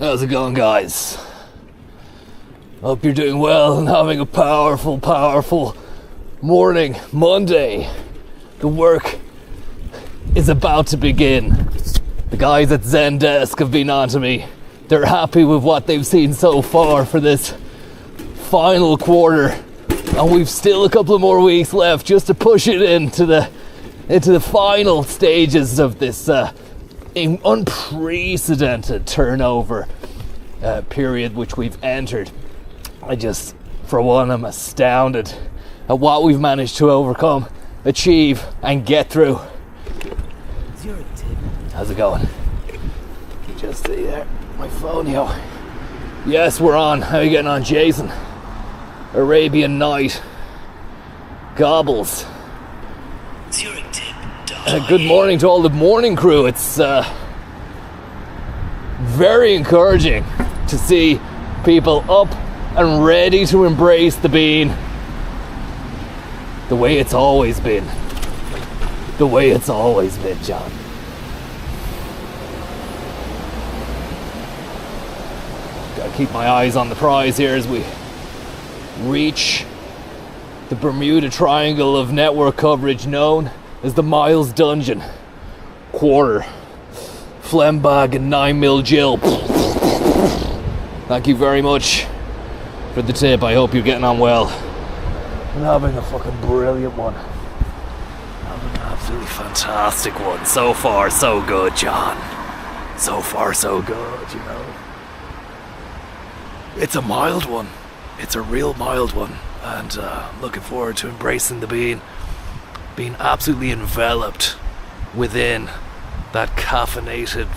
How's it going, guys? Hope you're doing well and having a powerful morning, Monday. The work is about to begin. The guys at Zendesk have been on to me. They're happy with what they've seen so far for this final quarter. And we've still a couple of more weeks left just to push it into the final stages of this unprecedented turnover period which we've entered. I just, for one, I'm astounded at what we've managed to overcome, achieve, and get through. How's it going? You just see there, my phone, yo. Yes, we're on. How are you getting on, Jason? Arabian Night. Gobbles. Good morning to all the morning crew. It's very encouraging to see people up and ready to embrace the bean the way it's always been. The way it's always been, John. Gotta keep my eyes on the prize here as we reach the Bermuda Triangle of network coverage known as the Miles Dungeon. Quarter. Flembag and 9mm Jill. Thank you very much for the tip. I hope you're getting on well. I'm having a fucking brilliant one. Having an absolutely fantastic one. So far, so good, John. So far, so good, you know. It's a mild one. It's a real mild one. And looking forward to embracing the bean. Being absolutely enveloped within that caffeinated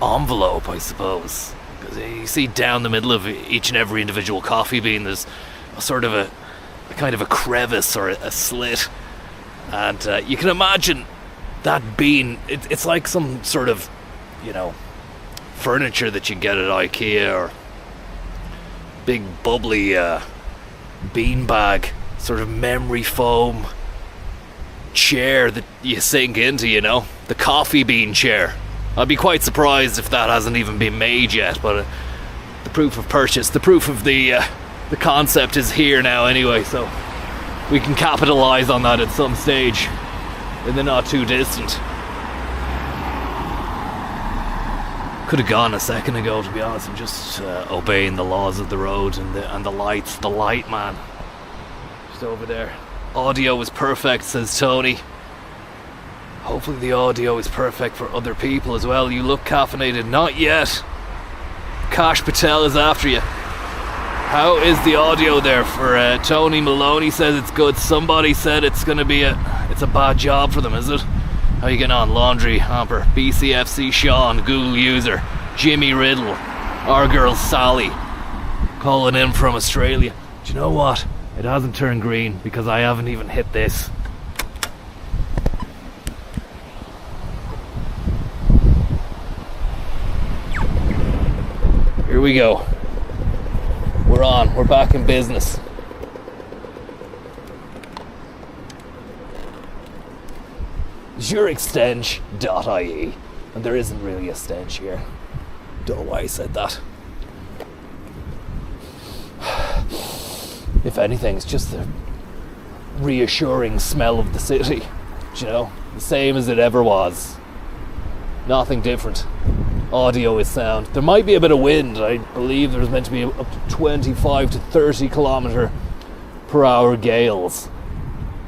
envelope, I suppose. Because you see down the middle of each and every individual coffee bean, there's a sort of a kind of a crevice or a slit. And you can imagine that bean, it's like some sort of, you know, furniture that you get at IKEA, or big bubbly beanbag, sort of memory foam chair that you sink into, you know, the coffee bean chair. I'd be quite surprised if that hasn't even been made yet, but the proof of purchase, the proof of the concept is here now anyway, so we can capitalize on that at some stage in the not too distant. Could have gone a second ago, to be honest. I'm just obeying the laws of the road and the lights. The light, man. Just over there. Audio was perfect, says Tony. Hopefully the audio is perfect for other people as well. You look caffeinated. Not yet. Kash Patel is after you. How is the audio there for Tony Maloney? Says it's good. Somebody said it's going to be it's a bad job for them, is it? How you getting on? Laundry Hamper, BCFC Sean, Google user, Jimmy Riddle, our girl Sally, calling in from Australia. Do you know what? It hasn't turned green because I haven't even hit this. Here we go. We're on. We're back in business. Zurichstench.ie, and there isn't really a stench here. Don't know why I said that. If anything, it's just the reassuring smell of the city. You know, the same as it ever was. Nothing different. Audio is sound. There might be a bit of wind. I believe there's meant to be up to 25 to 30 kilometre per hour gales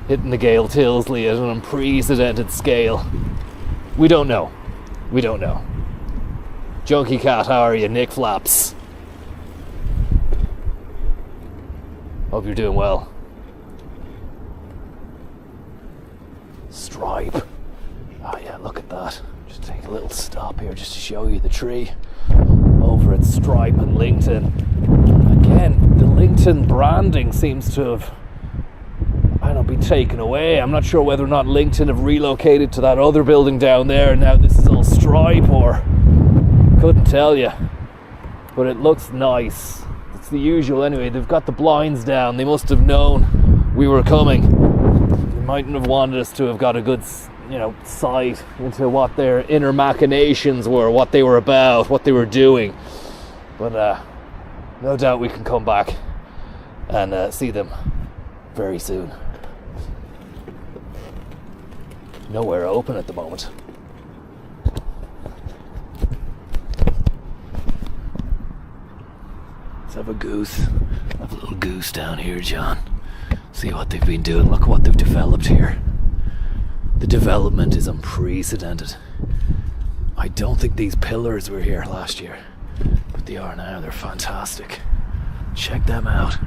hitting the Gale Tilsley at an unprecedented scale. We don't know. We don't know. Junkie Cat, how are you? Nick Flaps. Hope you're doing well. Stripe. Oh yeah, look at that. Just take a little stop here just to show you the tree over at Stripe and LinkedIn. Again, the LinkedIn branding seems to have been taken away. I'm not sure whether or not LinkedIn have relocated to that other building down there and now this is all Stripe, or couldn't tell you, but it looks nice. It's the usual anyway. They've got the blinds down. They must have known we were coming. They mightn't have wanted us to have got a good sight into what their inner machinations were, what they were about, what they were doing. But no doubt we can come back and see them very soon. Nowhere open at the moment. Let's have a goose. Have a little goose down here, John. See what they've been doing. Look what they've developed here. The development is unprecedented. I don't think these pillars were here last year, but they are now. They're fantastic. Check them out.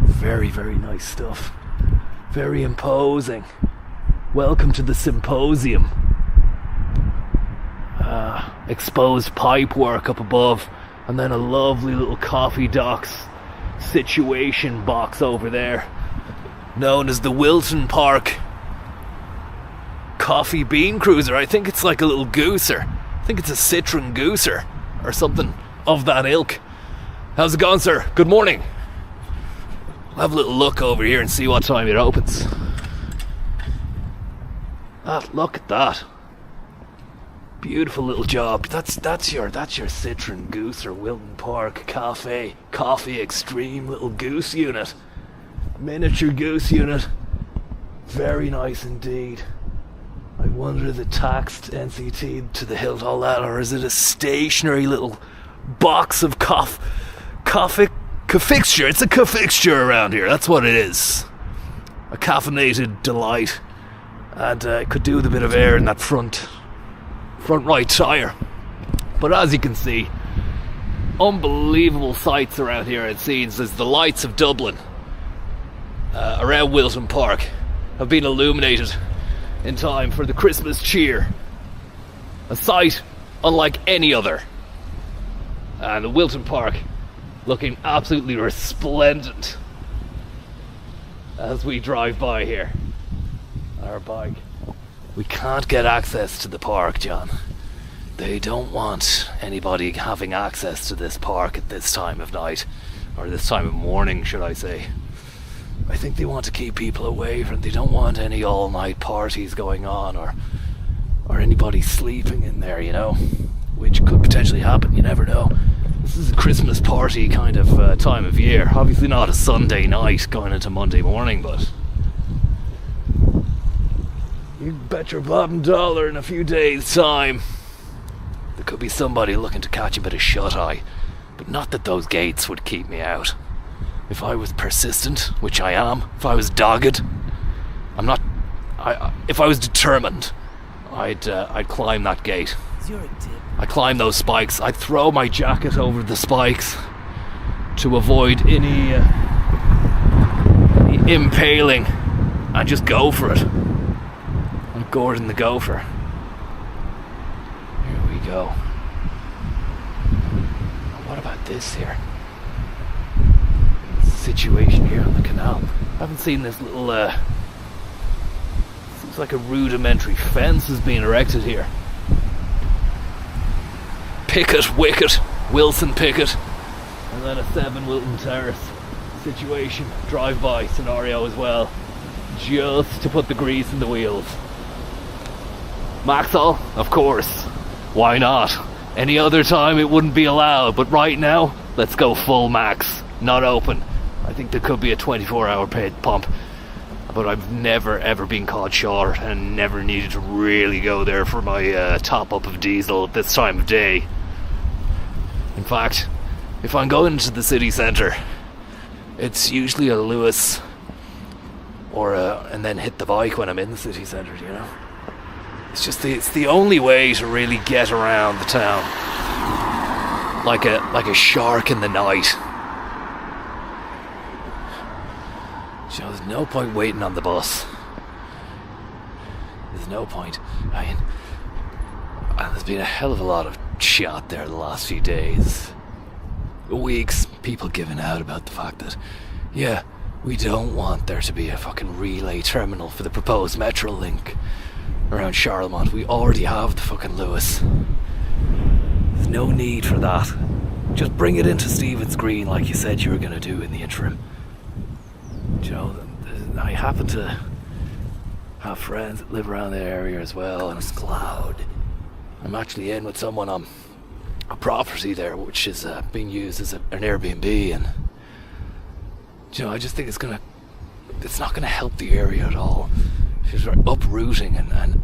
Very, very nice stuff. Very imposing. Welcome to the symposium. Exposed pipe work up above, and then a lovely little coffee docks situation box over there, known as the Wilton Park Coffee Bean Cruiser. I think it's like a little gooser. I think it's a Citroen gooser or something of that ilk. How's it going, sir? Good morning. I'll have a little look over here and see what time it opens. Look at that. Beautiful little job. That's your Citroen Gooser Wilton Park Coffee Extreme little goose unit. Miniature goose unit. Very nice indeed. I wonder the taxed NCT to the hilt all that, or is it a stationary little box of coffee fixture? It's a fixture around here. That's what it is. A caffeinated delight. And it could do with a bit of air in that front right tyre. But as you can see, unbelievable sights around here. It seems as the lights of Dublin around Wilton Park have been illuminated in time for the Christmas cheer. A sight unlike any other. And the Wilton Park looking absolutely resplendent as we drive by here. Our bike. We can't get access to the park, John. They don't want anybody having access to this park at this time of night, or this time of morning, should I say. I think they want to keep people away from it. They don't want any all-night parties going on, or anybody sleeping in there, which could potentially happen. You never know. This is a Christmas party kind of time of year. Obviously not a Sunday night going into Monday morning, but you bet your bottom dollar in a few days' time there could be somebody looking to catch a bit of shut-eye. But not that those gates would keep me out. If I was persistent, which I am, if I was dogged, if I was determined, I'd climb that gate. I'd climb those spikes. I'd throw my jacket over the spikes to avoid any impaling and just go for it. I'm Gordon the Gopher. Here we go. What about this here? Situation here on the canal. I haven't seen this little seems like a rudimentary fence is being erected here. Picket, wicket, Wilson Picket, and then a 7 Wilton Terrace situation, drive-by scenario as well, just to put the grease in the wheels. Maxall, of course, why not? Any other time it wouldn't be allowed, but right now, let's go full max, not open. I think there could be a 24-hour paid pump, but I've never ever been caught short and never needed to really go there for my top-up of diesel at this time of day. In fact, if I'm going to the city centre, it's usually a Lewis and then hit the bike when I'm in the city centre, It's the only way to really get around the town. Like a shark in the night. There's no point waiting on the bus. There's no point. There's been a hell of a lot of chat there the last few days. Weeks, people giving out about the fact that, we don't want there to be a fucking relay terminal for the proposed Metro link around Charlemont. We already have the fucking Lewis. There's no need for that. Just bring it into Stephen's Green like you said you were going to do in the interim. I happen to have friends that live around the area as well, and I'm actually in with someone on a property there which is being used as an Airbnb, and I just think it's not gonna help the area at all. It's uprooting and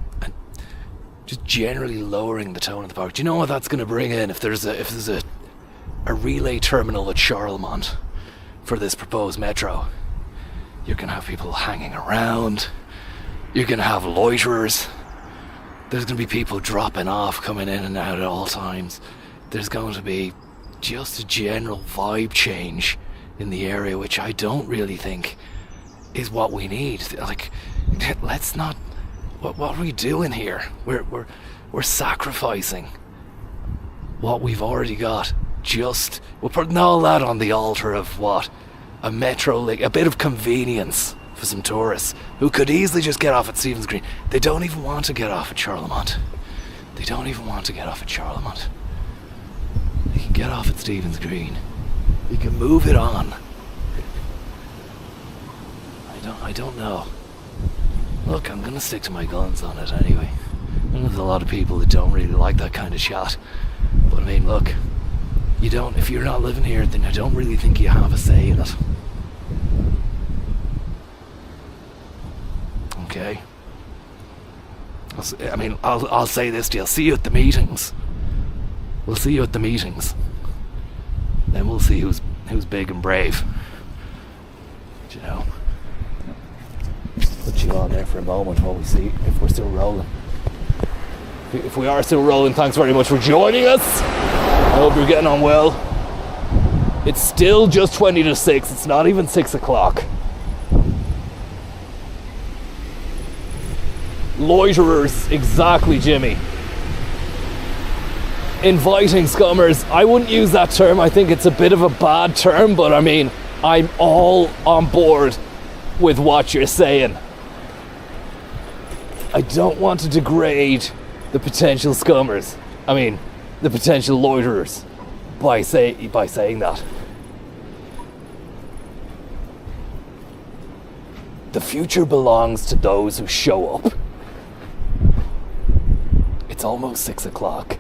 just generally lowering the tone of the park. Do you know what that's gonna bring in if there's a relay terminal at Charlemont for this proposed metro? You're gonna have people hanging around. You're gonna have loiterers. There's gonna be people dropping off, coming in and out at all times. There's going to be just a general vibe change in the area, which I don't really think is what we need. Like, let's not. What are we doing here? We're sacrificing what we've already got. We're putting all that on the altar of what? A metro link, a bit of convenience for some tourists who could easily just get off at Stephen's Green. They don't even want to get off at Charlemont. They can get off at Stephen's Green. We can move it on. I don't know. Look, I'm gonna stick to my guns on it anyway. I know there's a lot of people that don't really like that kind of chat. But I mean, look, if you're not living here, then I don't really think you have a say in it. Okay? I'll say this to you. I'll see you at the meetings. We'll see you at the meetings. Then we'll see who's big and brave. Put you on there for a moment while we see if we're still rolling. If we are still rolling, thanks very much for joining us. I hope you're getting on well. It's still just 20 to 6. It's not even 6 o'clock. Loiterers, exactly, Jimmy. Inviting scummers. I wouldn't use that term. I think it's a bit of a bad term, but I mean, I'm all on board with what you're saying. I don't want to degrade the potential scummers. I mean, the potential loiterers by saying that. The future belongs to those who show up. It's almost 6 o'clock.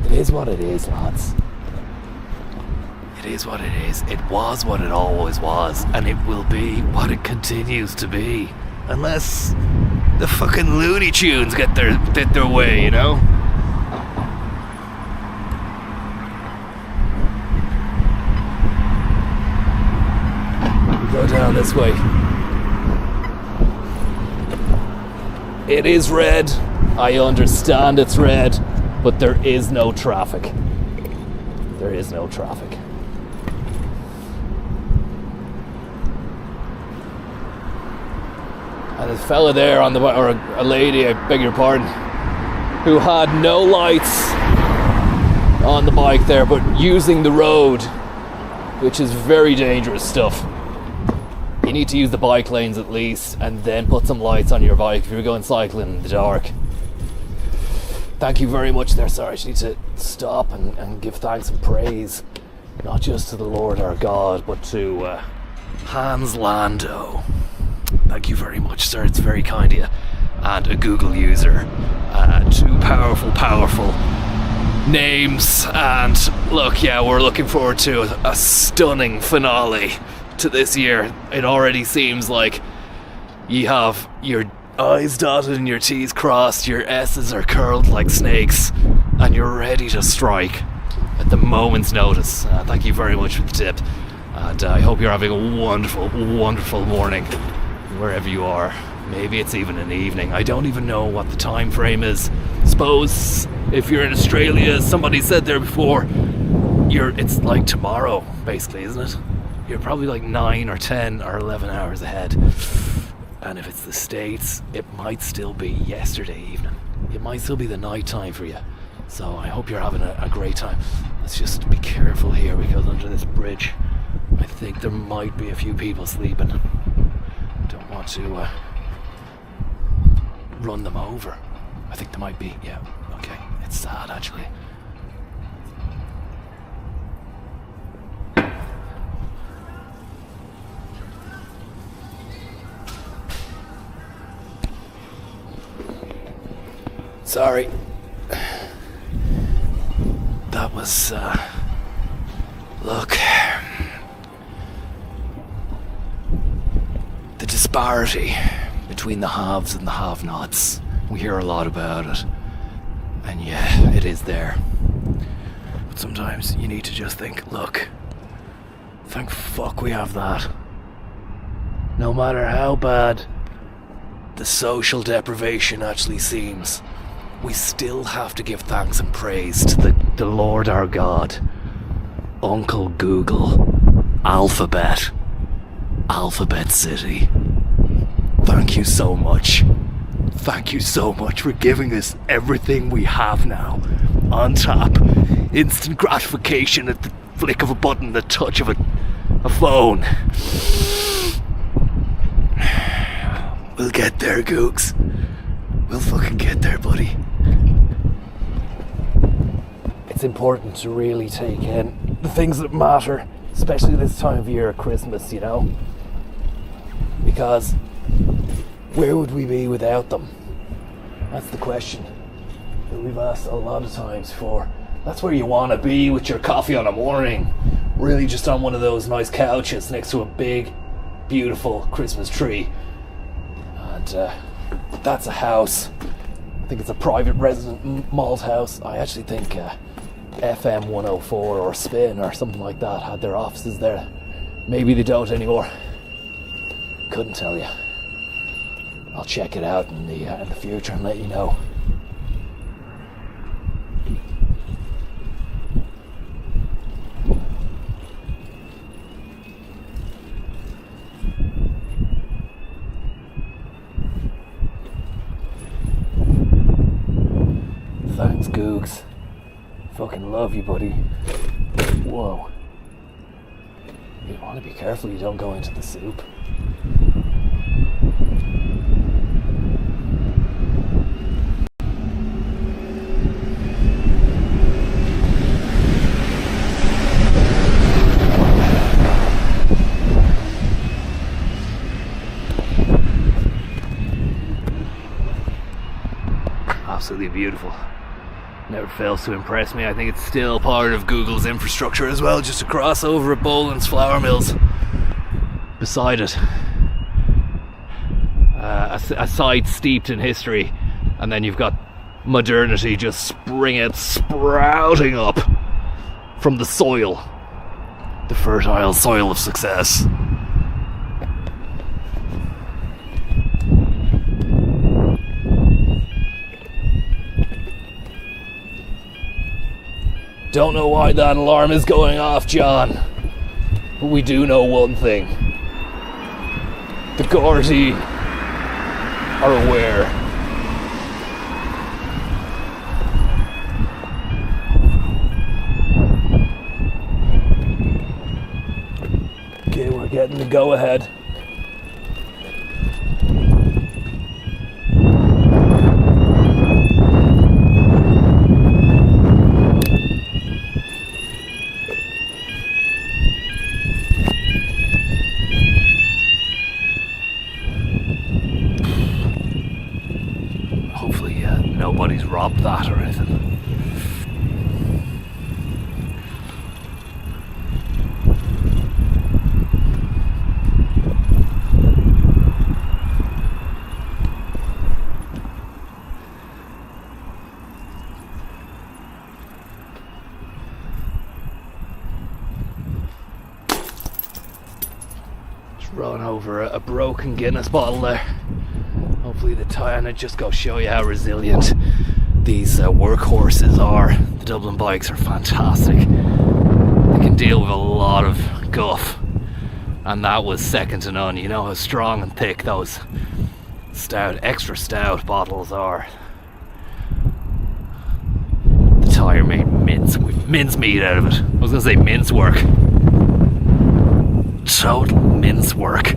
It is what it is, lads. It is what it is. It was what it always was, and it will be what it continues to be. Unless the fucking Looney Tunes get their way, Go down this way. It is red. I understand it's red, but there is no traffic. There is no traffic. And a fella there or a lady, I beg your pardon, who had no lights on the bike there, but using the road, which is very dangerous stuff. You need to use the bike lanes at least, and then put some lights on your bike if you're going cycling in the dark. Thank you very much there, sir. I just need to stop and give thanks and praise, not just to the Lord our God, but to Hans Lando. Thank you very much, sir. It's very kind of you. And a Google user. Two powerful names. And look, yeah, we're looking forward to a stunning finale to this year. It already seems like you have your I's dotted and your T's crossed, your S's are curled like snakes, and you're ready to strike at the moment's notice. Thank you very much for the tip. And I hope you're having a wonderful, wonderful morning wherever you are. Maybe it's even an evening. I don't even know what the time frame is. Suppose if you're in Australia, somebody said there before, it's like tomorrow, basically, isn't it? You're probably like 9 or 10 or 11 hours ahead. And if it's the States, it might still be yesterday evening. It might still be the night time for you. So I hope you're having a great time. Let's just be careful here because under this bridge, I think there might be a few people sleeping. Don't want to run them over. I think there might be, yeah, okay. It's sad actually. Sorry. That was, look. The disparity between the haves and the have-nots. We hear a lot about it. And yeah, it is there. But sometimes you need to just think, look, thank fuck we have that. No matter how bad the social deprivation actually seems, we still have to give thanks and praise to the Lord our God, Uncle Google, Alphabet City. Thank you so much. Thank you so much for giving us everything we have now. On tap, instant gratification at the flick of a button, the touch of a phone. We'll get there, Googs. We'll fucking get there, buddy. It's important to really take in the things that matter, especially this time of year at Christmas, you know? Because where would we be without them? That's the question that we've asked a lot of times for. That's where you want to be with your coffee on a morning. Really just on one of those nice couches next to a big, beautiful Christmas tree. And that's a house. I think it's a private resident malt house. I actually think FM 104 or Spin or something like that had their offices there. Maybe they don't anymore. Couldn't tell you. I'll check it out in the future and let you know. Thanks, Googs. Fucking love you, buddy. Whoa. You want to be careful you don't go into the soup. Absolutely beautiful. Never fails to impress me. I think it's still part of Google's infrastructure as well, just to cross over at Boland's Flour Mills. Beside it, a site steeped in history, and then you've got modernity just sprouting up from the soil, the fertile soil of success. Don't know why that alarm is going off, John, but we do know one thing. The Gordy are aware. Okay, we're getting the go-ahead. Nobody's robbed that or anything. Just run over a broken Guinness bottle there. Hopefully the tire, and it just goes show you how resilient these workhorses are. The Dublin bikes are fantastic. They can deal with a lot of guff, and that was second to none. You know how strong and thick those extra stout bottles are. The tire made mince meat out of it. I was gonna say mince work. Total mince work.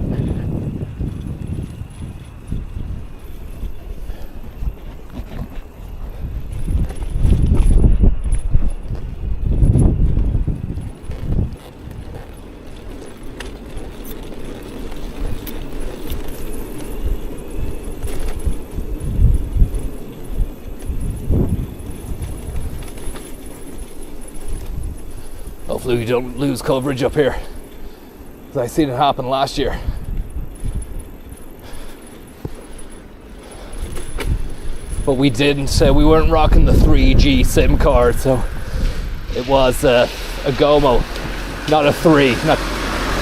hopefully we don't lose coverage up here, because I seen it happen last year. But we didn't, we weren't rocking the 3G SIM card, so it was a Gomo, not a 3.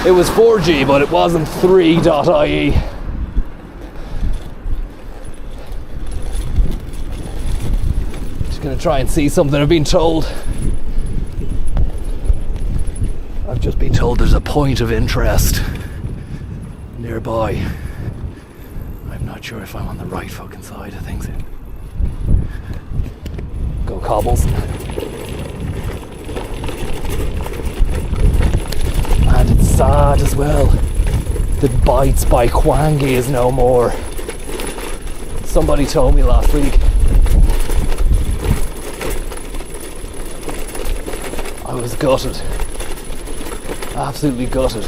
It was 4G, but it wasn't 3.ie. Just gonna try and see something. I've been told there's a point of interest nearby. I'm not sure if I'm on the right fucking side of things. Go cobbles. And it's sad as well that Bites by Kwangi is no more. Somebody told me last week. I was gutted. Absolutely gutted.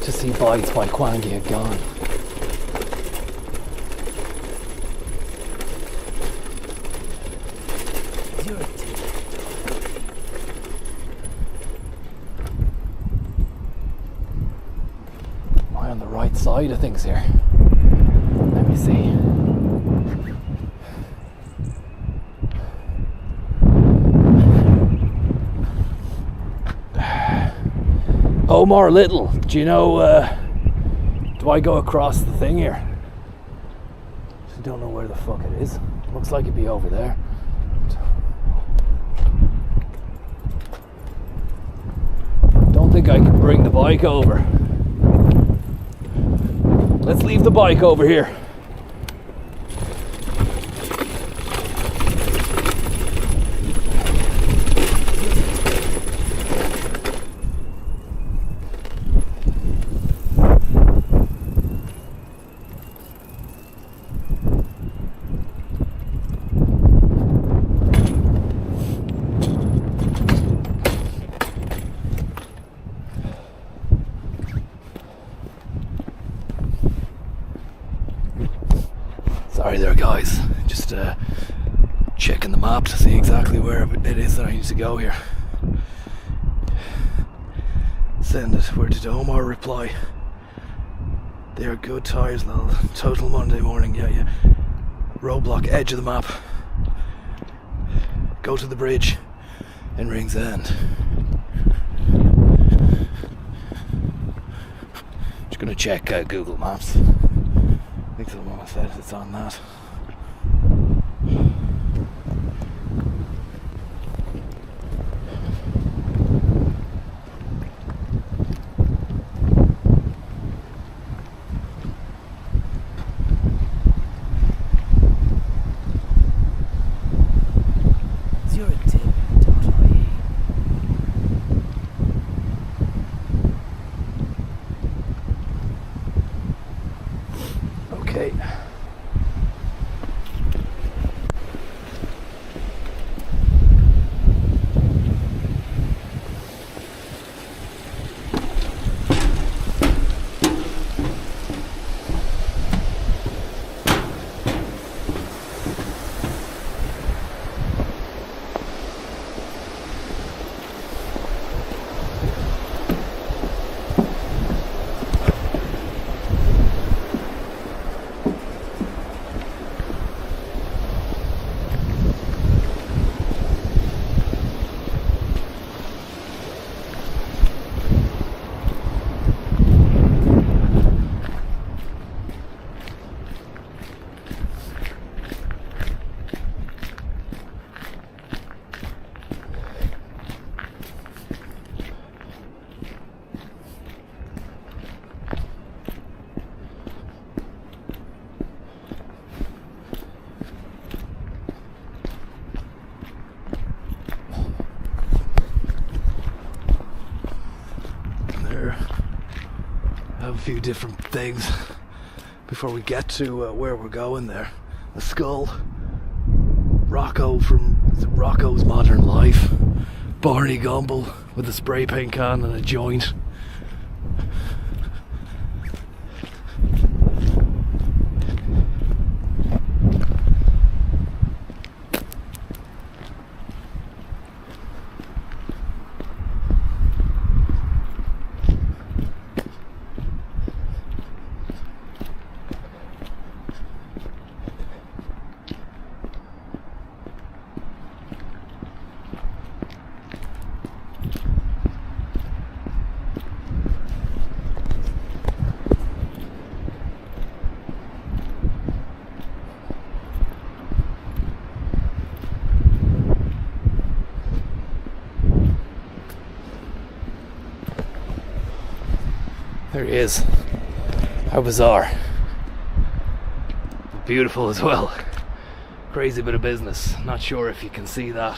To see Bites by Kwangi had gone. Am I on the right side of things here? Let me see. Omar Little, do you know, do I go across the thing here? I don't know where the fuck it is. Looks like it'd be over there. Don't think I can bring the bike over. Let's leave the bike over here. Sorry there guys, just checking the map to see exactly where it is that I need to go here. Send it. Where did Omar reply? They are good tyres, lol. Total Monday morning, yeah. Roadblock, edge of the map. Go to the bridge in Rings End. Just gonna check Google Maps. I think someone said it's on that. Okay. Have a few different things before we get to where we're going there. A skull, Rocco from Rocco's Modern Life, Barney Gumble with a spray paint can and a joint. There he is. How bizarre. Beautiful as well. Crazy bit of business. Not sure if you can see that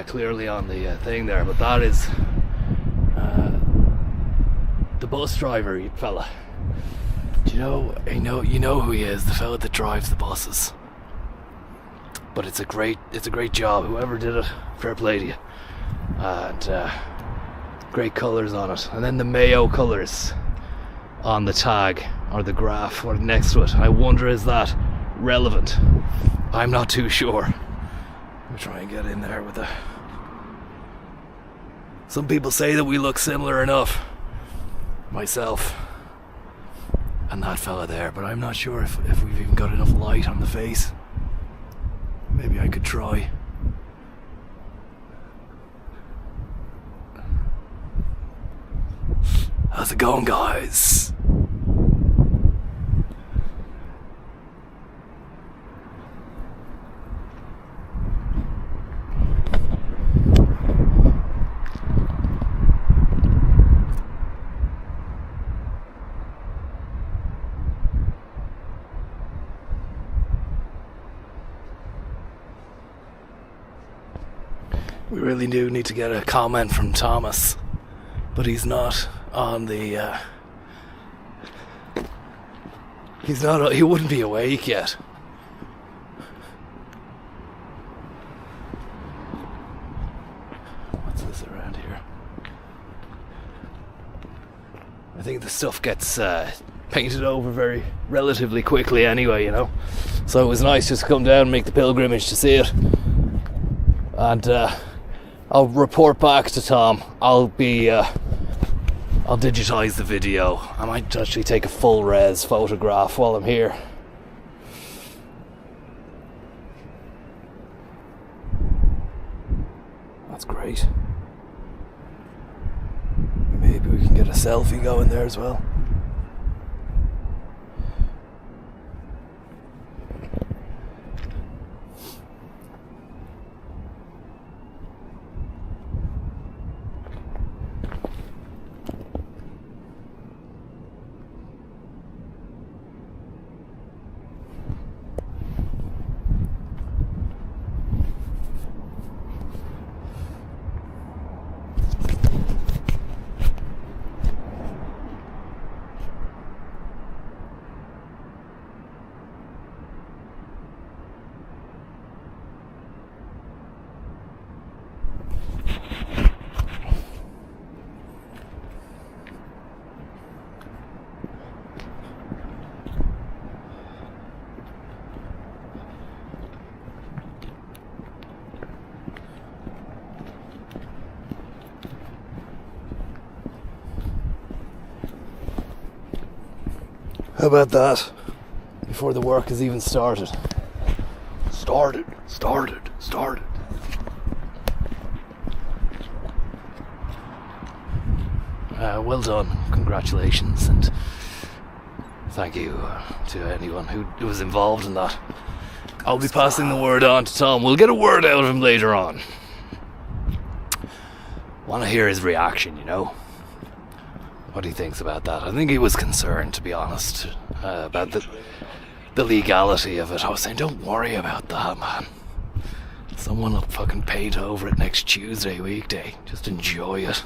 clearly on the thing there, but that is the bus driver, fella. Do you know who he is? The fella that drives the buses. But it's a great job. Whoever did it, fair play to you. And great colours on it. And then the Mayo colours on the tag or the graph or next to it. I wonder, is that relevant? I'm not too sure. Let me try and get in there with a... Some people say that we look similar enough. Myself and that fella there, but I'm not sure if we've even got enough light on the face. Maybe I could try. How's it going, guys? We really do need to get a comment from Thomas, but he's not on the he wouldn't be awake yet. What's this around here? I think the stuff gets painted over very relatively quickly anyway, you know, so it was nice just to come down and make the pilgrimage to see it. And I'll report back to Tom. I'll digitize the video. I might actually take a full res photograph while I'm here. That's great. Maybe we can get a selfie going there as well. How about that? Before the work has even started. Started. Well done. Congratulations, and thank you to anyone who was involved in that. I'll be passing the word on to Tom. We'll get a word out of him later on. Want to hear his reaction, you know? What he thinks about that. I think he was concerned, to be honest, about the legality of it. I was saying, don't worry about that, man. Someone will fucking paint over it next Tuesday, weekday. Just enjoy it.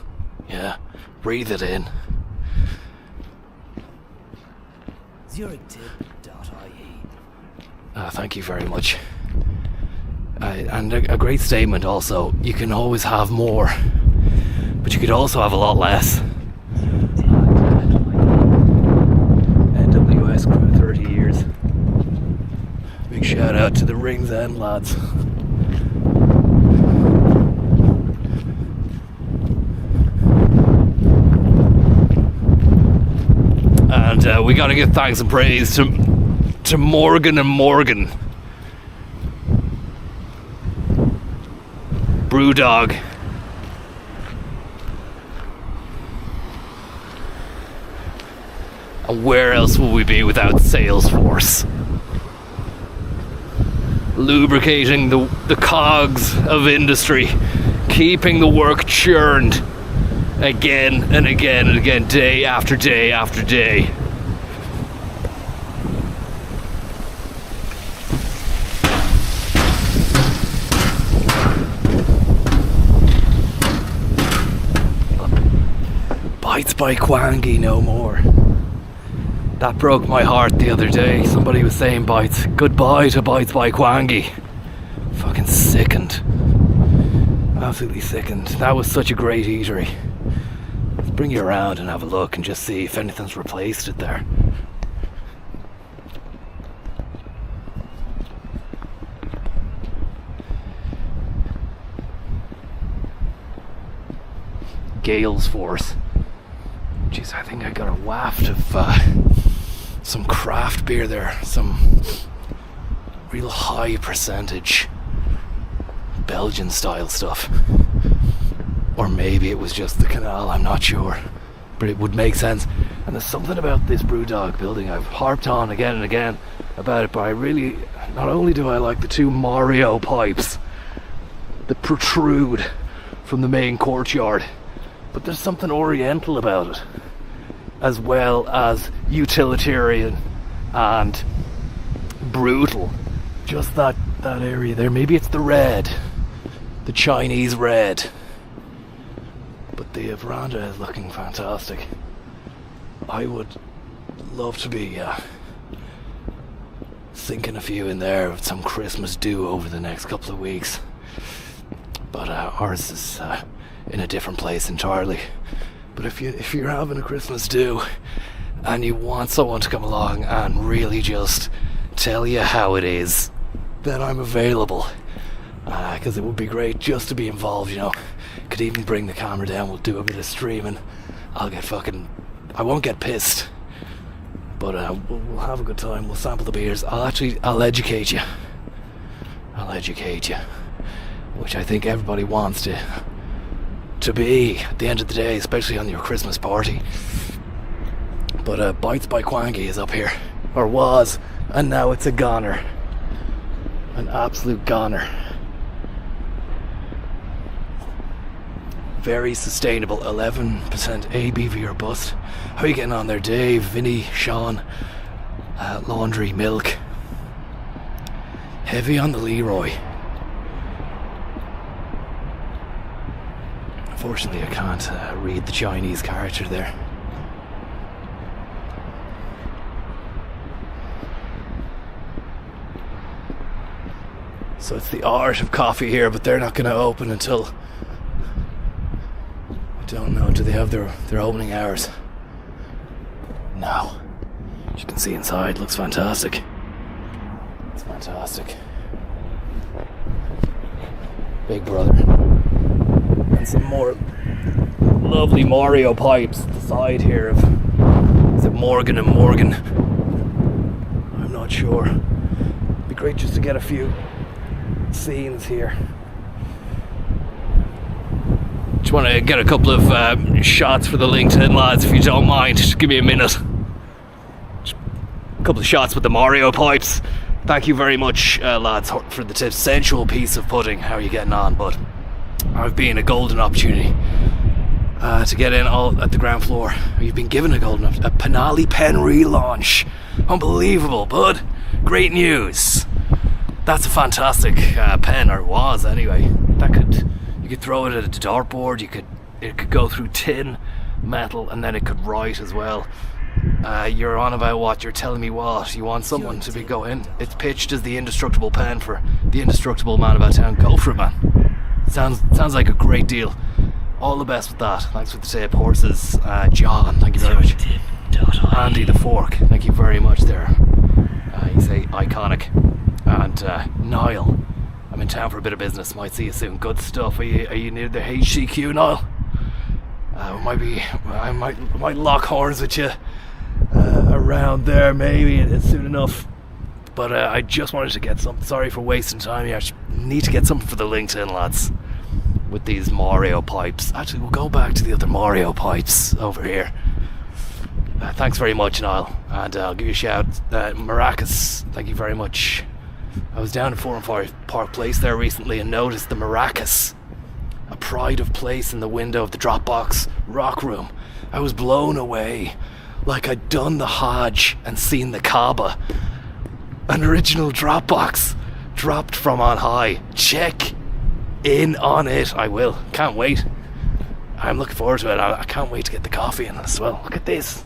Yeah. Breathe it in. Thank you very much. And a great statement also. You can always have more, but you could also have a lot less. NWS crew, 30 years. Big shout out to the Rings End lads. And we gotta give thanks and praise to Morgan and Morgan. Brewdog. And where else would we be without Salesforce? Lubricating the cogs of industry, keeping the work churned, again and again and again, day after day after day. Bites by Kwangi no more. That broke my heart the other day. Somebody was saying bites. Goodbye to Bites by Kwangi. Fucking sickened. Absolutely sickened. That was such a great eatery. Let's bring you around and have a look and just see if anything's replaced it there. Gales Force. Jeez, I think I got a waft of some craft beer there. Some real high percentage Belgian style stuff. Or maybe it was just the canal, I'm not sure. But it would make sense. And there's something about this Brewdog building I've harped on again and again about it, but I really, not only do I like the two Mario pipes that protrude from the main courtyard, but there's something oriental about it, as well as utilitarian and brutal. Just that area there. Maybe it's the red, the Chinese red, but the veranda is looking fantastic. I would love to be sinking a few in there with some Christmas dew over the next couple of weeks, but ours is in a different place entirely. But if you're having a Christmas do and you want someone to come along and really just tell you how it is, then I'm available, because it would be great just to be involved, you know. Could even bring the camera down, we'll do a bit of streaming. I won't get pissed, but we'll have a good time. We'll sample the beers. I'll educate you, which I think everybody wants to be at the end of the day, especially on your Christmas party. But Bites by Kwangi is up here, or was, and now it's a goner, an absolute goner. Very sustainable, 11% ABV or bust. How are you getting on there, Dave, Vinny, Sean? Laundry, milk. Heavy on the Leroy. Unfortunately, I can't read the Chinese character there. So it's the Art of Coffee here, but they're not going to open until, I don't know, do they have their opening hours? No. As you can see inside, looks fantastic. It's fantastic. Big Brother. And some more lovely Mario pipes at the side here of, is it Morgan and Morgan? I'm not sure. It'd be great just to get a few scenes here. Just want to get a couple of shots for the LinkedIn lads, if you don't mind. Just give me a minute. Just a couple of shots with the Mario pipes. Thank you very much, lads, for the sensual piece of pudding. How are you getting on, bud? I've been a golden opportunity to get in all at the ground floor. You've been given a Penali pen relaunch. Unbelievable, bud. Great news. That's a fantastic pen, or it was anyway. You could throw it at a dartboard. It could go through tin, metal, and then it could write as well. You're on about what? You're telling me what? You want someone to be going? It's pitched as the indestructible pen for the indestructible man about town. Go for it, man. Sounds like a great deal. All the best with that. Thanks for the tip, horses. John, thank you very much. Andy the Fork, thank you very much there. You say iconic. And Niall, I'm in town for a bit of business. Might see you soon. Good stuff. Are you near the HCQ, Niall? I might lock horns with you around there maybe. It's soon enough. But I just wanted to get something. Sorry for wasting time here. I just need to get something for the LinkedIn lads with these Mario pipes. Actually, we'll go back to the other Mario pipes over here. Thanks very much, Niall. And I'll give you a shout. Maracas, thank you very much. I was down at 4 and 5 Park Place there recently and noticed the Maracas. pride of place in the window of the Dropbox rock room. I was blown away, like I'd done the Hajj and seen the Kaaba. An original Dropbox dropped from on high. Check in on it. I will. Can't wait. I'm looking forward to it. I can't wait to get the coffee in as well. Look at this.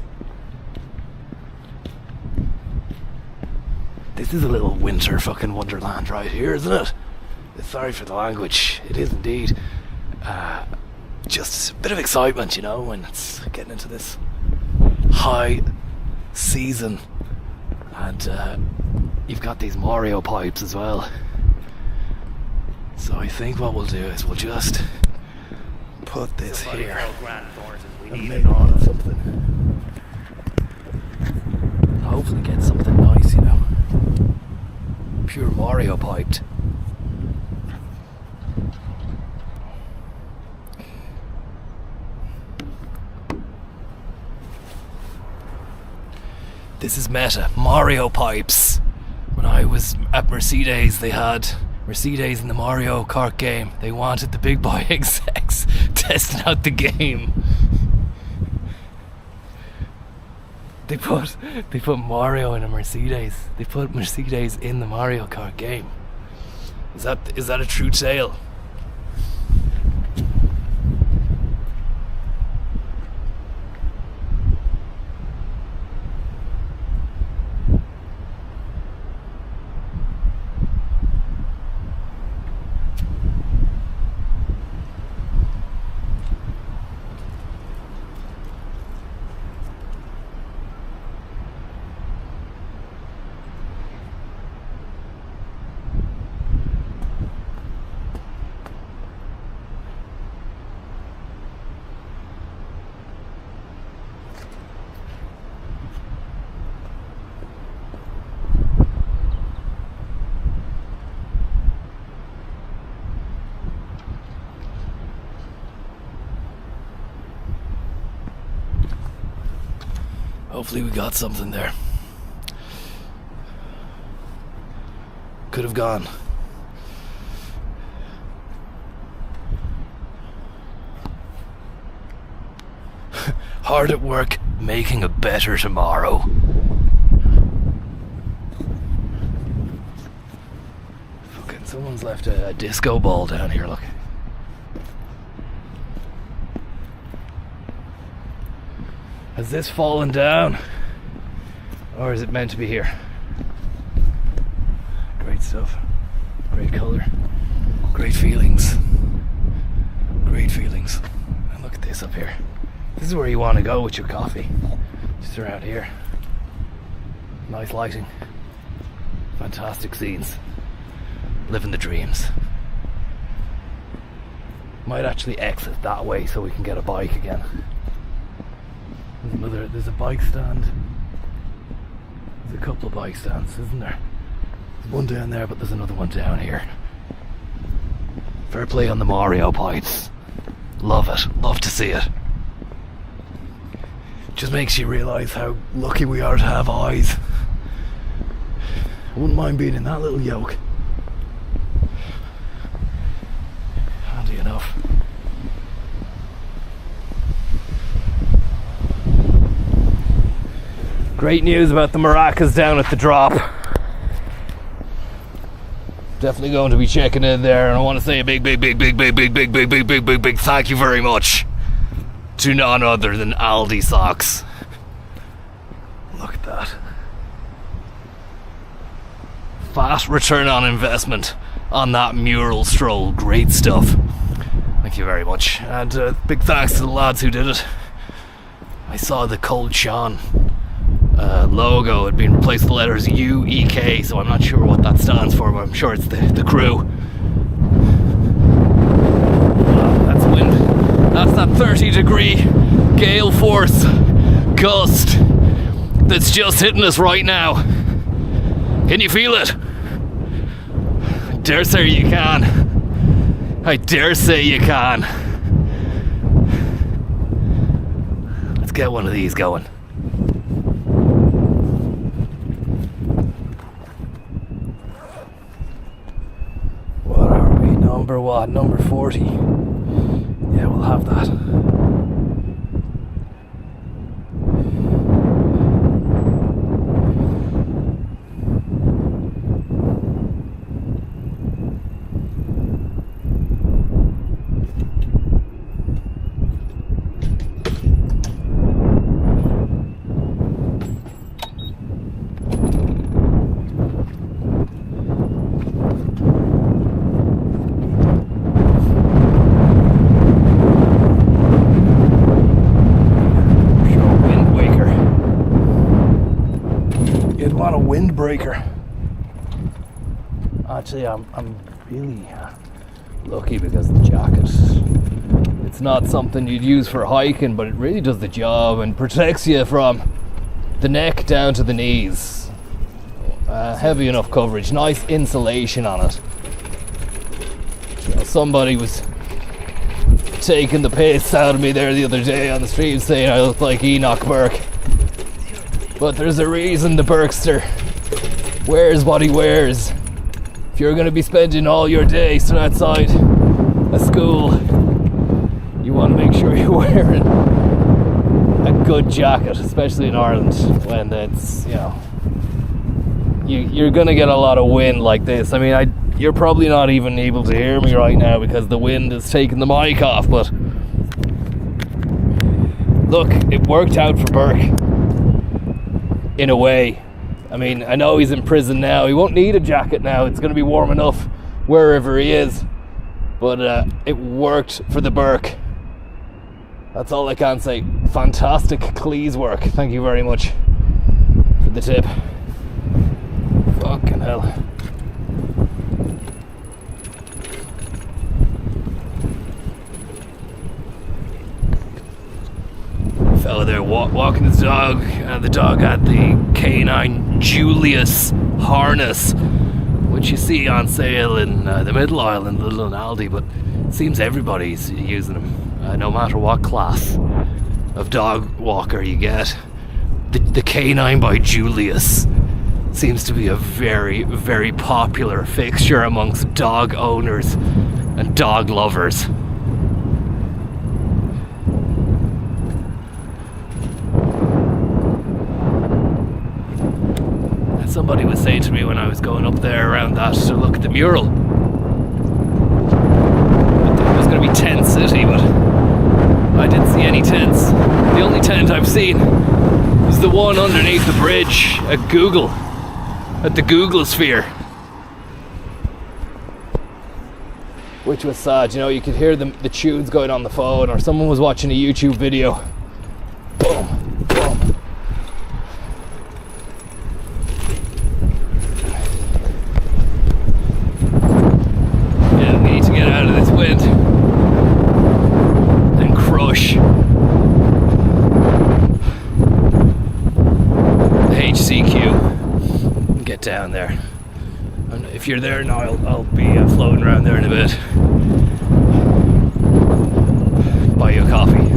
This is a little winter fucking wonderland right here, isn't it? Sorry for the language. It is indeed. Just a bit of excitement, you know, when it's getting into this high season. And you've got these Mario pipes as well. So I think what we'll do is we'll just put this here and make on something. Hopefully get something nice, you know. Pure Mario piped. This is meta. Mario pipes. When I was at Mercedes, they had Mercedes in the Mario Kart game. They wanted the big boy execs testing out the game. They put Mario in a Mercedes. They put Mercedes in the Mario Kart game. Is that a true tale? Hopefully we got something there. Could have gone. Hard at work making a better tomorrow. Fucking someone's left a disco ball down here, look. Has this fallen down? Or is it meant to be here? Great stuff. Great colour. Great feelings. Great feelings. And look at this up here. This is where you want to go with your coffee. Just around here. Nice lighting. Fantastic scenes. Living the dreams. Might actually exit that way so we can get a bike again. There's a bike stand. There's a couple of bike stands, isn't there? There's one down there, but there's another one down here. Fair play on the Mario pipes. Love it. Love to see it. Just makes you realise how lucky we are to have eyes. I wouldn't mind being in that little yoke. Handy enough. Great news about the maracas down at the drop. Definitely going to be checking in there, and I want to say a big thank you very much to none other than Aldi Socks. Look at that. Fast return on investment on that mural stroll. Great stuff. Thank you very much. And big thanks to the lads who did it. I saw the Cold Sean logo had been replaced with the letters UEK, so I'm not sure what that stands for, but I'm sure it's the crew. That's wind. That's that 30-degree gale force gust that's just hitting us right now. Can you feel it? I dare say you can. I dare say you can. Let's get one of these going. Number what? Number 40. have that. Windbreaker. Actually, I'm really lucky because the jacket, it's not something you'd use for hiking, but it really does the job and protects you from the neck down to the knees. Heavy enough coverage, nice insulation on it. You know, somebody was taking the piss out of me there the other day on the street saying I look like Enoch Burke. But there's a reason the Burkster wears what he wears. If you're going to be spending all your day stood outside a school, you want to make sure you're wearing a good jacket, especially in Ireland when it's, you know, you're going to get a lot of wind like this. I mean, you're probably not even able to hear me right now because the wind is taking the mic off, but look, it worked out for Burke. In a way. I mean, I know he's in prison now. He won't need a jacket now. It's going to be warm enough wherever he is. But it worked for the Burke. That's all I can say. Fantastic Cleese work. Thank you very much for the tip. Fucking hell. Fella there walking his dog, and the dog had the canine Julius harness, which you see on sale in the middle aisle in Lidl and Aldi, but it seems everybody's using them, no matter what class of dog walker you get. The canine by Julius seems to be a very, very popular fixture amongst dog owners and dog lovers. Somebody was saying to me when I was going up there around that to look at the mural, it was going to be Tent City, but I didn't see any tents. The only tent I've seen is the one underneath the bridge at Google, at the Google Sphere, which was sad. You know, you could hear the tunes going on the phone, or someone was watching a YouTube video. Boom. Down there, and if you're there, Niall, I'll be floating around there in a bit. Buy you a coffee.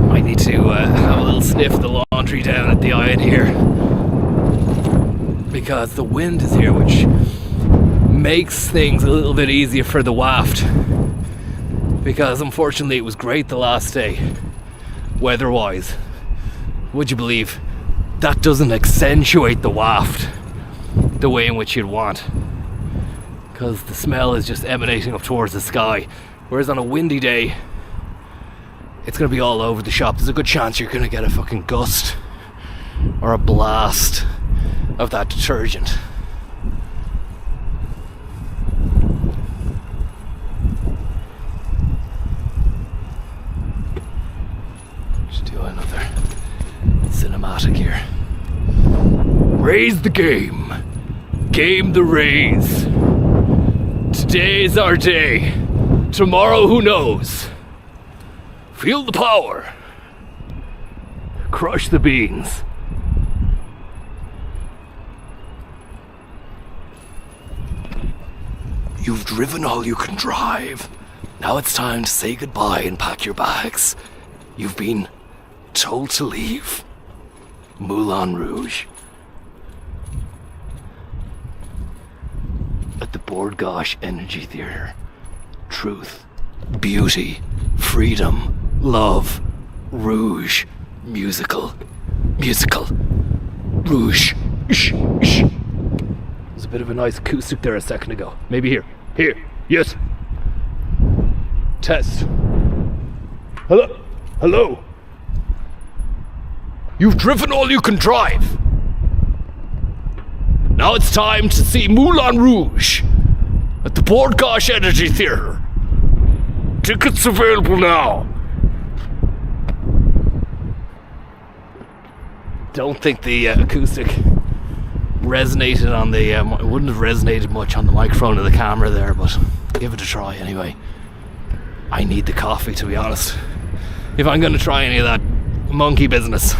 Might need to have a little sniff of the laundry down at the iron here, because the wind is here, which makes things a little bit easier for the waft, because unfortunately it was great the last day weather wise. Would you believe that doesn't accentuate the waft the way in which you'd want, because the smell is just emanating up towards the sky, whereas on a windy day it's going to be all over the shop. There's a good chance you're going to get a fucking gust or a blast of that detergent. Just do another cinematic here. Raise the game. Game the raise. Today's our day. Tomorrow, who knows? Feel the power. Crush the beans. You've driven all you can drive. Now it's time to say goodbye and pack your bags. You've been told to leave. Moulin Rouge. At the Bord Gáis Energy Theatre. truth, beauty, freedom, love, rouge, musical, rouge. There's a bit of a nice acoustic there a second ago. Maybe here, yes. Test. Hello. You've driven all you can drive. Now it's time to see Moulin Rouge at the Port Gosh Energy Theatre. Tickets available now. Don't think the acoustic resonated on the... it wouldn't have resonated much on the microphone of the camera there, but give it a try anyway. I need the coffee, to be honest. If I'm going to try any of that monkey business,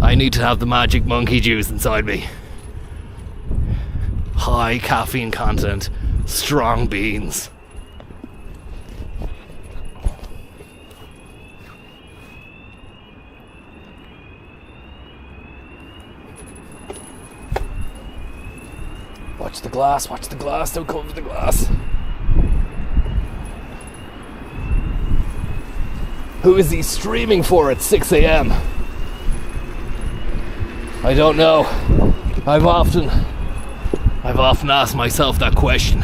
I need to have the magic monkey juice inside me. High caffeine content, strong beans. Watch the glass, don't cover the glass. Who is he streaming for at 6 a.m? I don't know. I've often asked myself that question.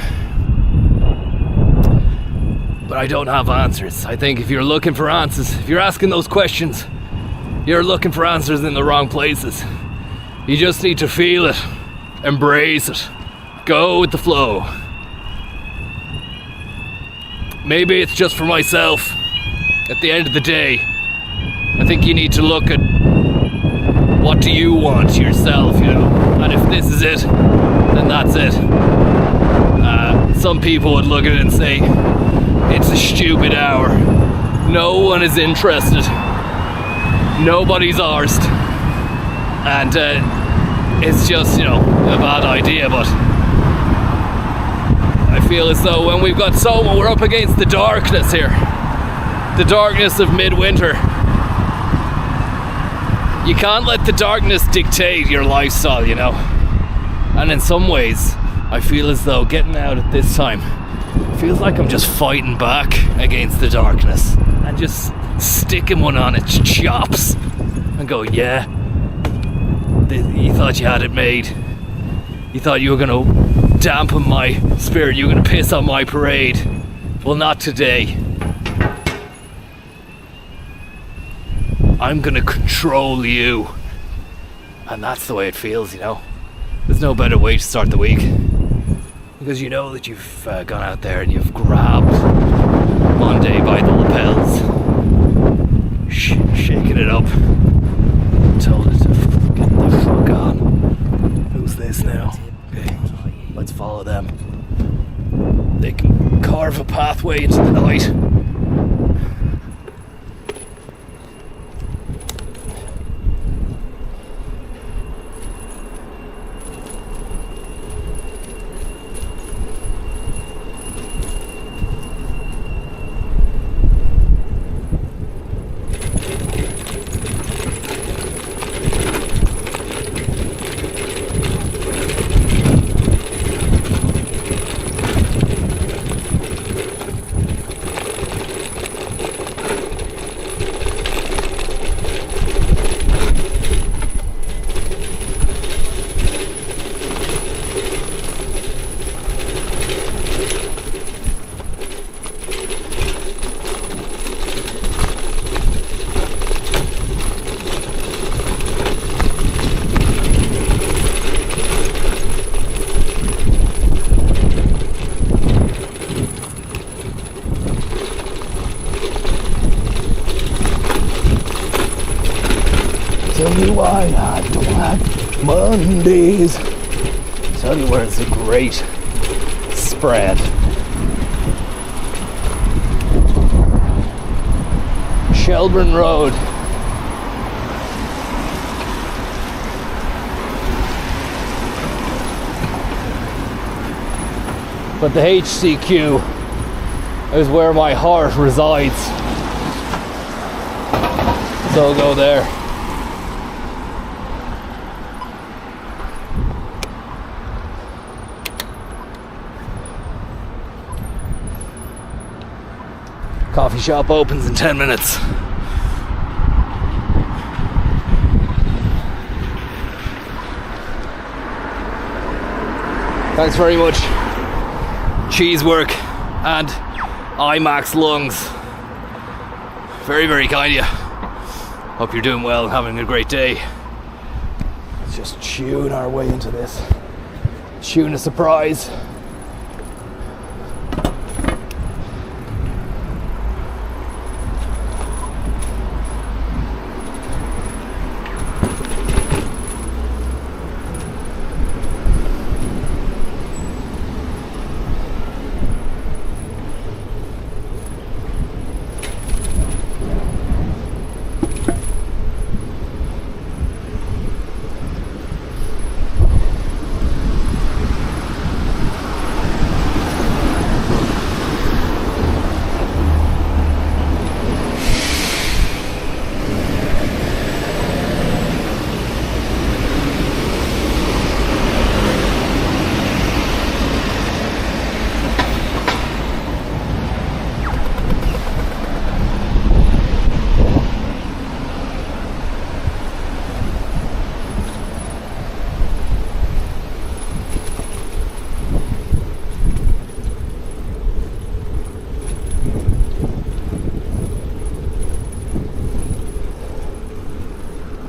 But I don't have answers. I think if you're looking for answers, if you're asking those questions, you're looking for answers in the wrong places. You just need to feel it, embrace it, go with the flow. Maybe it's just for myself. At the end of the day, I think you need to look at what do you want yourself, and if this is it, then that's it. Some people would look at it and say, it's a stupid hour. No one is interested. Nobody's arsed. And it's just, a bad idea, but I feel as though when we're up against the darkness here, the darkness of midwinter, you can't let the darkness dictate your lifestyle, And in some ways, I feel as though getting out at this time feels like I'm just fighting back against the darkness and just sticking one on its chops and go, yeah, you thought you had it made. You thought you were going to dampen my spirit. You were going to piss on my parade. Well, not today. I'm going to control you. And that's the way it feels, There's no better way to start the week. Because you know that you've gone out there and you've grabbed Monday by the lapels. Shaking it up. Told it to get the fuck on. Who's this now? Okay, let's follow them. They can carve a pathway into the night. Tell me why I don't like Mondays. Tell you where it's a great spread. Shelburne Road. But the HCQ is where my heart resides. So I'll go there. Coffee shop opens in 10 minutes. Thanks very much. Cheese work and IMAX lungs. Very, very kind of you. Hope you're doing well and having a great day. Let's just tune our way into this. Tune a surprise.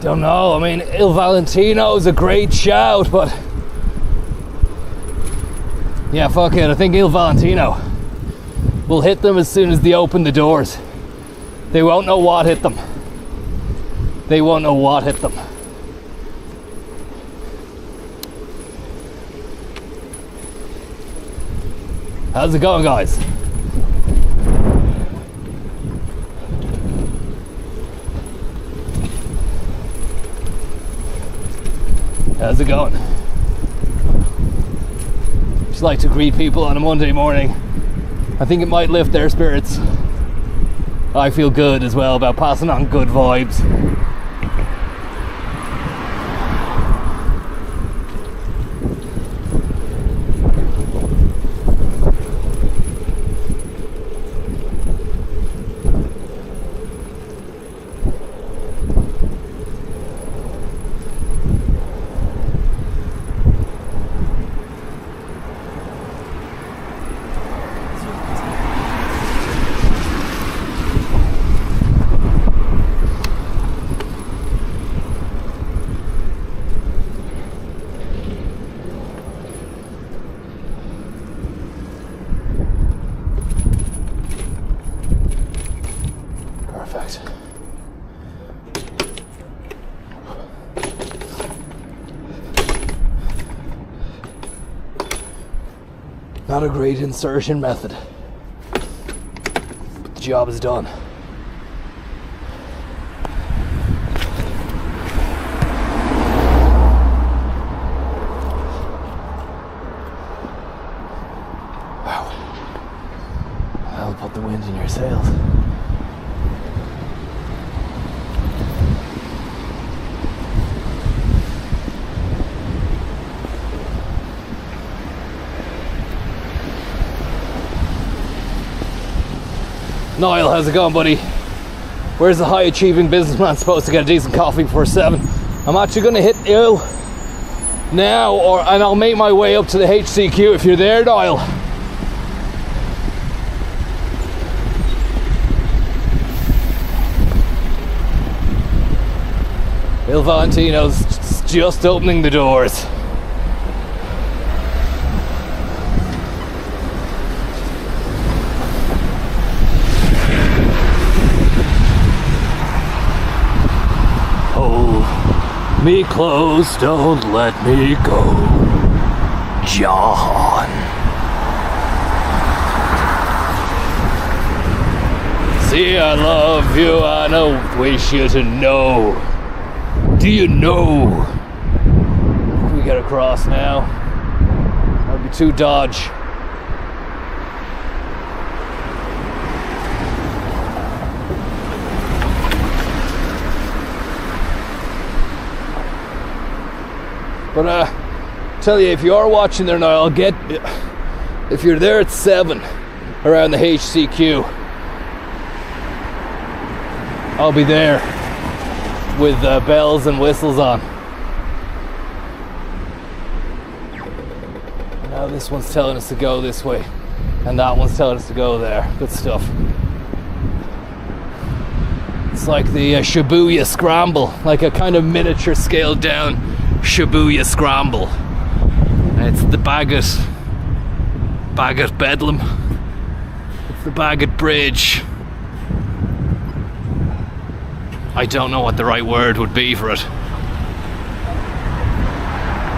Don't know, I mean, Il Valentino's a great shout, but yeah, fuck it, I think Il Valentino will hit them as soon as they open the doors. They won't know what hit them. They won't know what hit them. How's it going, guys? How's it going? Just like to greet people on a Monday morning. I think it might lift their spirits. I feel good as well about passing on good vibes. Not a great insertion method, but the job is done. Wow, that'll put the wind in your sails. Niall, how's it going, buddy? Where's the high-achieving businessman supposed to get a decent coffee before 7? I'm actually going to hit you now, and I'll make my way up to the HCQ if you're there, Niall. Il Valentino's just opening the doors. Me close, don't let me go, John. See, I love you, I don't wish you to know. Do you know? Can we get across now? That'd be too dodge. But tell you, if you are watching there now, if you're there at 7 around the HCQ, I'll be there with bells and whistles on. Now this one's telling us to go this way, and that one's telling us to go there. Good stuff. It's like the Shibuya Scramble, like a kind of miniature scaled down Shibuya Scramble. It's the Bagot Bedlam. It's the Bagot Bridge. I don't know what the right word would be for it.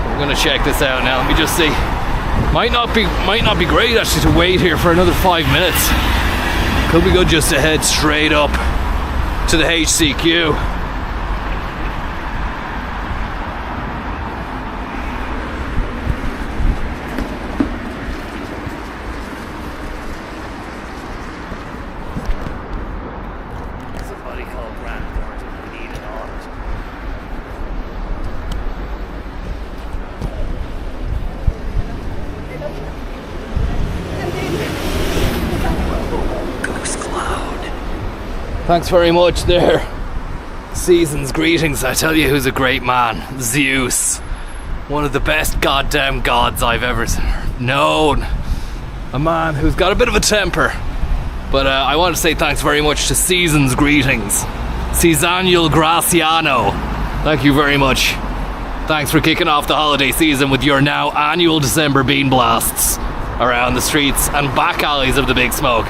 I'm gonna check this out now. Let me just see. Might not be great actually to wait here for another 5 minutes. Could we go just to head straight up to the HCQ? Somebody called Grant Thornton. We need an audit. Goose Cloud. Thanks very much there. Season's greetings. I tell you who's a great man. Zeus. One of the best goddamn gods I've ever known. A man who's got a bit of a temper. But I want to say thanks very much to Season's greetings. Seasaniel Graciano. Thank you very much. Thanks for kicking off the holiday season with your now annual December bean blasts around the streets and back alleys of the Big Smoke.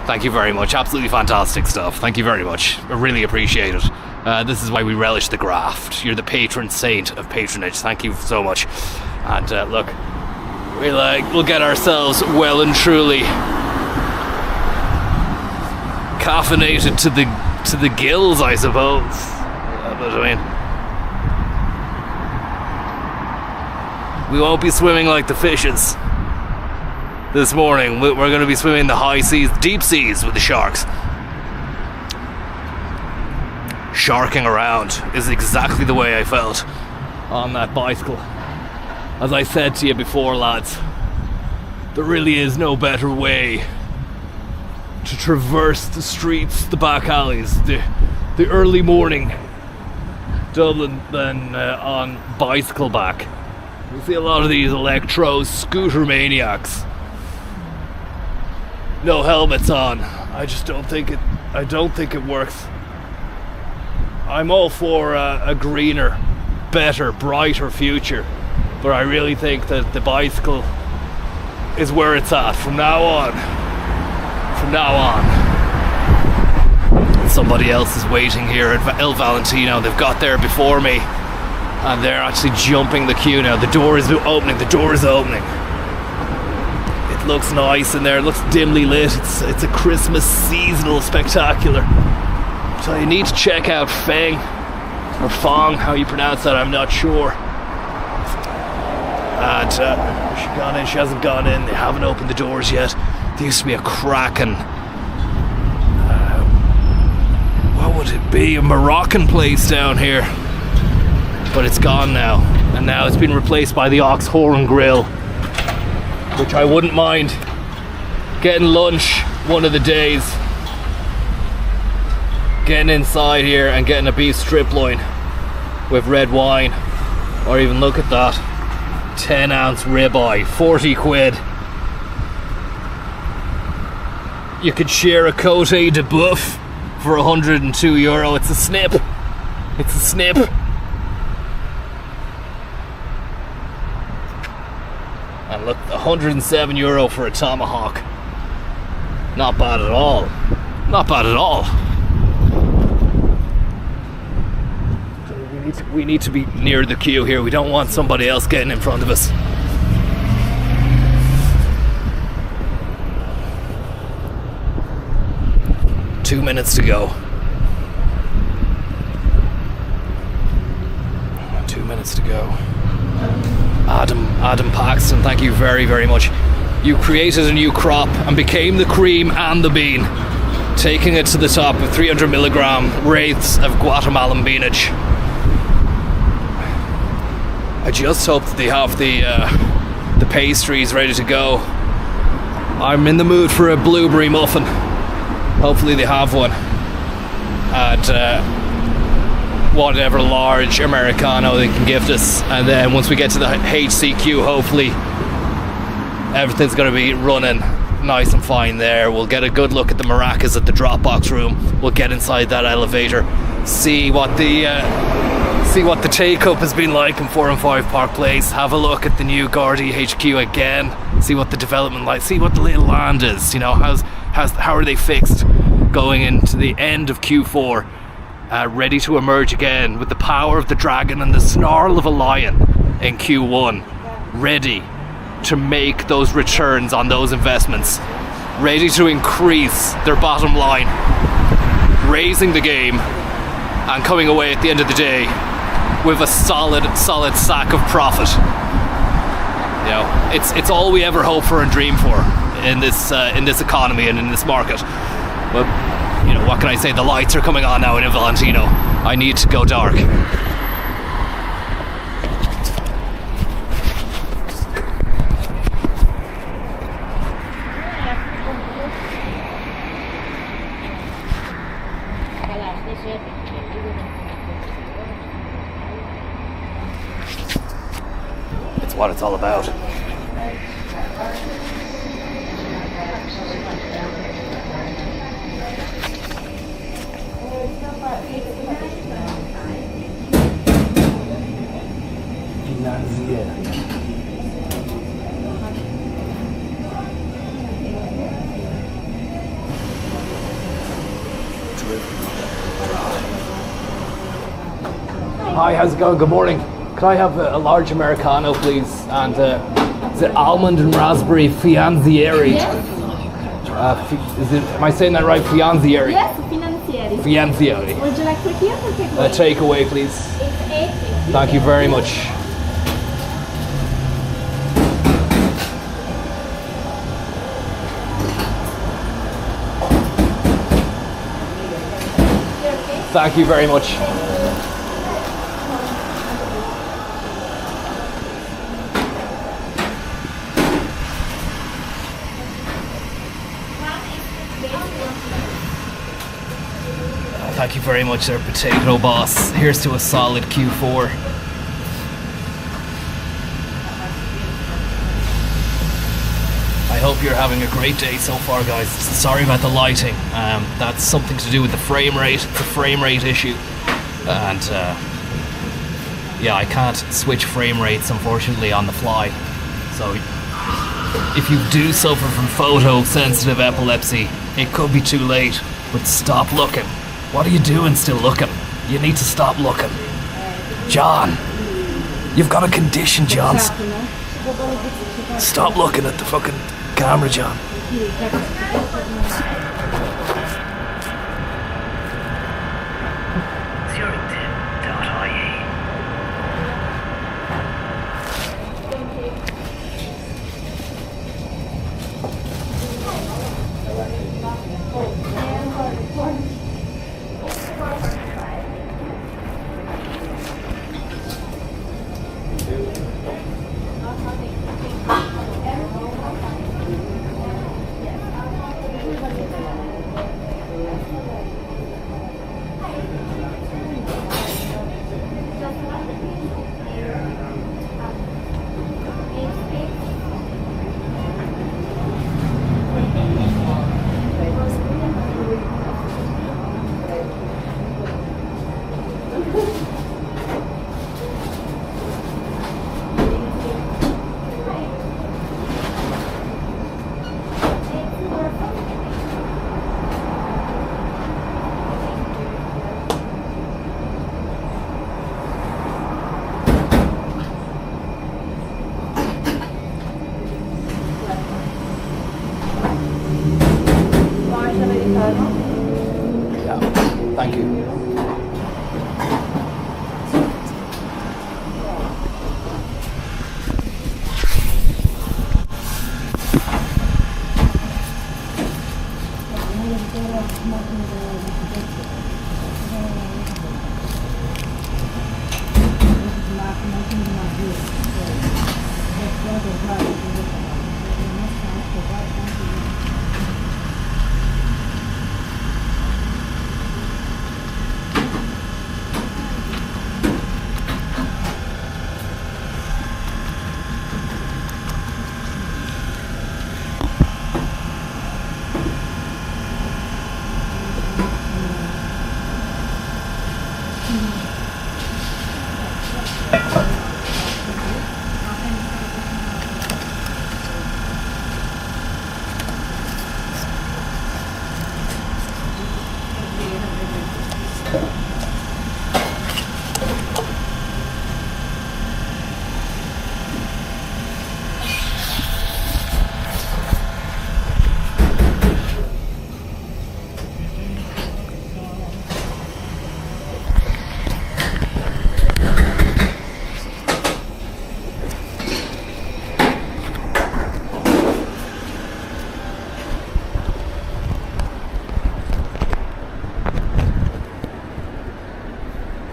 Thank you very much. Absolutely fantastic stuff. Thank you very much. I really appreciate it. This is why we relish the graft. You're the patron saint of patronage. Thank you so much. And look, we'll get ourselves well and truly caffeinated to the gills, I suppose. But I mean, we won't be swimming like the fishes. This morning, we're going to be swimming the high seas, deep seas with the sharks. Sharking around is exactly the way I felt on that bicycle. As I said to you before, lads, there really is no better way to traverse the streets, the back alleys, the early morning Dublin than on bicycle back. You see a lot of these electro scooter maniacs. No helmets on. I don't think it works. I'm all for a greener, better, brighter future, but I really think that the bicycle is where it's at from now on. From now on. Somebody else is waiting here at El Valentino. They've got there before me, and they're actually jumping the queue now. The door is opening. It looks nice in there. It looks dimly lit. It's a Christmas seasonal spectacular. So you need to check out Feng or Fong, how you pronounce that, I'm not sure. And she gone in, she hasn't gone in, they haven't opened the doors yet. There used to be a cracking, what would it be, a Moroccan place down here. But it's gone now, and now it's been replaced by the Ox Horn Grill, which I wouldn't mind getting lunch one of the days. Getting inside here and getting a beef strip loin with red wine, or even look at that, 10-ounce ribeye, 40 quid. You could share a Cote de Boeuf for €102. It's a snip. It's a snip. And look, €107 for a tomahawk. Not bad at all. Not bad at all. We need to be near the queue here. We don't want somebody else getting in front of us. Two minutes to go. 2 minutes to go. Adam Paxton, thank you very, very much. You created a new crop and became the cream and the bean, taking it to the top of 300 milligram wraiths of Guatemalan beanage. I just hope that they have the pastries ready to go. I'm in the mood for a blueberry muffin. Hopefully they have one. and whatever large Americano they can gift us. And then once we get to the HCQ, hopefully everything's going to be running nice and fine there. We'll get a good look at the maracas at the Dropbox room. We'll get inside that elevator, see what the take-up has been like in 4 and 5 Park Place. Have a look at the new Gardaí HQ again. See what the development like. See what the lay of the land is. You know, how are they fixed going into the end of Q4, ready to emerge again with the power of the dragon and the snarl of a lion in Q1, ready to make those returns on those investments, ready to increase their bottom line, raising the game, and coming away at the end of the day with a solid sack of profit. You know, it's all we ever hope for and dream for in this economy and in this market. But you know, what can I say? The lights are coming on now in Valentino. I need to go dark. It's what it's all about. Hi, how's it going? Good morning. Could I have a large Americano, please? And is it almond and raspberry fianzieri? Yes. Am I saying that right? Fianzieri? Yes, financieri. Fianzieri. Would you like tortilla or takeaway? Takeaway, please. It's 8. Thank you very much. Thank you very much. Thank you very much, there, Potato Boss. Here's to a solid Q4. I hope you're having a great day so far, guys. Sorry about the lighting. That's something to do with the frame rate. It's a frame rate issue. And yeah, I can't switch frame rates, unfortunately, on the fly. So if you do suffer from photosensitive epilepsy, it could be too late. But stop looking. What are you doing still looking? You need to stop looking. John, you've got a condition, John. Stop looking at the fucking camera, John. Thank you.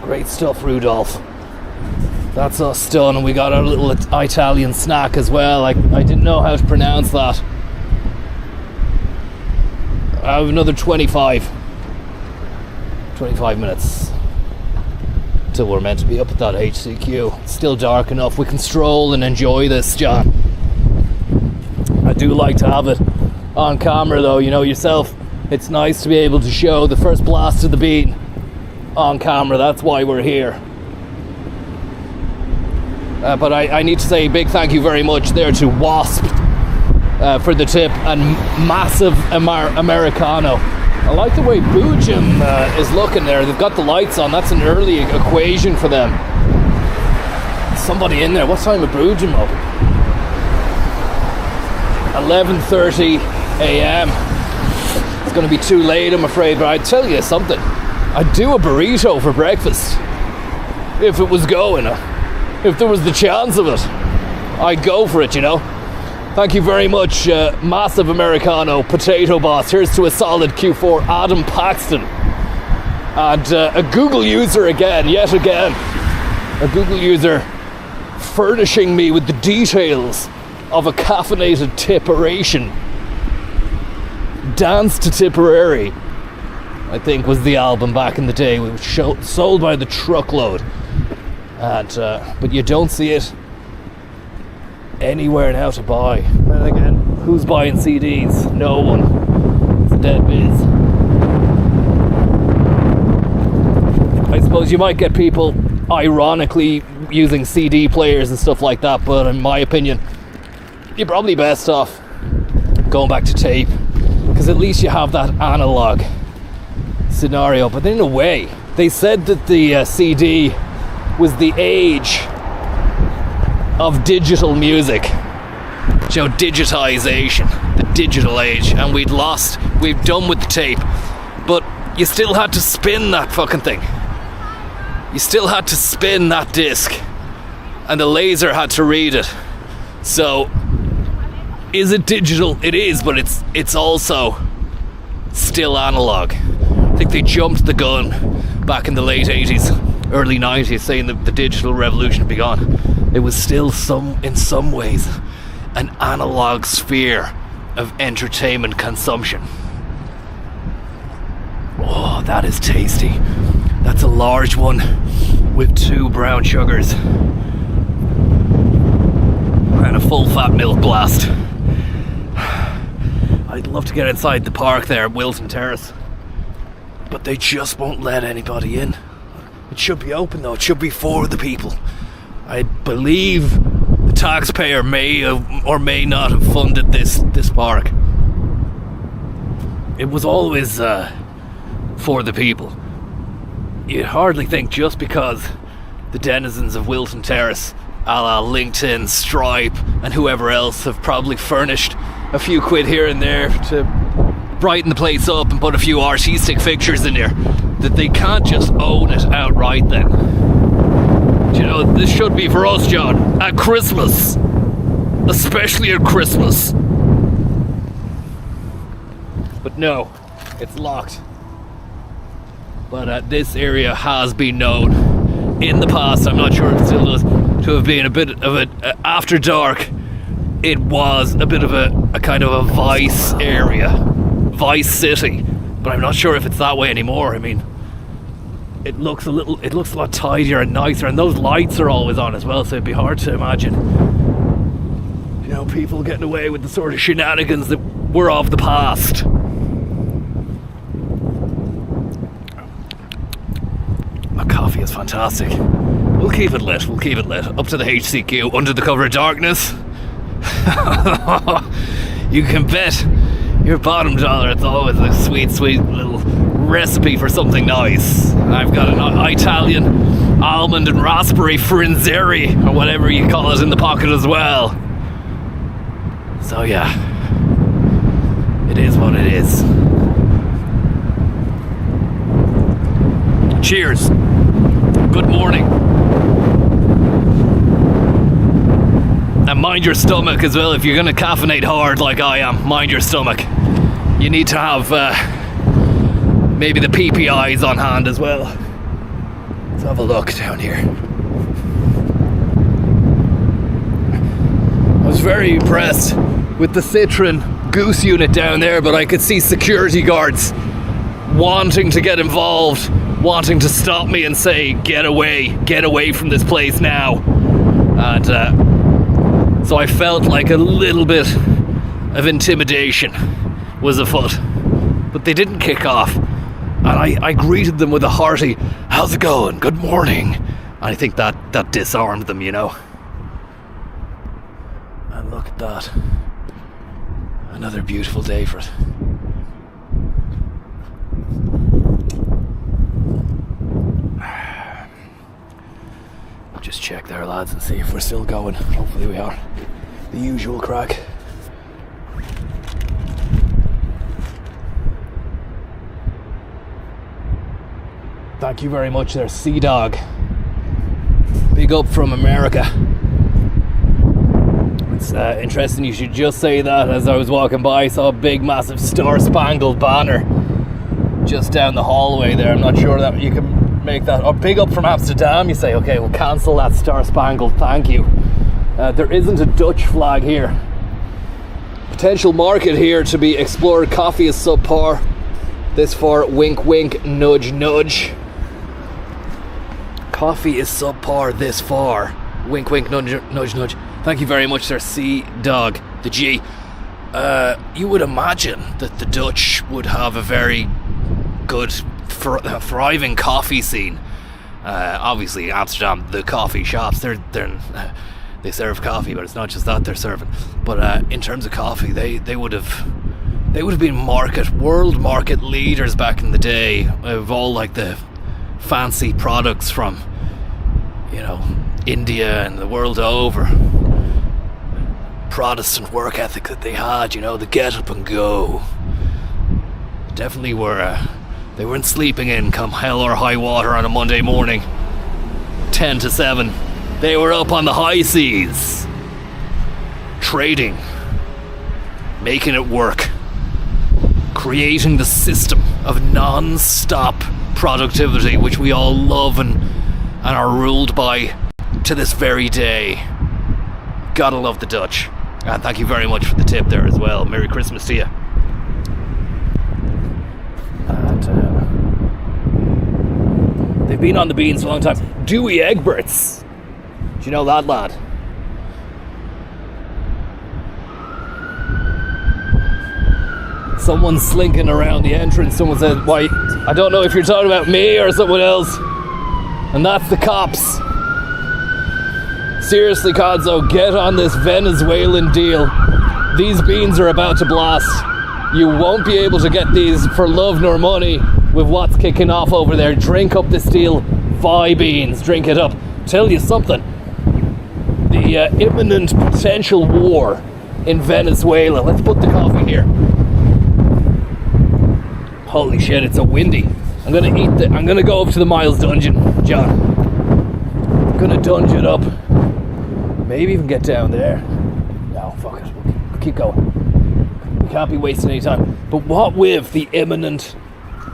Great stuff, Rudolph. That's us done, and we got our little Italian snack as well. I didn't know how to pronounce that. I have another 25 minutes till we're meant to be up at that HCQ. It's still dark enough. We can stroll and enjoy this, John. I do like to have it on camera, though. You know yourself, it's nice to be able to show the first blast of the beat on camera. That's why we're here. But I need to say a big thank you very much there to Wasp for the tip, and massive Americano. I like the way Boojum is looking there. They've got the lights on. That's an early equation for them. Somebody in there. What time is Boojum open? 11:30 a.m. It's going to be too late, I'm afraid, but I'd tell you something. I'd do a burrito for breakfast if it was going. If there was the chance of it, I'd go for it, you know. Thank you very much, massive Americano, potato boss. Here's to a solid Q4, Adam Paxton. And a Google user yet again. A Google user furnishing me with the details of a caffeinated tipperation. Dance to Tipperary, I think, was the album back in the day. It was sold by the truckload. And but you don't see it anywhere now to buy. And again, who's buying CDs? No one. It's a dead biz. I suppose you might get people ironically using CD players and stuff like that, but in my opinion, you're probably best off going back to tape, because at least you have that analog scenario. But in a way, they said that the CD was the age of digital music, you know, digitization, the digital age, and we've done with the tape, but you still had to spin that fucking thing. You still had to spin that disc, and the laser had to read it. So, is it digital? It is, but it's also still analog. I think they jumped the gun back in the late 80s, early 90s, saying that the digital revolution had begun. It was still in some ways an analog sphere of entertainment consumption. Oh, that is tasty. That's a large one with 2 brown sugars and a full fat milk blast. I'd love to get inside the park there at Wilton Terrace, but they just won't let anybody in. It should be open though. It should be for the people. I believe the taxpayer may have, or may not have, funded this park. It was always for the people. You'd hardly think just because the denizens of Wilton Terrace, a la LinkedIn, Stripe, and whoever else have probably furnished a few quid here and there to brighten the place up and put a few artistic fixtures in there, that they can't just own it outright then. You know, this should be for us, John, at Christmas. Especially at Christmas. But no, it's locked. But this area has been known in the past, I'm not sure if it still does, to have been a bit of a, after dark, it was a bit of a kind of a vice area, vice city. But I'm not sure if it's that way anymore. I mean, it looks a lot tidier and nicer, and those lights are always on as well, so it'd be hard to imagine, you know, people getting away with the sort of shenanigans that were of the past. My coffee is fantastic. We'll keep it lit, up to the HCQ, under the cover of darkness. You can bet your bottom dollar it's always a sweet little recipe for something nice. I've got an Italian almond and raspberry frinzeri, or whatever you call it, in the pocket as well. So yeah, it is what it is. Cheers. Good morning. And mind your stomach as well. If you're going to caffeinate hard like I am, mind your stomach. You need to have maybe the PPIs on hand as well. Let's have a look down here. I was very impressed with the Citroen Goose unit down there, but I could see security guards wanting to get involved, wanting to stop me and say, get away from this place now. And so I felt like a little bit of intimidation was afoot. But they didn't kick off. And I greeted them with a hearty, how's it going? Good morning. And I think that disarmed them, you know. And look at that. Another beautiful day for it. Just check there, lads, and see if we're still going. Hopefully we are. The usual crack. Thank you very much there, Sea Dog. Big up from America. It's interesting you should just say that. As I was walking by, I saw a big massive star-spangled banner just down the hallway there. I'm not sure that you can make that. Or big up from Amsterdam, you say, okay, we'll cancel that star-spangled, thank you. There isn't a Dutch flag here. Potential market here to be explored. Coffee is subpar. This far, wink wink, nudge nudge. Coffee is subpar this far. Wink wink, nudge nudge nudge. Thank you very much, sir. Sea Dog, the G. You would imagine that the Dutch would have a very good, thriving coffee scene. Obviously, Amsterdam, the coffee shops, they serve coffee, but it's not just that they're serving. But in terms of coffee, they would have been world market leaders back in the day of all like the fancy products from, you know, India and the world over. Protestant work ethic that they had, you know, the get up and go. Definitely were. They weren't sleeping in come hell or high water on a Monday morning, 10 to 7. They were up on the high seas, trading, making it work, creating the system of non-stop productivity, which we all love and are ruled by to this very day. Gotta love the Dutch. And thank you very much for the tip there as well. Merry Christmas to you. And they've been on the beans for a long time. Dewey Egberts. Do you know that lad? Someone's slinking around the entrance. Someone said, why, I don't know if you're talking about me or someone else. And that's the cops. Seriously, Kodzo, get on this Venezuelan deal. These beans are about to blast. You won't be able to get these for love nor money with what's kicking off over there. Drink up this deal. Vi beans, drink it up. Tell you something. The imminent potential war in Venezuela. Let's put the coffee here. Holy shit, it's so windy. I'm gonna go up to the Miles dungeon, John. I'm gonna dunge it up. Maybe even get down there. No, fuck it. We'll keep going. We can't be wasting any time. But what with the imminent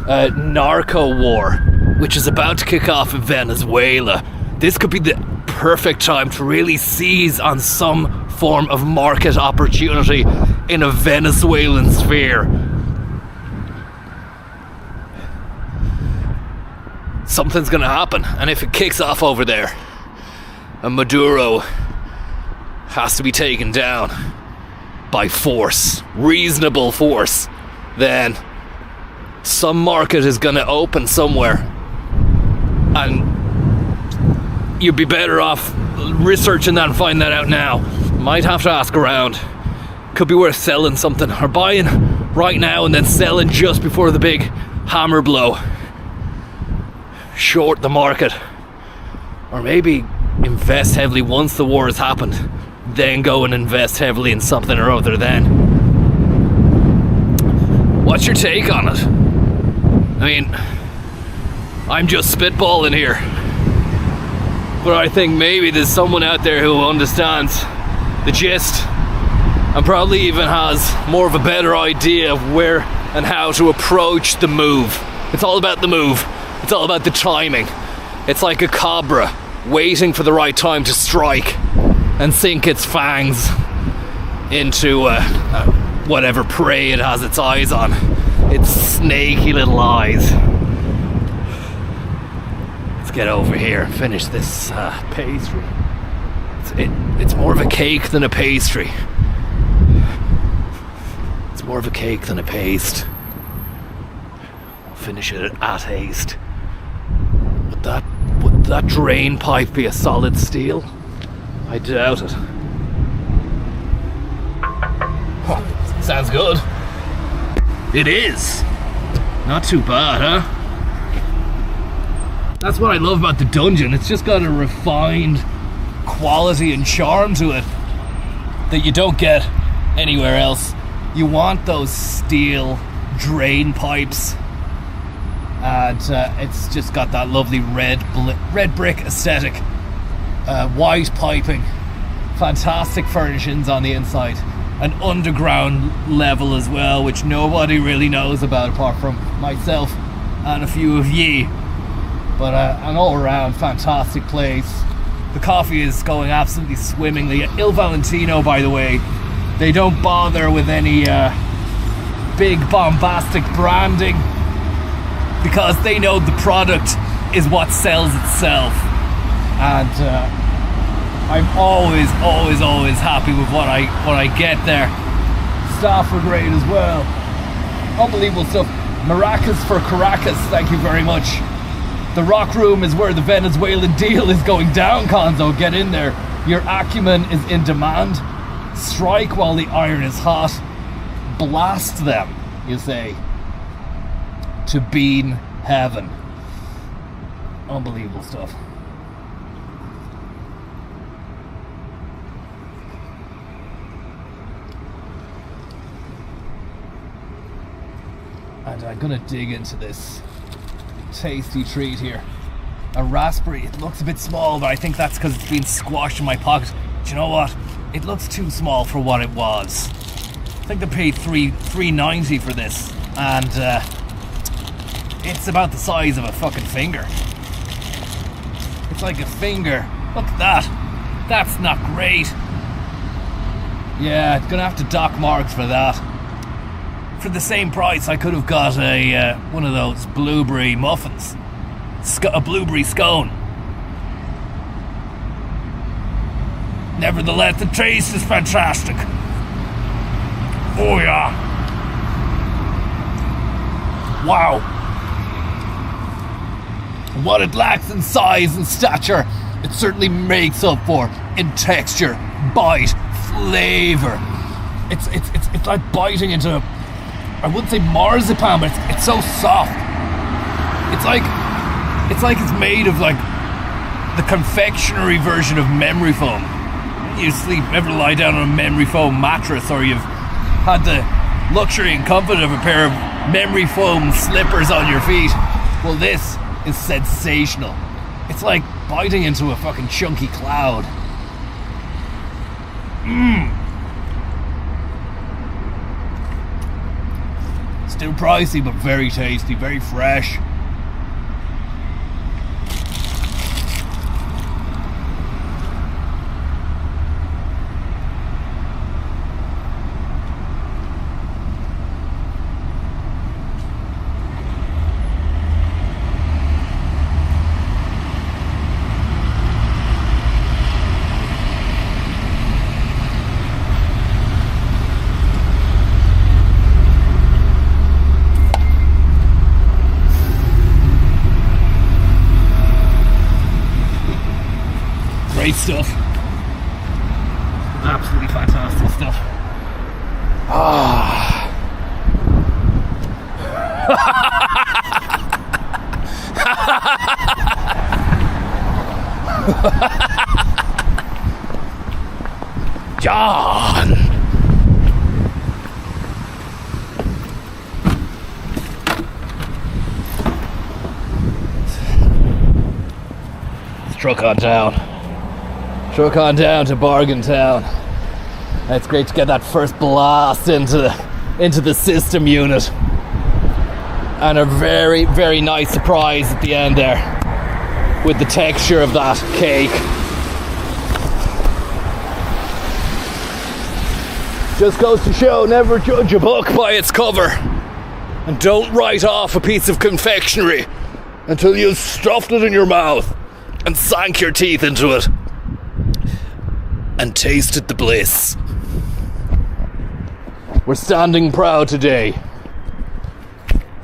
narco war, which is about to kick off in Venezuela, this could be the perfect time to really seize on some form of market opportunity in a Venezuelan sphere. Something's gonna happen, and if it kicks off over there, and Maduro has to be taken down by force, reasonable force, then some market is gonna open somewhere, and you'd be better off researching that and finding that out now. Might have to ask around. Could be worth selling something, or buying right now and then selling just before the big hammer blow. Short the market, or maybe invest heavily once the war has happened, then go and invest heavily in something or other then. What's your take on it? I mean, I'm just spitballing here, but I think maybe there's someone out there who understands the gist and probably even has more of a better idea of where and how to approach the move. It's all about the move. It's all about the timing. It's like a cobra waiting for the right time to strike and sink its fangs into whatever prey it has its eyes on. Its snaky little eyes. Let's get over here and finish this pastry. It's more of a cake than a pastry. It's more of a cake than a paste. I'll finish it at haste. Would that drain pipe be a solid steel? I doubt it. Oh, sounds good. It is. Not too bad, huh? That's what I love about the dungeon. It's just got a refined quality and charm to it that you don't get anywhere else. You want those steel drain pipes, and it's just got that lovely red brick aesthetic, white piping, fantastic furnishings on the inside, an underground level as well, which nobody really knows about apart from myself and a few of ye. But an all-around fantastic place. The coffee is going absolutely swimmingly. Il Valentino, by the way, they don't bother with any big bombastic branding because they know the product is what sells itself. And I'm always happy with what I get there. Staff are great as well. Unbelievable stuff. Maracas for Caracas, thank you very much. The Rock Room is where the Venezuelan deal is going down, Konzo. Get in there. Your acumen is in demand. Strike while the iron is hot. Blast them, you say. To bean heaven. Unbelievable stuff. And I'm gonna dig into this tasty treat here. A raspberry. It looks a bit small, but I think that's because it's been squashed in my pocket. Do you know what? It looks too small for what it was. I think they paid $3.90 for this, and it's about the size of a fucking finger. It's like a finger. Look at that. That's not great. Yeah, gonna have to dock marks for that. For the same price, I could have got a one of those blueberry muffins, a blueberry scone. Nevertheless, the taste is fantastic. Oh yeah! Wow! What it lacks in size and stature, it certainly makes up for in texture, bite, flavor. It's like biting into, I wouldn't say marzipan, but it's so soft. It's like it's made of like the confectionery version of memory foam. You ever lie down on a memory foam mattress, or you've had the luxury and comfort of a pair of memory foam slippers on your feet. Well, this is sensational. It's like biting into a fucking chunky cloud. Still pricey, but very tasty, very fresh. Great stuff. Absolutely fantastic stuff. John! Truck on down to Bargain Town. It's great to get that first blast into the system unit, and a very, very nice surprise at the end there. with the texture of that cake. Just goes to show, never judge a book by its cover. And don't write off a piece of confectionery until you've stuffed it in your mouth and sank your teeth into it and tasted the bliss. We're standing proud today.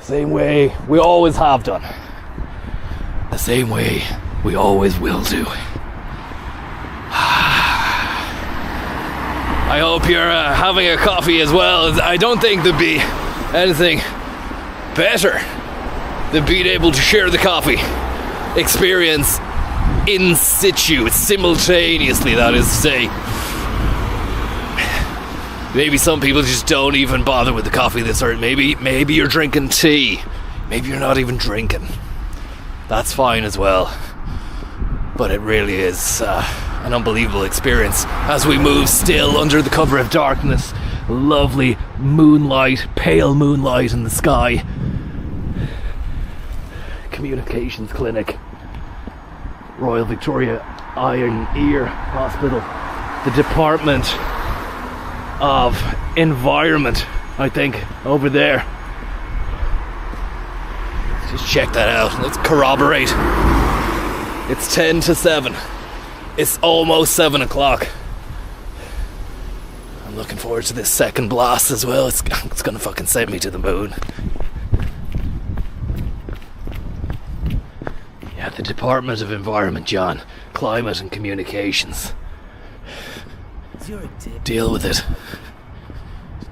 Same way we always have done. The same way we always will do. I hope you're having a coffee as well. I don't think there'd be anything better than being able to share the coffee experience in situ, simultaneously, that is to say. Maybe some people just don't even bother with the coffee this early. Maybe you're drinking tea. Maybe you're not even drinking. That's fine as well. But it really is an unbelievable experience as we move still under the cover of darkness. Lovely moonlight, pale moonlight in the sky. Communications Clinic, Royal Victoria Iron Ear Hospital, the Department of Environment, I think, over there. Let's just check that out. Let's corroborate. It's 10 to 7. It's almost 7 o'clock. I'm looking forward to this second blast as well. It's gonna fucking send me to the moon. Yeah, the Department of Environment, John. Climate and Communications. Deal with it.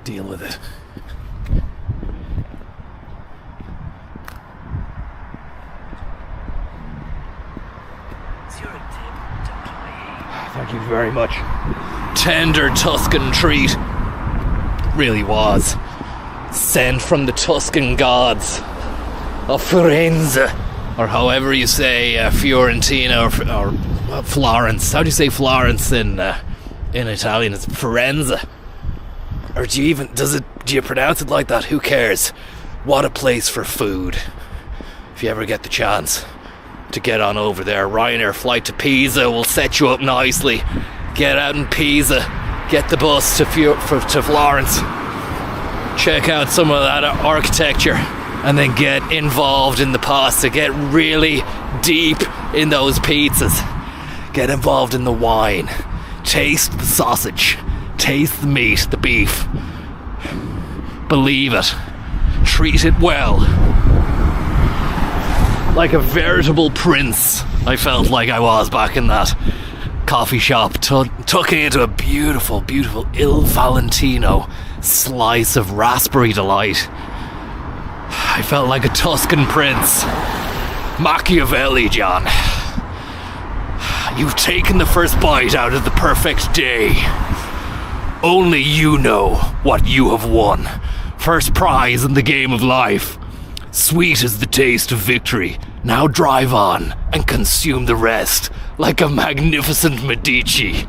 Deal with it. Thank you very much. Tender Tuscan treat. Really was. Sent from the Tuscan gods of Firenze, or however you say Fiorentina or Florence. How do you say Florence in Italian? It's Firenze. Or do you pronounce it like that? Who cares? What a place for food. If you ever get the chance to get on over there, Ryanair flight to Pisa will set you up nicely. Get out in Pisa, get the bus to Florence, check out some of that architecture, and then get involved in the pasta. Get really deep in those pizzas. Get involved in the wine. Taste the sausage. Taste the meat, the beef. Believe it. Treat it well. Like a veritable prince, I felt like I was back in that coffee shop, tucking into a beautiful, beautiful Il Valentino slice of raspberry delight. I felt like a Tuscan prince. Machiavelli, John. You've taken the first bite out of the perfect day. Only you know what you have won. First prize in the game of life. Sweet is the taste of victory. Now drive on and consume the rest like a magnificent Medici.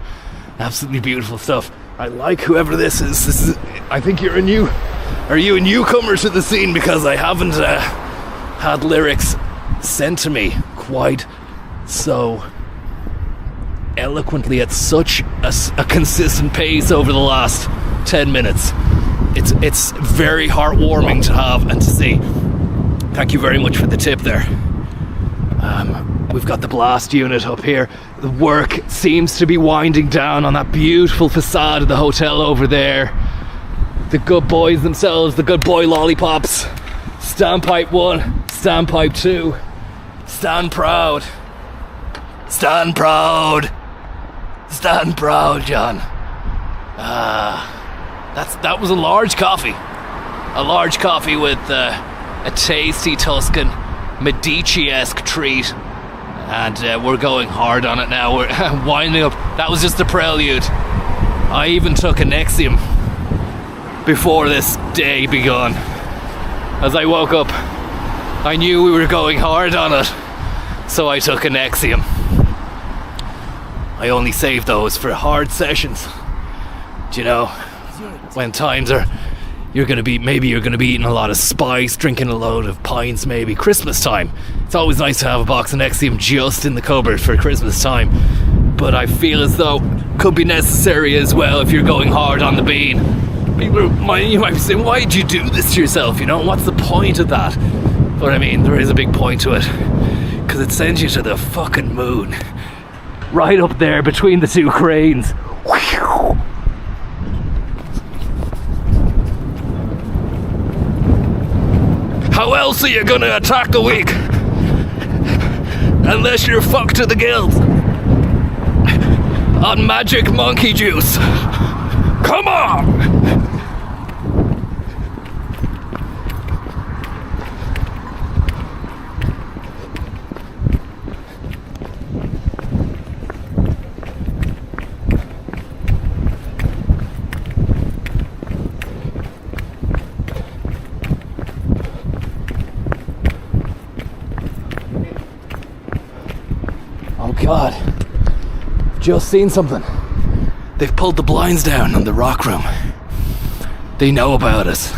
Absolutely beautiful stuff. I like whoever this is. I think are you a newcomer to the scene, because I haven't had lyrics sent to me quite so eloquently at such a consistent pace over the last 10 minutes. It's very heartwarming to have and to see. Thank you very much for the tip there. We've got the blast unit up here. The work seems to be winding down on that beautiful facade of the hotel over there. The good boys themselves, the good boy lollipops. Standpipe 1, standpipe 2. Stand proud. Stand proud. Stand proud, John. That was a large coffee. A large coffee with a tasty Tuscan Medici-esque treat. And we're going hard on it now. We're winding up. That was just the prelude. I even took a Nexium before this day begun. As I woke up, I knew we were going hard on it, so I took a Nexium. I only save those for hard sessions. Do you know, when times are maybe you're gonna be eating a lot of spice, drinking a load of pints, maybe Christmas time. It's always nice to have a box of Nexium just in the cupboard for Christmas time. But I feel as though could be necessary as well if you're going hard on the bean. You might be saying, why did you do this to yourself? You know, what's the point of that? But I mean, there is a big point to it, because it sends you to the fucking moon, right up there between the two cranes. How else are you gonna attack the weak? Unless you're fucked to the gills on magic monkey juice. Come on! Oh God, just seen something. They've pulled the blinds down on the rock room. They know about us.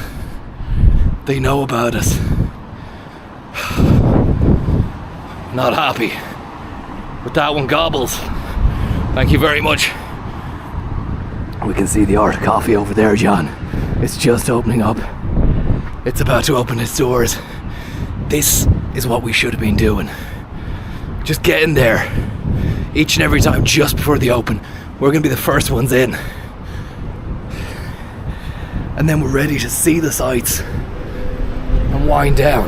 They know about us. Not happy. But that one gobbles. Thank you very much. We can see the Art of Coffee over there, John. It's just opening up. It's about to open its doors. This is what we should have been doing. Just get in there each and every time just before the open. We're going to be the first ones in. And then we're ready to see the sights and wind down.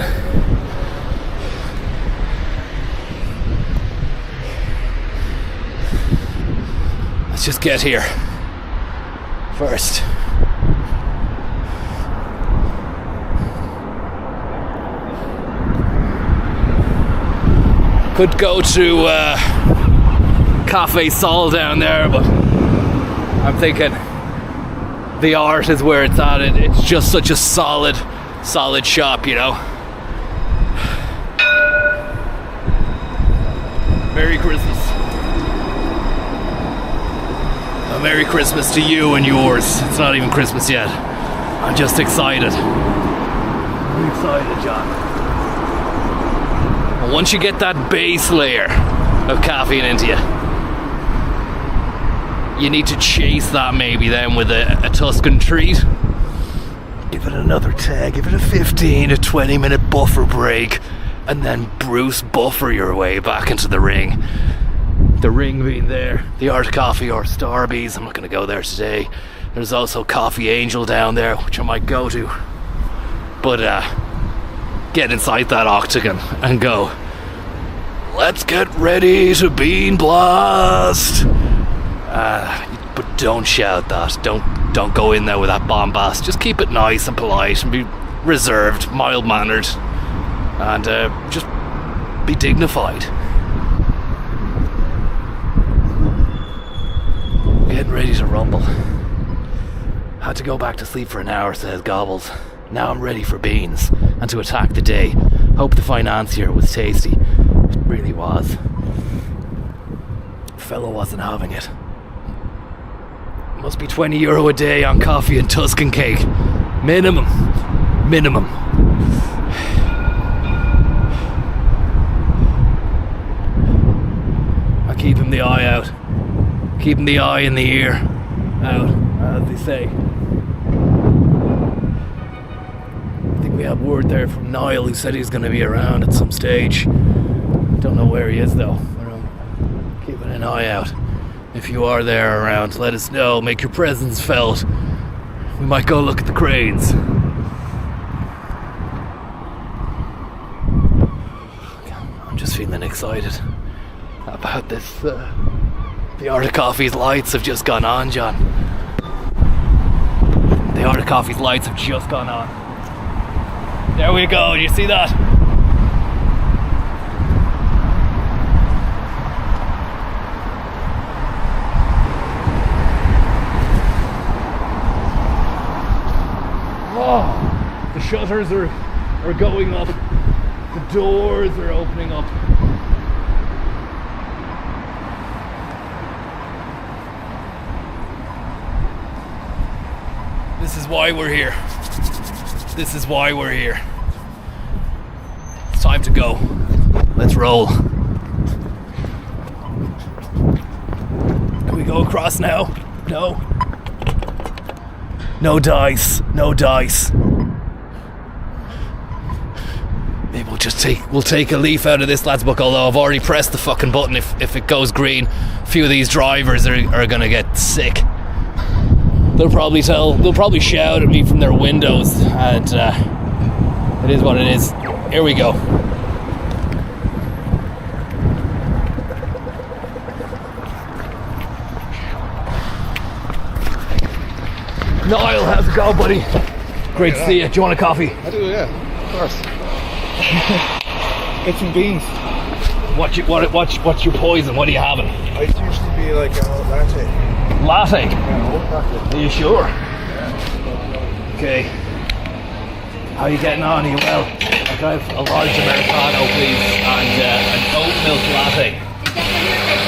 Let's just get here first. Could go to Cafe Sol down there, but I'm thinking the Art is where it's at. It's just such a solid shop, you know. Merry Christmas. A Merry Christmas to you and yours. It's not even Christmas yet. I'm just excited. I'm excited, John. Once you get that base layer of caffeine into you, you need to chase that maybe then with a Tuscan treat. Give it another 10, give it a 15, a 20 minute buffer break, and then Bruce buffer your way back into the ring. The ring being there, the Art of Coffee or Starbucks. I'm not going to go there today. There's also Coffee Angel down there, which I might go to. But get inside that octagon and go, let's get ready to bean blast. But don't shout that. Don't go in there with that bombast. Just keep it nice and polite and be reserved, mild-mannered, and just be dignified. Getting ready to rumble. Had to go back to sleep for an hour, says Gobbles. Now I'm ready for beans and to attack the day. Hope the financier was tasty. It really was. Fellow wasn't having it. Must be €20 a day on coffee and Tuscan cake. Minimum. I'm keeping the eye out. Keeping the eye and the ear out, as they say. We have word there from Niall, who said he's going to be around at some stage. Don't know where he is though. Keeping an eye out. If you are there around, let us know. Make your presence felt. We might go look at the cranes. I'm just feeling excited about this. The Art of Coffee's lights have just gone on, John. The Art of Coffee's lights have just gone on. There we go, you see that? Oh, the shutters are going up. The doors are opening up. This is why we're here. This is why we're here. It's time to go. Let's roll. Can we go across now? No. No dice. No dice. Maybe we'll take a leaf out of this lad's book, although I've already pressed the fucking button. If it goes green, a few of these drivers are gonna get sick. They'll probably shout at me from their windows, and it is what it is. Here we go. Niall, how's it going, buddy? Great to see you. Do you want a coffee? I do, yeah, of course. Get some beans. What's your poison? What are you having? I used to be like a latte. Latte? Yeah, old latte. Are you sure? Yeah. Okay. How are you getting on? Are you well? I'll have a large Americano, please, and an oat milk latte.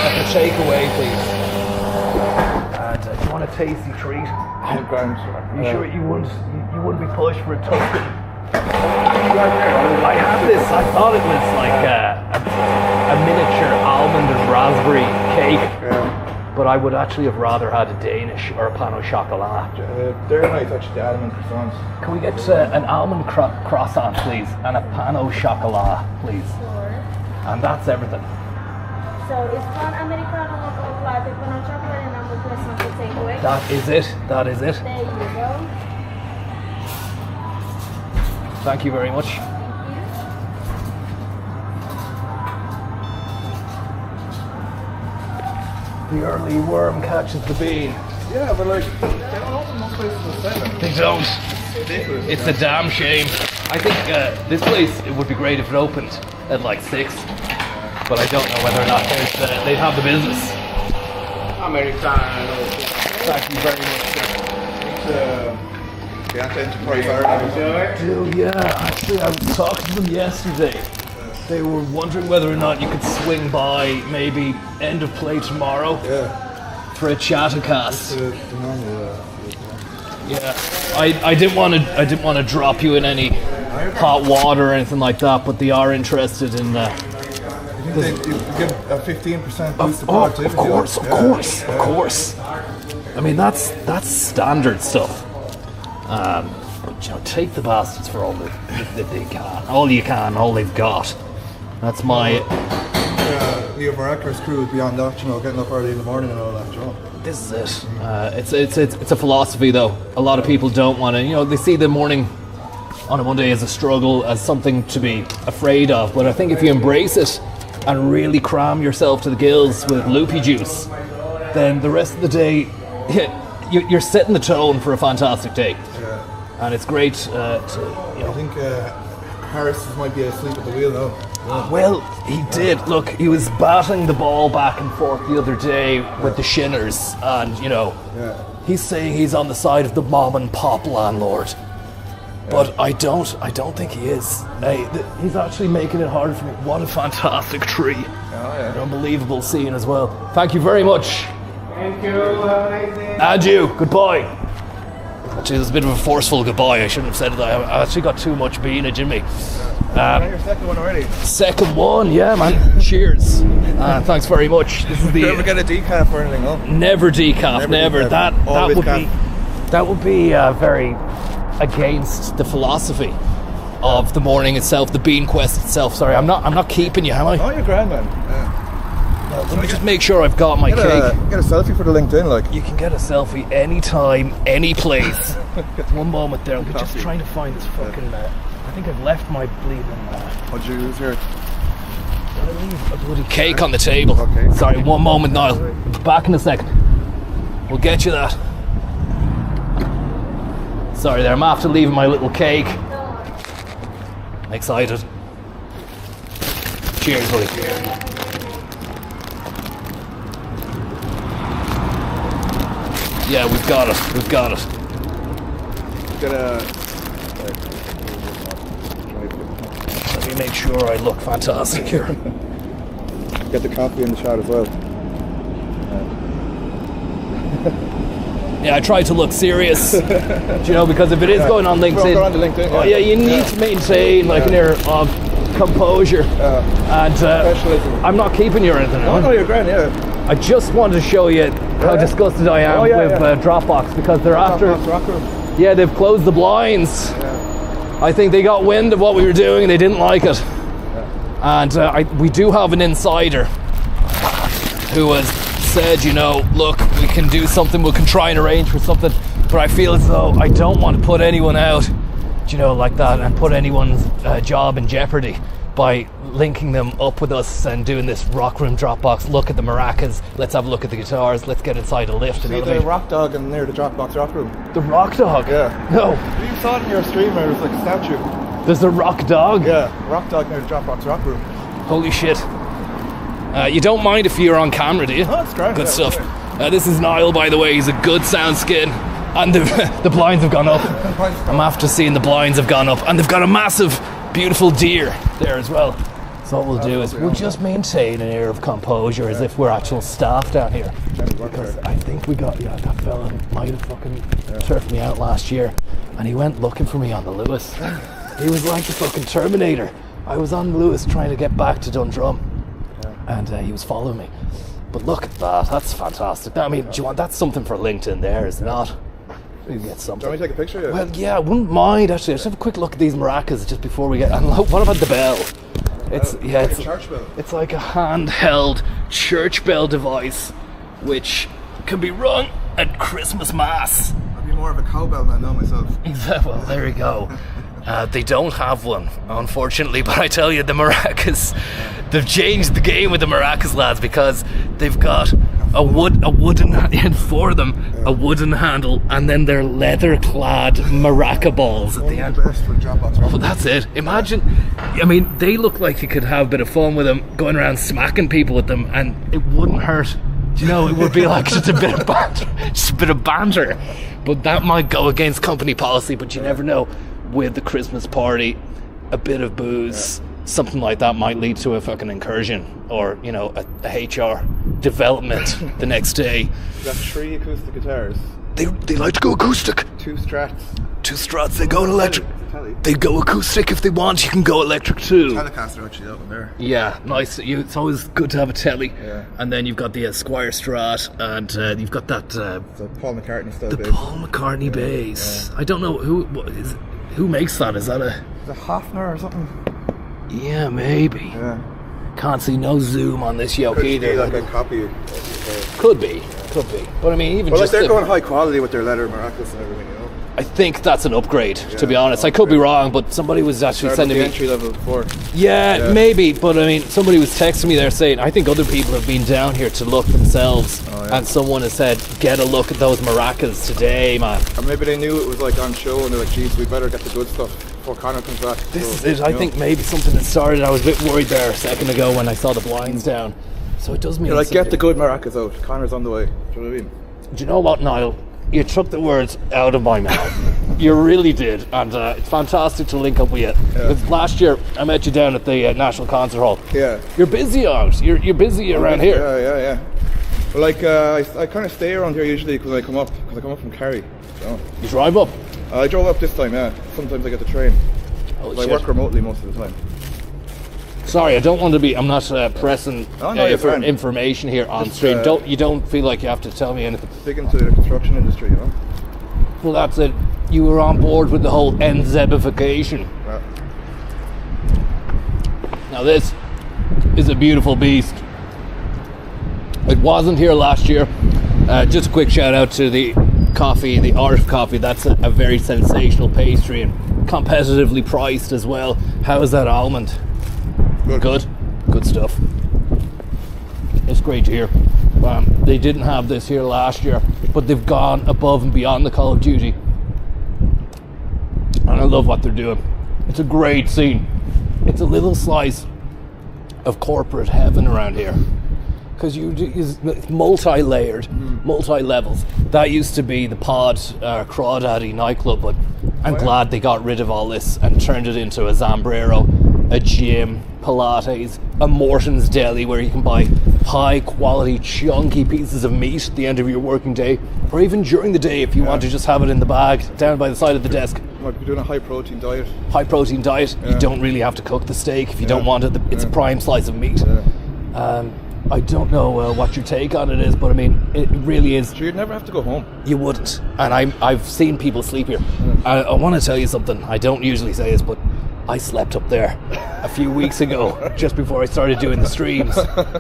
Like a takeaway, please. And do you want a tasty treat? Are you sure you wouldn't be pushed for a Tuscan? I have this. I thought it was like a miniature almond and raspberry cake, but I would actually have rather had a Danish or a pan au chocolat. They're nice, actually, the almond croissants. Can we get an almond croissant, please, and a pan au chocolat, please? Sure. And that's everything. So it's one Americano with a latte, pan au chocolate, and I'm requesting for takeaway. That is it. That is it. There you go. Thank you very much. The early worm catches the bean. Yeah, but like, they don't open most places at 7. They don't. It's ridiculous. It's a damn shame. I think this place, it would be great if it opened at like 6, but I don't know whether or not they'd have the business. Americano. Thank you very much, sir. The Enterprise Ireland. Dude, yeah, actually I was talking to them yesterday. They were wondering whether or not you could swing by maybe end of play tomorrow for a chattercast. The normal, Yeah, I didn't want to drop you in any hot water or anything like that, but they are interested in. you get a 15% boost of productivity. Of course. I mean that's standard stuff. But take the bastards for all that they can, all you can, all they've got. That's my. Leo Baracker's crew is beyond that, getting up early in the morning and all that, This is it. It's a philosophy though. A lot of people don't want to. They see the morning on a Monday as a struggle, as something to be afraid of. But I think if you embrace it and really cram yourself to the gills with loopy juice, then the rest of the day, you're setting the tone for a fantastic day. And it's great I think Harris might be asleep at the wheel now. Well, he did. Look, he was batting the ball back and forth the other day with the Shinners, and he's saying he's on the side of the mom and pop landlord. But I don't think he is. He's actually making it harder for me. What a fantastic tree. An unbelievable scene as well. Thank you very much. Thank you. Have a nice day. And you. Goodbye. Actually, there's a bit of a forceful goodbye. I shouldn't have said that. I actually got too much beanage in me. Your second one already. Second one, yeah, man. Cheers. Thanks very much. This is Do you ever get a decaf or anything? No? Never decaf. Never. Decaf. That would be very against the philosophy of the morning itself, the bean quest itself. Sorry, I'm not keeping you, am I? Oh, you're grand, man. Let me just make sure I've got my cake. Get a selfie for the LinkedIn, like. You can get a selfie anytime, any place. One moment there. I'm just trying to find this fucking. I think I've left my bleeding. What'd you lose here? Did I leave a bloody cake on the table? Okay. Sorry, one moment, Niall. Back in a second. We'll get you that. Sorry there, I'm after leaving my little cake. Excited. Cheers, buddy. Yeah, we've got it. Get a. Let me make sure I look fantastic here. Get the coffee in the shot as well. Yeah, I try to look serious, do you know, because if it is going on LinkedIn, Go on to LinkedIn, oh yeah, you need to maintain like an air of composure, and I'm not keeping you or anything. Oh no, you're grand, yeah. I just wanted to show you how disgusted I am with Dropbox, because they're after. Rock room. Yeah, they've closed the blinds. Yeah. I think they got wind of what we were doing and they didn't like it. And we do have an insider who has said, you know, look, we can do something, we can try and arrange for something, but I feel as though I don't want to put anyone out, you know, like that, and put anyone's job in jeopardy by linking them up with us and doing this rock room Dropbox. Look at the maracas, let's have a look at the guitars, let's get inside a lift. See the rock dog in near the Dropbox rock room? The rock dog? Yeah. No. You saw it in your stream where it was like a statue. There's a rock dog? Yeah, rock dog near the Dropbox rock room. Holy shit. You don't mind if you're on camera, do you? Oh, that's great. Good stuff. This is Niall, by the way. He's a good sound skin. And the blinds have gone up. I'm after seeing the blinds have gone up. And they've got a massive, beautiful deer there as well. So what we'll do is we'll just maintain an air of composure as if we're actual staff down here. Because I think we got, that fella might have fucking turfed me out last year. And he went looking for me on the Lewis. He was like the fucking Terminator. I was on Lewis trying to get back to Dundrum. And he was following me. But look at that, that's fantastic. I mean, do you want, that's something for LinkedIn there, is it not? We can get something. Do you want me to take a picture? Yeah. Well, yeah, I wouldn't mind actually. Let's have a quick look at these maracas just before we get. And look, what about the bell? It's a church bell. It's like a handheld church bell device, which can be rung at Christmas Mass. I'd be more of a cowbell man now myself. Well, there you go. They don't have one, unfortunately, but I tell you, the maracas, they've changed the game with the maracas, lads, because they've got a wooden for them, a wooden handle, and then they're leather-clad maraca balls at the end. Well, that's it. Imagine, I mean, they look like you could have a bit of fun with them, going around smacking people with them, and it wouldn't hurt. Do you know, it would be like just a bit of banter, just a bit of banter. But that might go against company policy, but you never know. With the Christmas party, a bit of booze, something like that might lead to a fucking incursion, or, you know, a HR development the next day. We've got 3 acoustic guitars. They like to go acoustic. 2 Strats. 2 Strats, they go electric. They go acoustic if they want, you can go electric too. Telecaster actually out in there. Yeah, nice. It's always good to have a telly. Yeah. And then you've got the Squire Strat, and you've got that... the Paul McCartney style the bass. Paul McCartney bass. I don't know who makes that. Is that a... Is it Hofner or something? Yeah, maybe. Yeah. Can't see no zoom on this yoke Could either. be like a copy. Could be. But I mean, even Well, just like they're going high quality with their leather maracas and everything, you know. I think that's an upgrade, to be honest. I could be wrong, but somebody was actually Started sending the me... entry level before. Yeah, maybe, but I mean, somebody was texting me there saying, I think other people have been down here to look themselves, and someone has said, get a look at those maracas today, man. Or maybe they knew it was like on show and they're like, geez, we better get the good stuff before Connor comes back. This is it. I think maybe something had started. I was a bit worried there a second ago when I saw the blinds down. So it does mean... You're like, get the good maracas out. Connor's on the way. Do you know what I mean? Do you know what, Niall? You took the words out of my mouth. You really did, and it's fantastic to link up with you. Because last year I met you down at the National Concert Hall. Yeah. You're busy out. You're busy around here. Yeah. Well, like I kind of stay around here usually because I come up from Kerry. So. You drive up? I drove up this time. Yeah. Sometimes I get the train. Holy I shit. work remotely most of the time. Sorry, I don't want to be. I'm not pressing you're for fine. information here on Just, stream. You don't feel like you have to tell me anything. Big into the construction industry, you know. Well, that's it. You were on board with the whole NZification. Yeah. Now this is a beautiful beast. It wasn't here last year. Just a quick shout out to the coffee, the Art of Coffee. That's a very sensational pastry and competitively priced as well. How is that almond? Good stuff. It's great to hear. They didn't have this here last year, but they've gone above and beyond the Call of Duty, and I love what they're doing. It's a great scene. It's a little slice of corporate heaven around here, because it's multi-layered, multi-levels. That used to be the Pod Crawdaddy nightclub, but I'm glad they got rid of all this and turned it into a Zambrero, a gym, Pilates, a Morton's Deli where you can buy high quality, chunky pieces of meat at the end of your working day, or even during the day if you want to just have it in the bag down by the side of the desk. Might be doing a high protein diet. High protein diet, you don't really have to cook the steak if you don't want it. It's a prime slice of meat. I don't know what your take on it is, but I mean, it really is. So you'd never have to go home. You wouldn't. And I've seen people sleep here. I want to tell you something. I don't usually say this, but I slept up there a few weeks ago, just before I started doing the streams.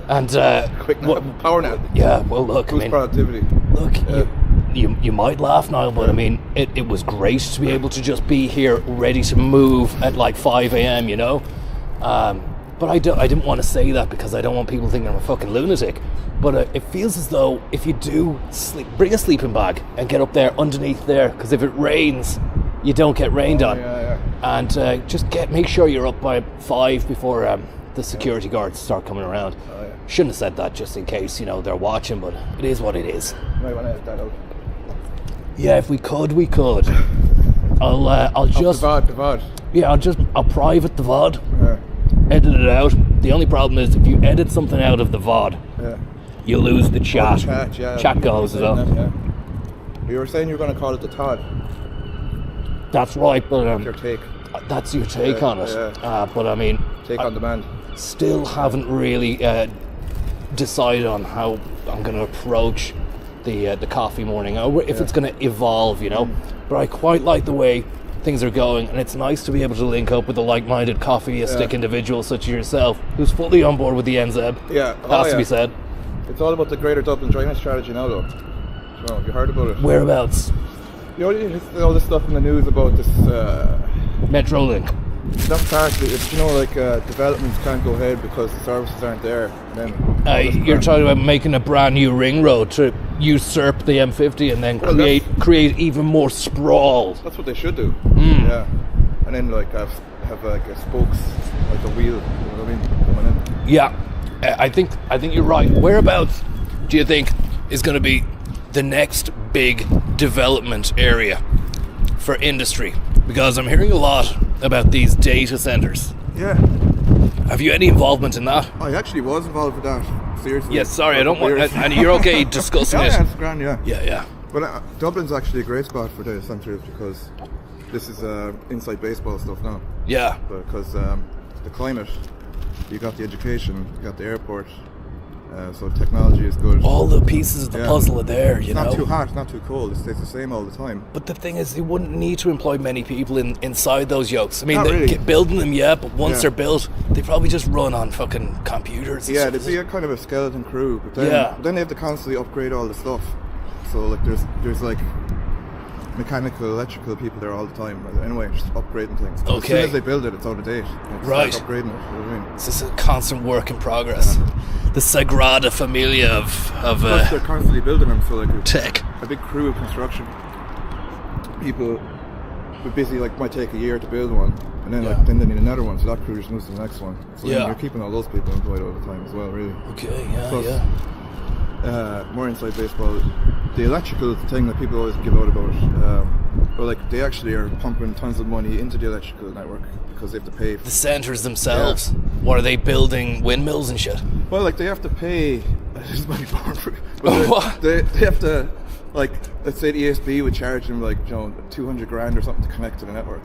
And Quick nap, power nap. yeah, well, look, I Boost mean, productivity. look, you might laugh, Niall, but I mean, it was great to be able to just be here, ready to move at like 5 a.m. You know. But I didn't want to say that because I don't want people thinking I'm a fucking lunatic. But it feels as though if you do sleep, bring a sleeping bag and get up there underneath there, because if it rains, you don't get rained on. And just make sure you're up by 5 before the security guards start coming around. Shouldn't have said that just in case, you know, they're watching, but it is what it is. Might want to edit that out. Yeah, if we could, we could. I'll just... The VOD. Yeah, I'll private the VOD. Yeah. Edit it out. The only problem is if you edit something out of the VOD, you lose the chat. Chat goes as well. You were saying you were going to call it the Todd. That's right, but Your take. that's your take on it. But I mean, Take on demand. still haven't really decided on how I'm going to approach the coffee morning, or if it's going to evolve, you know. But I quite like the way things are going, and it's nice to be able to link up with a like-minded coffeeistic individual such as yourself, who's fully on board with the NZEB. Yeah, has to be said. It's all about the Greater Dublin Dryness strategy now, though. So, have you heard about it? Whereabouts? You know all this stuff in the news about this. Metrolink. That part, it's, you know, like developments can't go ahead because the services aren't there. And then You're talking about making a brand new ring road to usurp the M50 and then create even more sprawl. That's what they should do. Yeah, and then like have like a spokes, like a wheel. You know what I mean? Coming in. Yeah, I think you're right. Whereabouts do you think is going to be the next big development area for industry? Because I'm hearing a lot about these data centers. Yeah. Have you any involvement in that? I actually was involved with that. Seriously. Yes, sorry, I don't want... And you're okay discussing it? Yeah, it's grand, yeah. Yeah. But Dublin's actually a great spot for data centers because this is inside baseball stuff now. Yeah. Because the climate, you got the education, you got the airport, so technology is good. All the pieces of the puzzle are there, you know. It's not too hot, not too cold. It stays the same all the time. But the thing is, they wouldn't need to employ many people inside those yokes. I mean, Not really. building them, but once they're built, they probably just run on fucking computers. Yeah, they'd be a kind of a skeleton crew, but then they have to constantly upgrade all the stuff. So like there's like mechanical, electrical people there all the time. Anyway, just upgrading things. As soon as they build it, it's out of date. Right. Start upgrading it. You know what I mean? It's just a constant work in progress. The Sagrada Familia of Plus they're constantly building them, so like tech. a big crew of construction people were busy. Like might take a year to build one, and then then they need another one, so that crew just moves to the next one. So then you're keeping all those people employed all the time as well, really. Okay, Plus, more inside baseball, the electrical thing that people always give out about, but like they actually are pumping tons of money into the electrical network because they have to pay. The centres themselves. What are they building? Windmills and shit? Well, like they have to pay. This is money but they have to, like, let's say the ESB would charge them like 200 grand or something to connect to the network.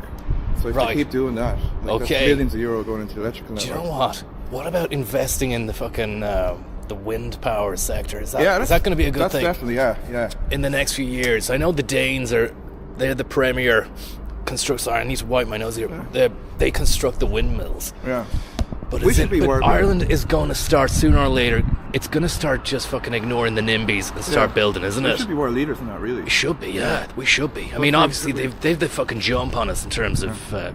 So if they keep doing that, like that's millions of euro going into the electrical network. Do you know what? What about investing in the fucking the wind power sector? Is that going to be a good thing? That's definitely, yeah. In the next few years, I know the Danes they're the premier construct. Sorry, I need to wipe my nose here. They construct the windmills. Yeah. But But Ireland is going to start sooner or later. It's going to start just fucking ignoring the NIMBYs and start building, isn't it? We should be more leaders than that, really. We should be, we should be. I mean, obviously they've the fucking jump on us in terms of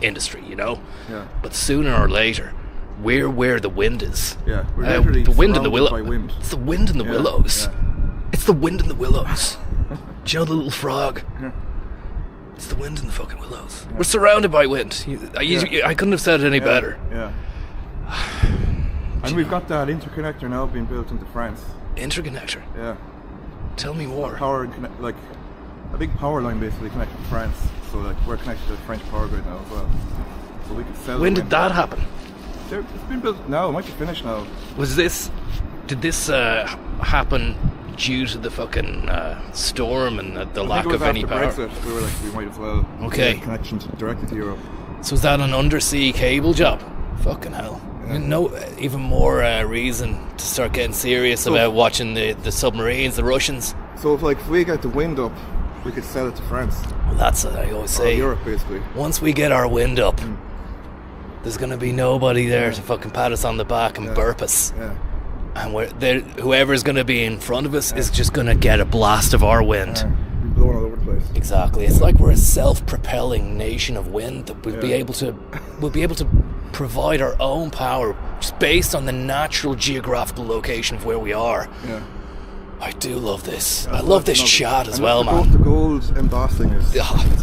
industry, you know. Yeah. But sooner or later, we're where the wind is. Yeah, we're literally the wind in the surrounded by wind. It's the wind in the willows. Yeah. It's the wind in the willows. Do you know the little frog? Yeah. It's the wind in the fucking willows. Yeah. We're surrounded by wind. I couldn't have said it any better. Yeah. And we've got that interconnector now being built into France. Interconnector? Yeah. Tell me more. Like a big power line basically connected to France. So like we're connected to the French power grid now as well. So we can sell. When did that happen? It's been built now. It might be finished now. Was this Did this happen due to the fucking storm and the lack of any power? Brexit, we were like, we might as well get a connection directly to Europe. So is that an undersea cable job? Fucking hell. Yeah. No, even more reason to start getting serious about watching the submarines, the Russians. So if we get the wind up, we could sell it to France. Well, that's what I always say. Europe, basically. Once we get our wind up, there's going to be nobody there to fucking pat us on the back and burp us. Yeah. And whoever's going to be in front of us is just going to get a blast of our wind. We're blowing all over the place. Exactly. It's like we're a self-propelling nation of wind that we'll be able to provide our own power just based on the natural geographical location of where we are. Yeah. I do love this. I love this chat as well, man. The gold embossing is...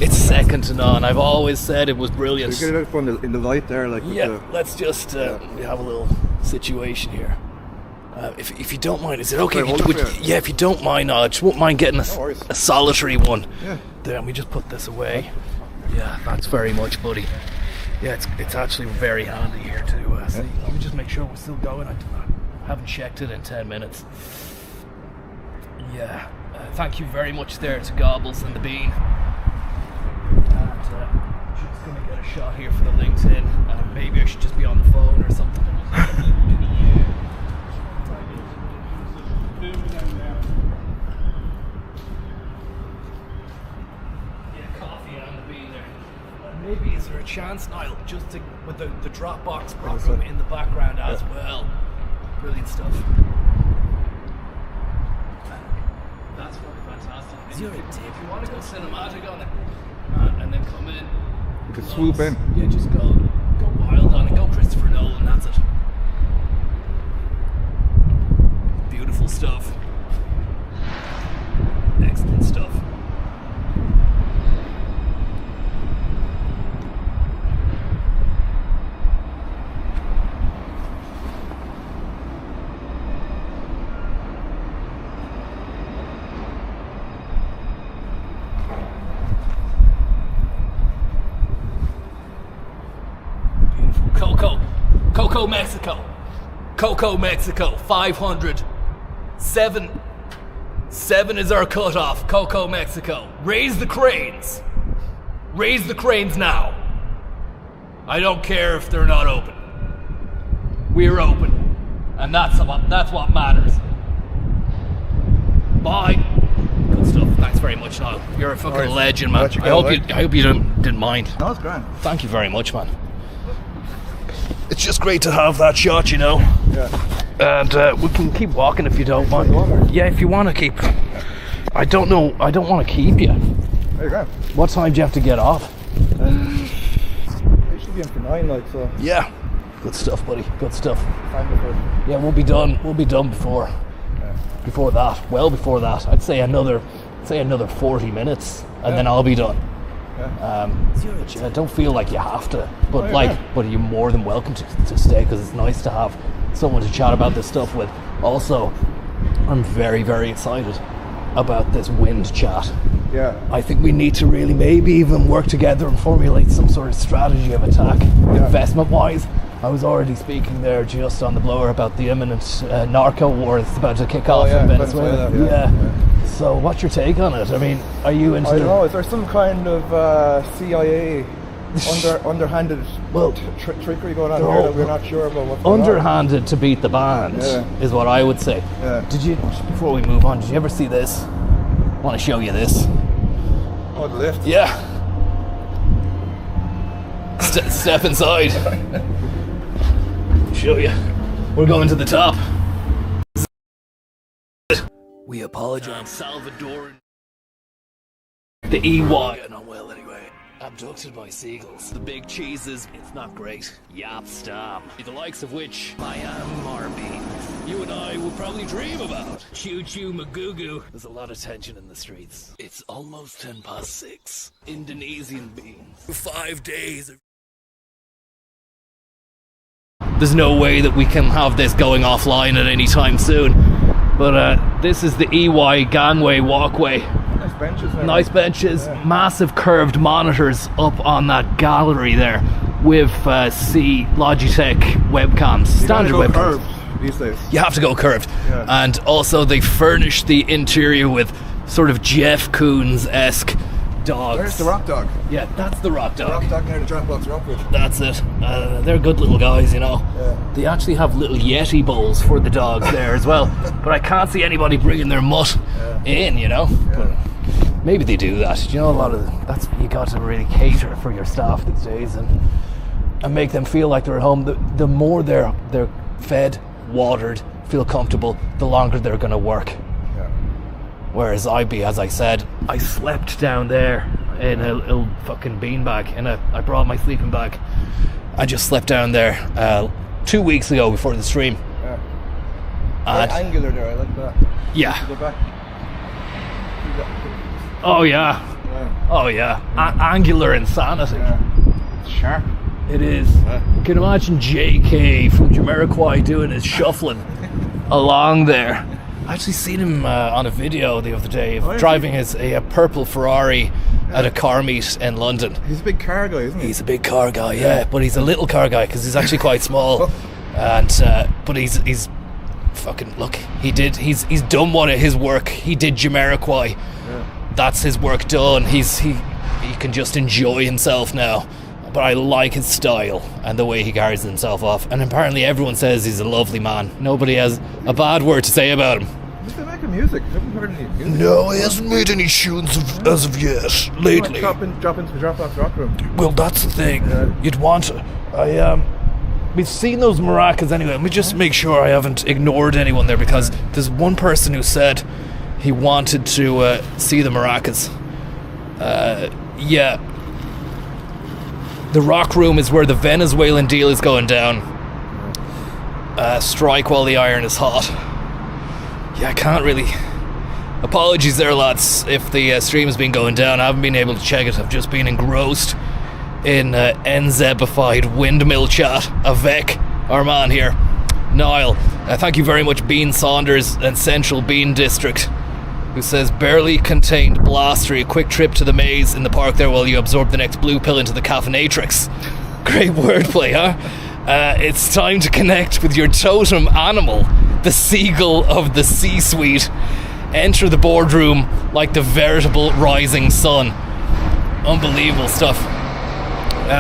it's second to none. I've always said it was brilliant. So you get it up in the light there, like... Let's just have a little situation here. If you don't mind, is it okay? If you don't mind, I just won't mind getting a solitary one. Yeah. There, and we just put this away. Yeah, thanks very much, buddy. Yeah, it's actually very handy here to see. Let me just make sure we're still going. I haven't checked it in 10 minutes. Yeah, thank you very much there to Gobbles and the Bean. And just going to get a shot here for the LinkedIn. Maybe I should just be on the phone or something. Yeah, coffee and the Bean there. Maybe is there a chance, Niall, just with the Dropbox program in the background as well? Brilliant stuff. That's fucking fantastic. If you want to go cinematic on it and then come in, you could swoop in. Yeah, just go wild on it. Go Christopher Nolan. That's it. Beautiful stuff. Excellent stuff. Coco, Mexico, 500. 7 is our cutoff. Coco, Mexico. Raise the cranes. Raise the cranes now. I don't care if they're not open. We're open. And that's what matters. Bye. Good stuff. Thanks very much, Niall. You're a fucking legend, man. I hope you didn't mind. No, it's grand. Thank you very much, man. It's just great to have that shot, you know. Yeah. And we can keep walking if you don't mind. Yeah, if you want to keep. I don't know. I don't want to keep you. There you go. What time do you have to get off? I should be in for 9, like so. Yeah. Good stuff, buddy. Good stuff. Before. Yeah, we'll be done. We'll be done before. Yeah. Before that. Well, before that. I'd say another 40 minutes, and then I'll be done. Yeah. Don't feel like you have to, but but you're more than welcome to stay, because it's nice to have someone to chat about this stuff with. Also, I'm very, very excited about this wind chat. Yeah. I think we need to really maybe even work together and formulate some sort of strategy of attack, investment-wise. I was already speaking there just on the blower about the imminent narco war that's about to kick off in Venezuela. Yeah. So what's your take on it? I mean, are you into... I don't know, is there some kind of CIA underhanded trickery going on here that we're not sure about what's going on? Underhanded to beat the band is what I would say. Yeah. Before we move on, did you ever see this? I want to show you this. Oh, the lift? Yeah. Step inside. Show you. We're going to the top. We apologize. Salvadoran. The EY. Getting on well anyway. Abducted by seagulls. The big cheeses. It's not great. Yap stam. The likes of which I am Marby. You and I will probably dream about. Choo choo magoo. There's a lot of tension in the streets. It's almost 6:10. Indonesian beans. 5 days of... There's no way that we can have this going offline at any time soon. But this is the EY gangway walkway. Nice benches there. Nice benches, massive curved monitors up on that gallery there with Logitech webcams, standard webcams. these days. You have to go curved. Yeah. And also they furnish the interior with sort of Jeff Koons-esque dogs. There's the rock dog. Yeah, that's the rock The dog. rock dog near the Dropbox Rockwood. That's it. They're good little guys, you know. Yeah. They actually have little Yeti bowls for the dogs there as well. But I can't see anybody bringing their mutt in, you know. But maybe they do that. You know, a lot of that's you got to really cater for your staff these days and make them feel like they're at home. The more they're fed, watered, feel comfortable, the longer they're going to work. Whereas as I said, I slept down there in a little fucking beanbag, and I brought my sleeping bag. I just slept down there 2 weeks ago before the stream. Yeah. And Angular there, I like that. yeah. Go back. Oh yeah. Oh yeah. Angular insanity. Yeah. It's sharp. It is. You can imagine JK from Jamiroquai doing his shuffling along there. I actually seen him on a video the other day of driving a purple Ferrari at a car meet in London. He's a big car guy, isn't he? He's a big car guy, yeah, but he's a little car guy because he's actually quite small. And but he's fucking look. He's done one of his work. He did Jamiroquai. That's his work done. He can just enjoy himself now. But I like his style and the way he carries himself off. And apparently everyone says he's a lovely man. Nobody has a bad word to say about him. He's been making music. I haven't heard any music. No, he hasn't made any tunes as of yet, lately. Drop into the Dropbox Rock Room. Well, that's the thing. You'd want to. We've seen those maracas anyway. Let me just make sure I haven't ignored anyone there, because there's one person who said he wanted to see the maracas. Yeah. The Rock Room is where the Venezuelan deal is going down. Strike while the iron is hot. Yeah, I can't really... Apologies there, lads, if the stream has been going down. I haven't been able to check it. I've just been engrossed in NZified windmill chat avec our man here, Niall. Thank you very much, Bean Saunders and Central Bean District, who says, barely contained blastery, a quick trip to the maze in the park there while you absorb the next blue pill into the caffeinatrix. Great wordplay, huh? It's time to connect with your totem animal, the seagull of the C-suite. Enter the boardroom like the veritable rising sun. Unbelievable stuff.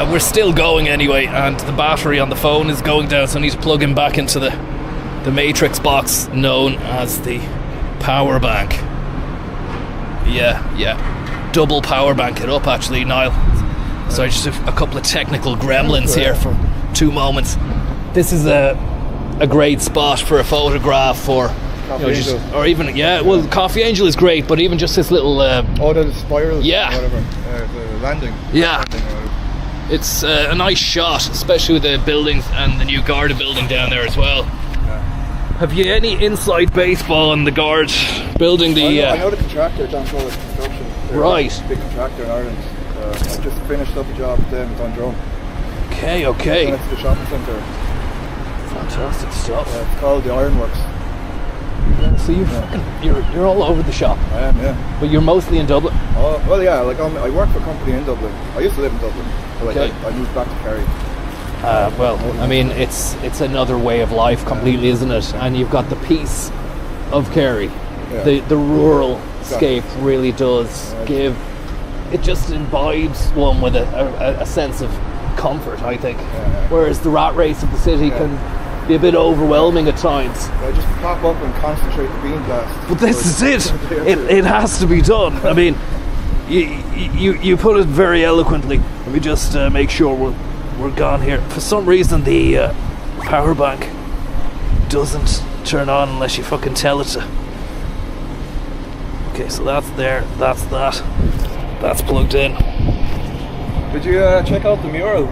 We're still going anyway, and the battery on the phone is going down, so I need to plug him back into the matrix box known as the power bank. Yeah. Double power bank it up, actually, Niall. So just a couple of technical gremlins here for 2 moments. This is a great spot for a photograph, or or even well, Coffee Angel is great, but even just this little the spirals, whatever, the landing. Yeah, it's a nice shot, especially with the buildings and the new Garda building down there as well. Have you any inside baseball on the Guard building? I know the contractor, John Fuller Construction. They're right. A big contractor in Ireland. I just finished up a job with them on Drone. Okay. Next to the shopping centre. Fantastic stuff. It's called the Ironworks. So you're all over the shop. I am, yeah. But you're mostly in Dublin. Oh well, yeah. Like I work for a company in Dublin. I used to live in Dublin, but I moved back to Kerry. Well, I mean, it's another way of life completely, isn't it? And you've got the peace of Kerry. Yeah. The rural scape really does give. It just imbibes one with a sense of comfort, I think. Whereas the rat race of the city can be a bit overwhelming at times. I just pop up and concentrate the bean blast. But this is it. It has to be done. I mean, you put it very eloquently. Let me just make sure we're gone here. For some reason, the power bank doesn't turn on unless you fucking tell it to. Okay, so that's there. That's that. That's plugged in. Did you check out the mural?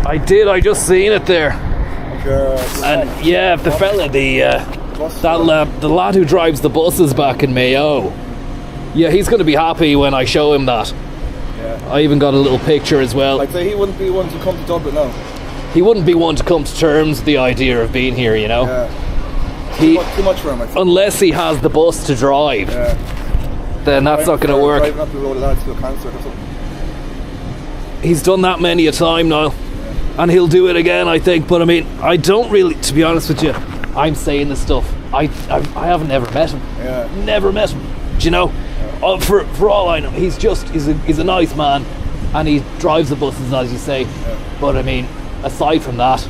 I did. I just seen it there. And yeah, the fella, the lad who drives the buses back in Mayo. Yeah, he's going to be happy when I show him that. Yeah. I even got a little picture as well. I'd say he wouldn't be one to come to Dublin now. He wouldn't be one to come to terms with the idea of being here, you know. Yeah. Too much for him, I think. Unless he has the bus to drive. Yeah. Then that's not going to work. Driving up the road of lads to a concert or something. He's done that many a time now, and he'll do it again, I think. But I mean, I don't really, to be honest with you, I'm saying this stuff. I haven't ever met him. Yeah. Never met him. Do you know? For all I know, he's a nice man, and he drives the buses, as you say. Yeah. But I mean, aside from that,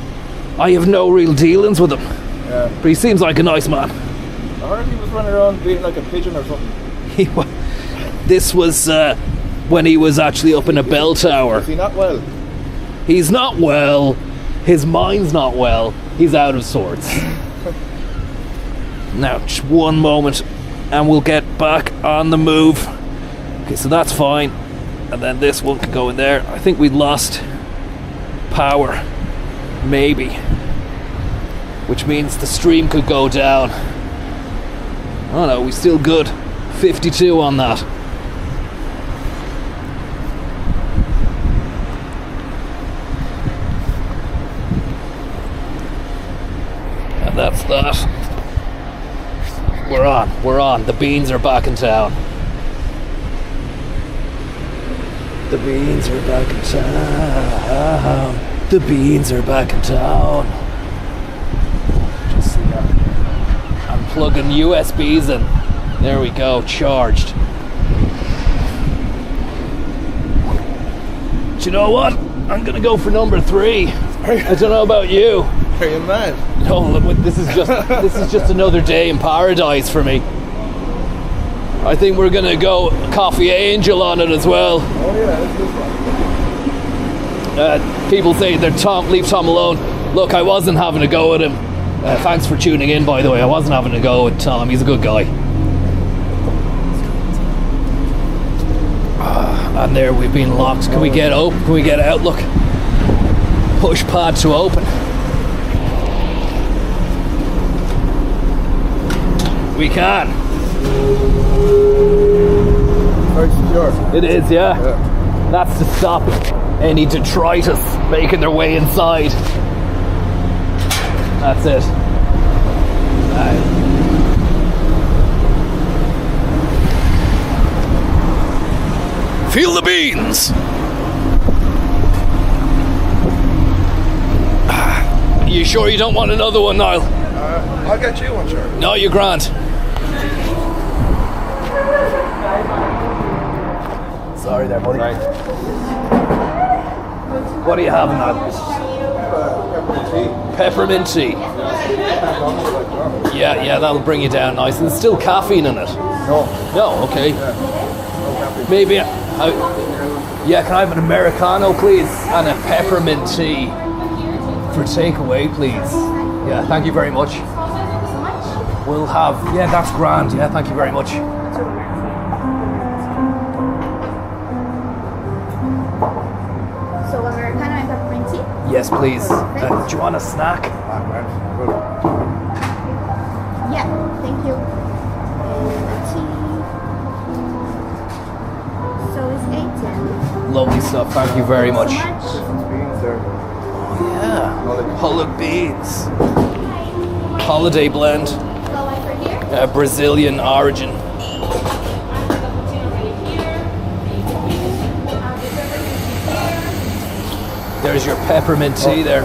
I have no real dealings with him. Yeah. But he seems like a nice man. I heard he was running around being like a pigeon or something. This was when he was actually up in a bell tower. Is he not well? He's not well. His mind's not well. He's out of sorts. Now, just one moment, and we'll get back on the move. Okay, so that's fine. And then this one can go in there. I think we lost power. Maybe. Which means the stream could go down. Oh no, we're still good. 52 on that. And that's that. We're on. The beans are back in town. The beans are back in town. The beans are back in town. Just see that. I'm plugging USBs in. There we go, charged. Do you know what? I'm gonna go for number 3. I don't know about you. Are you mad? No, look, this is just another day in paradise for me. I think we're gonna go Coffee Angel on it as well. Oh yeah, that's good. People say they're leave Tom alone. Look, I wasn't having a go at him. Thanks for tuning in, by the way. I wasn't having a go at Tom. He's a good guy. And there, we've been locked. Can we get open? Can we get out? Look. Push pad to open. We can. Very secure. It is, yeah. Yeah. That's to stop any detritus making their way inside. That's it. Feel the beans. You sure you don't want another one, Niall? I'll get you one, sure. No, you're grand. Sorry there, buddy. Right. What are you having, Niall? Peppermint tea. Peppermint tea. Yeah, that'll bring you down nice. And there's still caffeine in it. No. No, okay. Yeah. No caffeine. Maybe. Can I have an Americano, please? And a peppermint tea for takeaway, please. Yeah, thank you very much. We'll have. Yeah, that's grand. Yeah, thank you very much. So Americano and peppermint tea? Yes, please. Do you want a snack? Yeah, thank you. And the tea. So it's 18. Lovely stuff. Thank you very much. So much. Beans there. Yeah. Hullet beans. Holiday blend. So like for here? Brazilian origin. There's your peppermint tea there.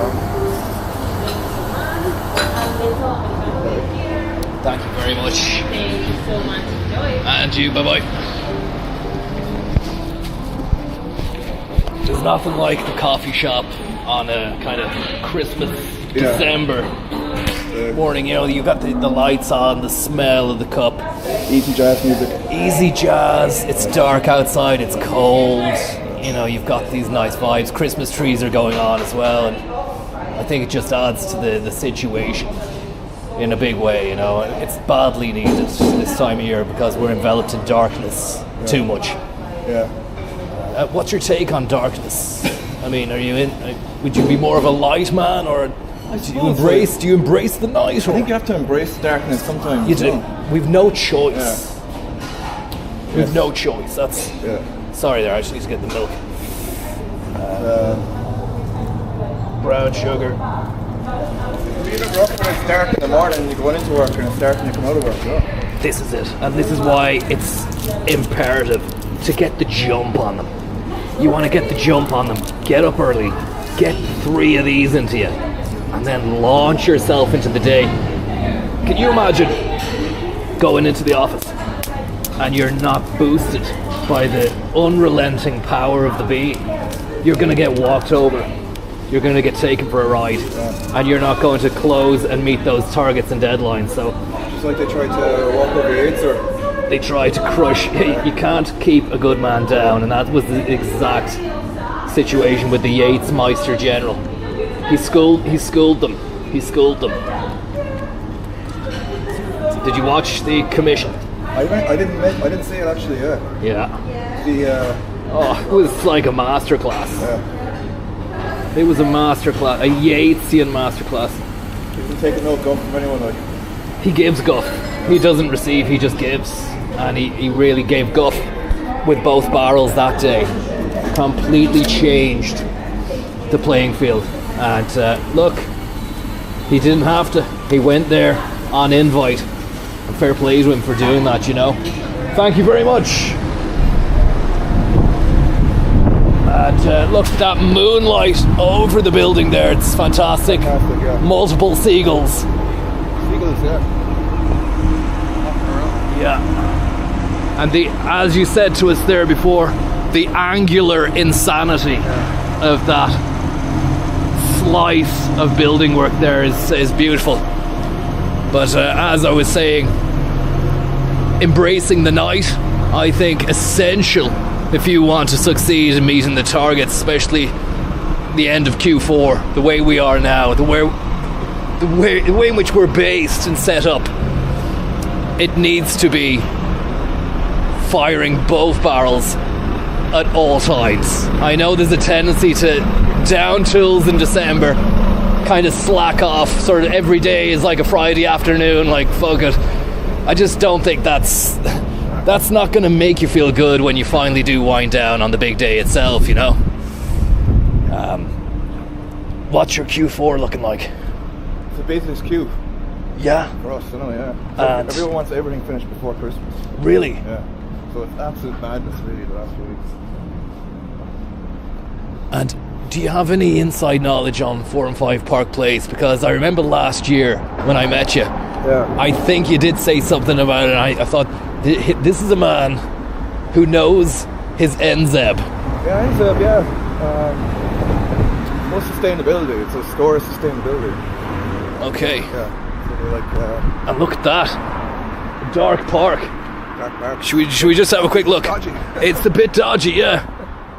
Thank you very much. Thank you so much. Enjoy. And you, bye-bye. There's nothing like the coffee shop on a kind of Christmas, December morning. You know, you've got the lights on, the smell of the cup. Easy jazz music. Easy jazz. It's dark outside. It's cold. You know, you've got these nice vibes. Christmas trees are going on as well, and I think it just adds to the situation in a big way. You know, it's badly needed this time of year because we're enveloped in darkness too much. Yeah. What's your take on darkness? I mean, would you be more of a light man, or do you embrace the night? I think you have to embrace darkness sometimes. You do. We've no choice. Yeah. We've no choice. That's. Yeah. Sorry, there. I just need to get the milk. Brown sugar. It's even rough when it's dark in the morning and you go into work and it's dark when you come out of work. Yeah. This is it, and this is why it's imperative to get the jump on them. You want to get the jump on them. Get up early. Get 3 of these into you, and then launch yourself into the day. Can you imagine going into the office and you're not boosted by the unrelenting power of the bee? You're going to get walked over. You're going to get taken for a ride, and you're not going to close and meet those targets and deadlines. So, just like they tried to walk over Yates, or they tried to crush. You can't keep a good man down, and that was the exact situation with the Yates Meister General. He schooled them. Did you watch the commission? I didn't see it actually. Yeah. The it was like a masterclass. yeah. It was a masterclass, a Yatesian masterclass. He's taking no guff from anyone. Like, He gives guff. He doesn't receive. He just gives, and he really gave guff with both barrels that day. Completely changed the playing field. And look, he didn't have to. He went there on invite. And fair play to him for doing that, you know. Thank you very much. And look, that moonlight over the building there, it's fantastic. yeah. Multiple seagulls. Seagulls, yeah. Yeah. And as you said to us there before, the angular insanity of that slice of building work there is beautiful. But as I was saying, embracing the night, I think essential if you want to succeed in meeting the targets, especially the end of Q4, the way we are now, the way in which we're based and set up. It needs to be firing both barrels at all times. I know there's a tendency to down tools in December, kind of slack off, sort of every day is like a Friday afternoon, like fuck it. I just don't think that's not going to make you feel good when you finally do wind down on the big day itself, you know. What's your Q4 looking like? It's a business queue. Yeah. For us, yeah. So everyone wants everything finished before Christmas. Really? Yeah. So it's absolute madness, really, the last few weeks. And do you have any inside knowledge on 4 and 5 Park Place? Because I remember last year when I met you, I think you did say something about it, and I thought, this is a man who knows his NZEB. Yeah, NZEB, yeah. More sustainability. It's a store of sustainability. Okay. Yeah. So they're like... and look at that. Dark Park. Dark Park. Should we just have a quick look? Dodgy. It's a bit dodgy, yeah.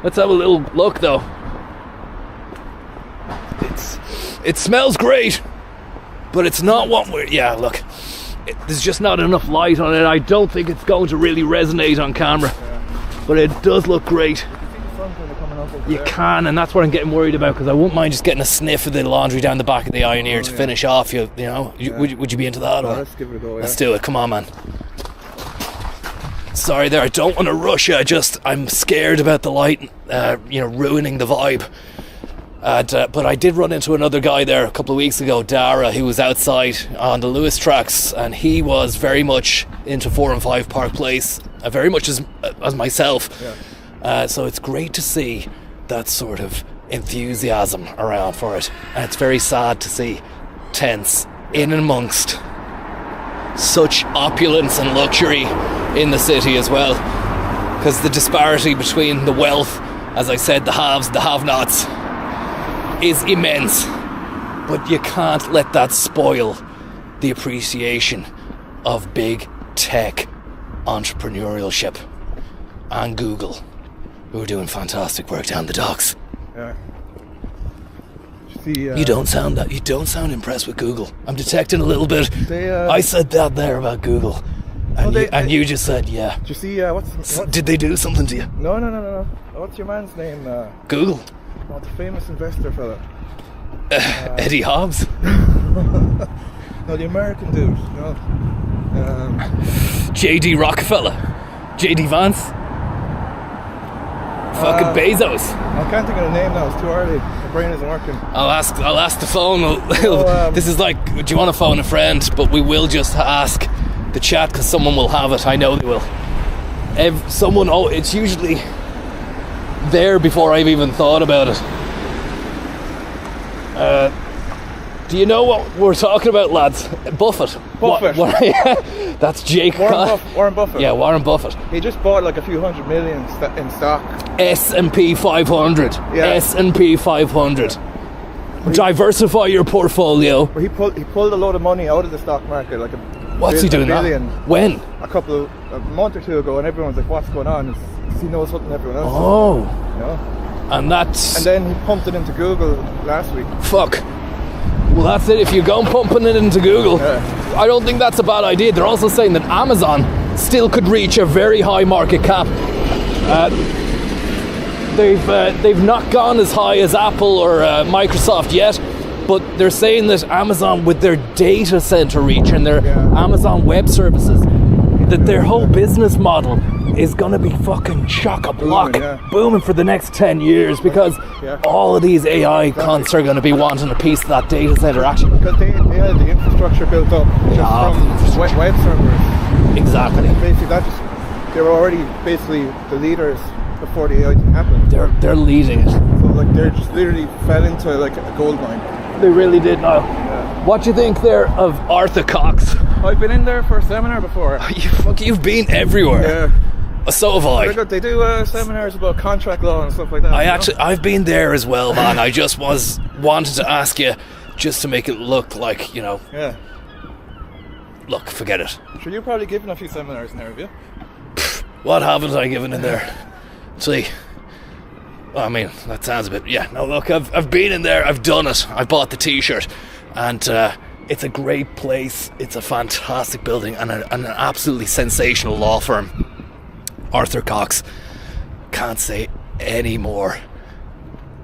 Let's have a little look, though. It smells great, but it's not what we're... Yeah, look. There's just not enough light on it. I don't think it's going to really resonate on camera. Yeah. But it does look great. You can, and that's what I'm getting worried about, because I wouldn't mind just getting a sniff of the laundry down the back of the iron here to finish off. You know, would you be into that? Or? Let's give it a go. Let's do it. Come on, man. Sorry there. I don't want to rush you. I'm scared about the light, ruining the vibe. But I did run into another guy there a couple of weeks ago, Dara, who was outside on the Lewis tracks, and he was very much into 4 and 5 Park Place, very much as myself. Yeah. So it's great to see that sort of enthusiasm around for it, and it's very sad to see tents in and amongst such opulence and luxury in the city as well, because the disparity between the wealth, as I said, the haves, the have-nots, is immense. But you can't let that spoil the appreciation of big tech entrepreneurship and Google, who are doing fantastic work down the docks. Yeah. You don't sound impressed with Google. I'm detecting a little bit. I said that there about Google, and you just said yeah. Did you see Did they do something to you? No. What's your man's name? Google. Oh, the famous investor fella. Eddie Hobbs. No, the American dude. You know. J.D. Rockefeller. J.D. Vance. Fucking Bezos. I can't think of the name now. It's too early. My brain isn't working. I'll ask the phone. This is like, do you want to phone a friend? But we will just ask the chat, because someone will have it. I know they will. It's usually there before I've even thought about it. Do you know what we're talking about, lads? Buffett. Buffett. That's Jake. Warren Buffett. Yeah, Warren Buffett. He just bought like a few $100 million in stock. S&P 500. Yeah. S&P 500. Diversify your portfolio. But he pulled a load of money out of the stock market, like What's he doing now? When? A month or two ago, and everyone's like, "What's going on?" He knows something everyone else. Oh. You know? And then he pumped it into Google last week. Fuck. Well, that's it. If you go pumping it into Google, I don't think that's a bad idea. They're also saying that Amazon still could reach a very high market cap. They've not gone as high as Apple or Microsoft yet, but they're saying that Amazon, with their data center reach and their Amazon Web Services, that their whole business model is going to be fucking chock-a-block, booming for the next 10 years, because all of these AI cunts are going to be wanting a piece of that data center action. Because they had the infrastructure built up just from web servers. Exactly. Basically, they were already basically the leaders before the AI thing happened. They're leading it. So like they just literally fell into like a gold mine. They really did, Niall. Yeah. What do you think there of Arthur Cox? I've been in there for a seminar before. You've been everywhere. Yeah. So have I. They do seminars about contract law and stuff like that. I've been there as well, man. I just wanted to ask you, just to make it look like, you know. Yeah. Look, forget it. Sure, you've probably given a few seminars in there, have you? What haven't I given in there? See. I mean, that sounds a bit... Yeah, no, look, I've been in there, I've done it. I bought the t-shirt, and it's a great place. It's a fantastic building and an absolutely sensational law firm. Arthur Cox. Can't say any more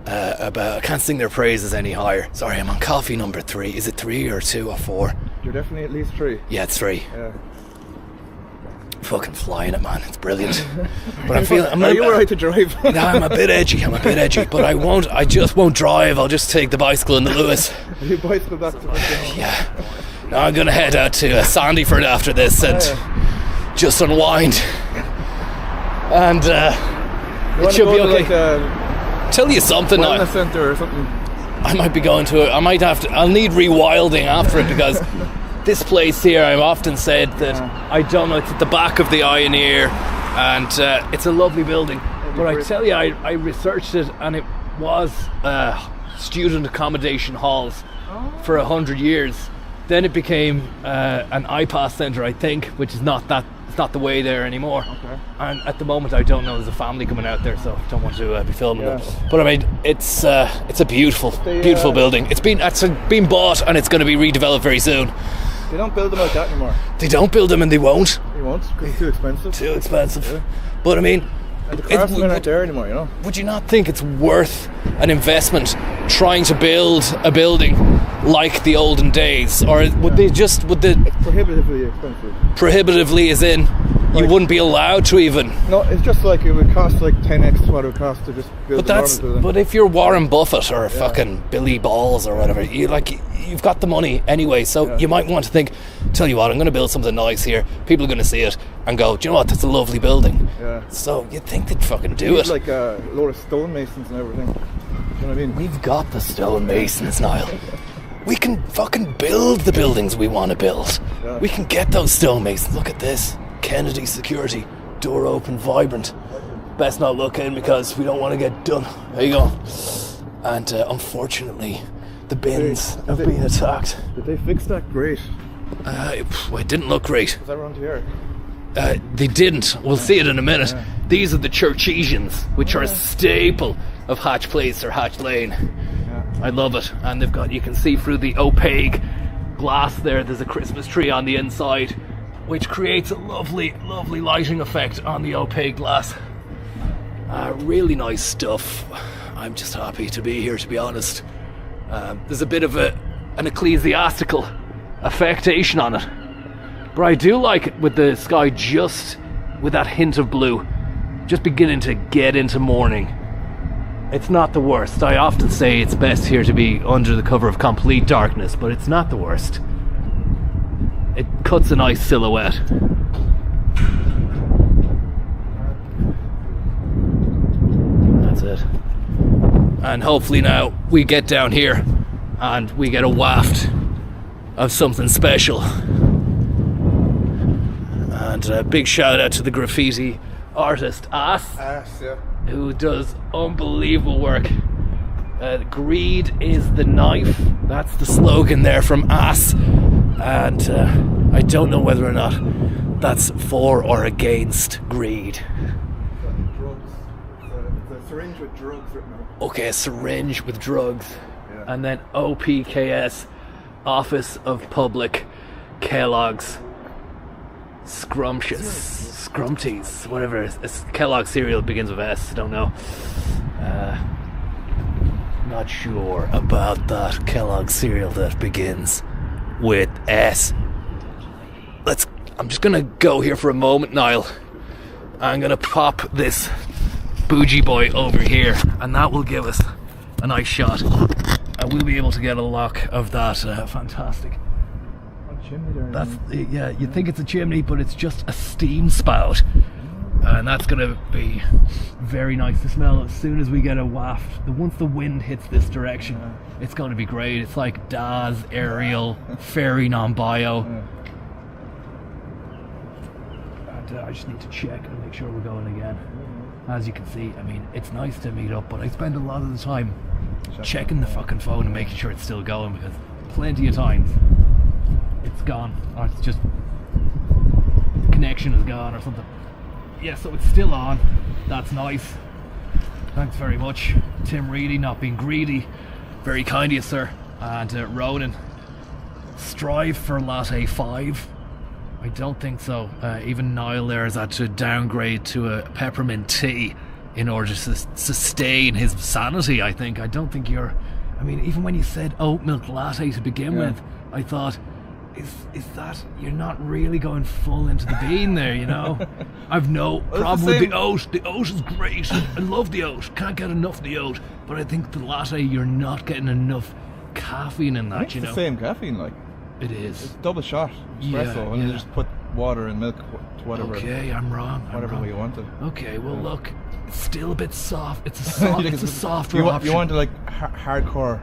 I can't sing their praises any higher. Sorry, I'm on coffee number 3. Is it 3 or 2 or 4? You're definitely at least 3. Yeah, it's 3. Yeah. Fucking flying it, man. It's brilliant. But are you alright to drive? No, I'm a bit edgy, but I just won't drive. I'll just take the bicycle in the Lewis. You bicycle back to Valentino? Yeah. Now I'm going to head out to Sandyford after this and just unwind. And it should be okay. Tell you something now. Wellness centre or something. I might be going to it. I'll need rewilding after it, because this place here, I've often said that I don't know, it's at the back of the Eye and Ear, and it's a lovely building. But I tell you, I researched it, and it was student accommodation halls for 100 years. Then it became an iPass centre, I think, which is not the way there anymore. Okay. And at the moment, I don't know, there's a family coming out there, so I don't want to be filming them. But I mean, it's a beautiful building. It's been bought, and it's going to be redeveloped very soon. They don't build them like that anymore. They don't build them, and they won't. They won't, because it's too expensive. Too expensive. Yeah. But I mean, and the craftsmen aren't there anymore, you know. Would you not think it's worth an investment trying to build a building like the olden days, or would they just It's prohibitively expensive. Prohibitively, as in you wouldn't be allowed to even. No, it's just like it would cost like 10x what it would cost to just build a normal building. But if you're Warren Buffett or fucking Billy Balls or whatever, you've got the money anyway, so you might want to think, tell you what, I'm going to build something nice here. People are going to see it and go, do you know what? That's a lovely building. Yeah. So you'd think they'd fucking do it. Like a load of stonemasons and everything. You know what I mean? We've got the stonemasons, Niall. We can fucking build the buildings we want to build. Yeah. We can get those stonemasons. Look at this. Kennedy security. Door open, vibrant. Best not look in, because we don't want to get done. There you go. And unfortunately, the bins have been attacked. Did they fix that? Great. It didn't look great. Was that around here? They didn't. We'll see it in a minute. Yeah. These are the Churchesians, which are a staple of Hatch Place or Hatch Lane. Yeah. I love it. And you can see through the opaque glass there's a Christmas tree on the inside, which creates a lovely, lovely lighting effect on the opaque glass. Really nice stuff. I'm just happy to be here, to be honest. There's a bit of an ecclesiastical affectation on it. But I do like it with the sky just with that hint of blue, just beginning to get into morning. It's not the worst. I often say it's best here to be under the cover of complete darkness, but it's not the worst. It cuts a nice silhouette. That's it. And hopefully now we get down here and we get a waft of something special. And a big shout out to the graffiti artist Ass, yeah. who does unbelievable work. Greed is the knife. That's the slogan there from Ass. And I don't know whether or not that's for or against greed. Drugs. It's a syringe with drugs written on it. Okay, a syringe with drugs. Yeah. And then OPKS, Office of Public Kellogg's Scrumpties, whatever. It's Kellogg's cereal begins with S, don't know. Not sure about that Kellogg's cereal that begins with S. I'm just gonna go here for a moment, Niall. I'm gonna pop this bougie boy over here, and that will give us a nice shot. And we'll be able to get a lock of that fantastic. Yeah, you'd think it's a chimney, but it's just a steam spout. And that's gonna be very nice to smell as soon as we get a waft. Once the wind hits this direction, it's gonna be great. It's like Daz, Ariel, Fairy Non-Bio. And I just need to check and make sure we're going again. As you can see, I mean, it's nice to meet up, but I spend a lot of the time checking the fucking phone and making sure it's still going, because plenty of times it's gone, or it's just the connection is gone or something. Yeah, so it's still on. That's nice. Thanks very much, Tim Reedy, not being greedy. Very kind of you, sir. And Ronan, strive for latte 5. I don't think so. Even Niall there has had to downgrade to a peppermint tea in order to sustain his sanity, I think. I don't think you're... I mean, even when you said oat milk latte to begin with, I thought, is that... You're not really going full into the bean there, you know? I've no problem with the oat. The oat is great. I love the oat. Can't get enough of the oat. But I think the latte, you're not getting enough caffeine in that, you know? It's the same caffeine, like. It is. It's double shot espresso, and you just put water and milk to whatever. Okay, I'm wrong. Whatever way you want it. Okay, well look, it's still a bit soft. It's a soft. It's a softer option. You want to like hardcore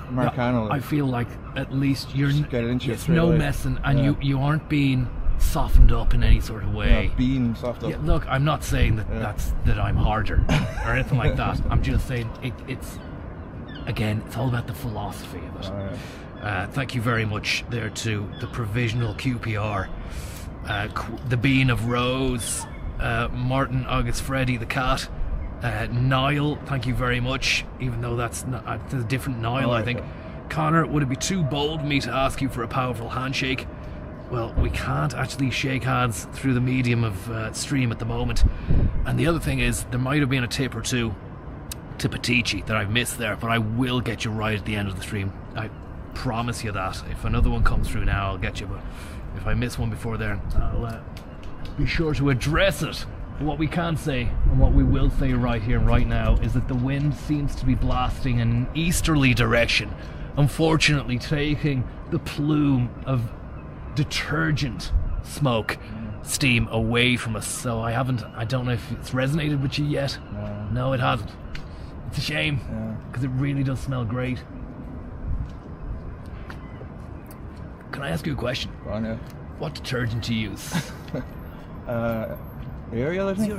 Americano. Yeah, I feel like at least you're just get it into it's no away. messing, and you aren't being softened up in any sort of way. Yeah, being soft up. Yeah, look, I'm not saying that I'm harder or anything like that. I'm just saying it's again, it's all about the philosophy of it. Oh, yeah. Thank you very much there to the provisional QPR, the Bean of Rose, Martin August Freddy the Cat, Niall, thank you very much, even though that's a different Niall, I think. Connor, would it be too bold of me to ask you for a powerful handshake? Well, we can't actually shake hands through the medium of stream at the moment. And the other thing is, there might have been a tip or two to Patici that I've missed there, but I will get you right at the end of the stream. I promise you that. If another one comes through now, I'll get you, but if I miss one before then, I'll be sure to address it. What we can say, and what we will say right here and right now, is that the wind seems to be blasting in an easterly direction, unfortunately taking the plume of detergent smoke steam away from us. So I don't know if it's resonated with you yet. No, it hasn't. It's a shame, because it really does smell great. Can I ask you a question? Go on, yeah. What detergent do you use? Ariel, I think.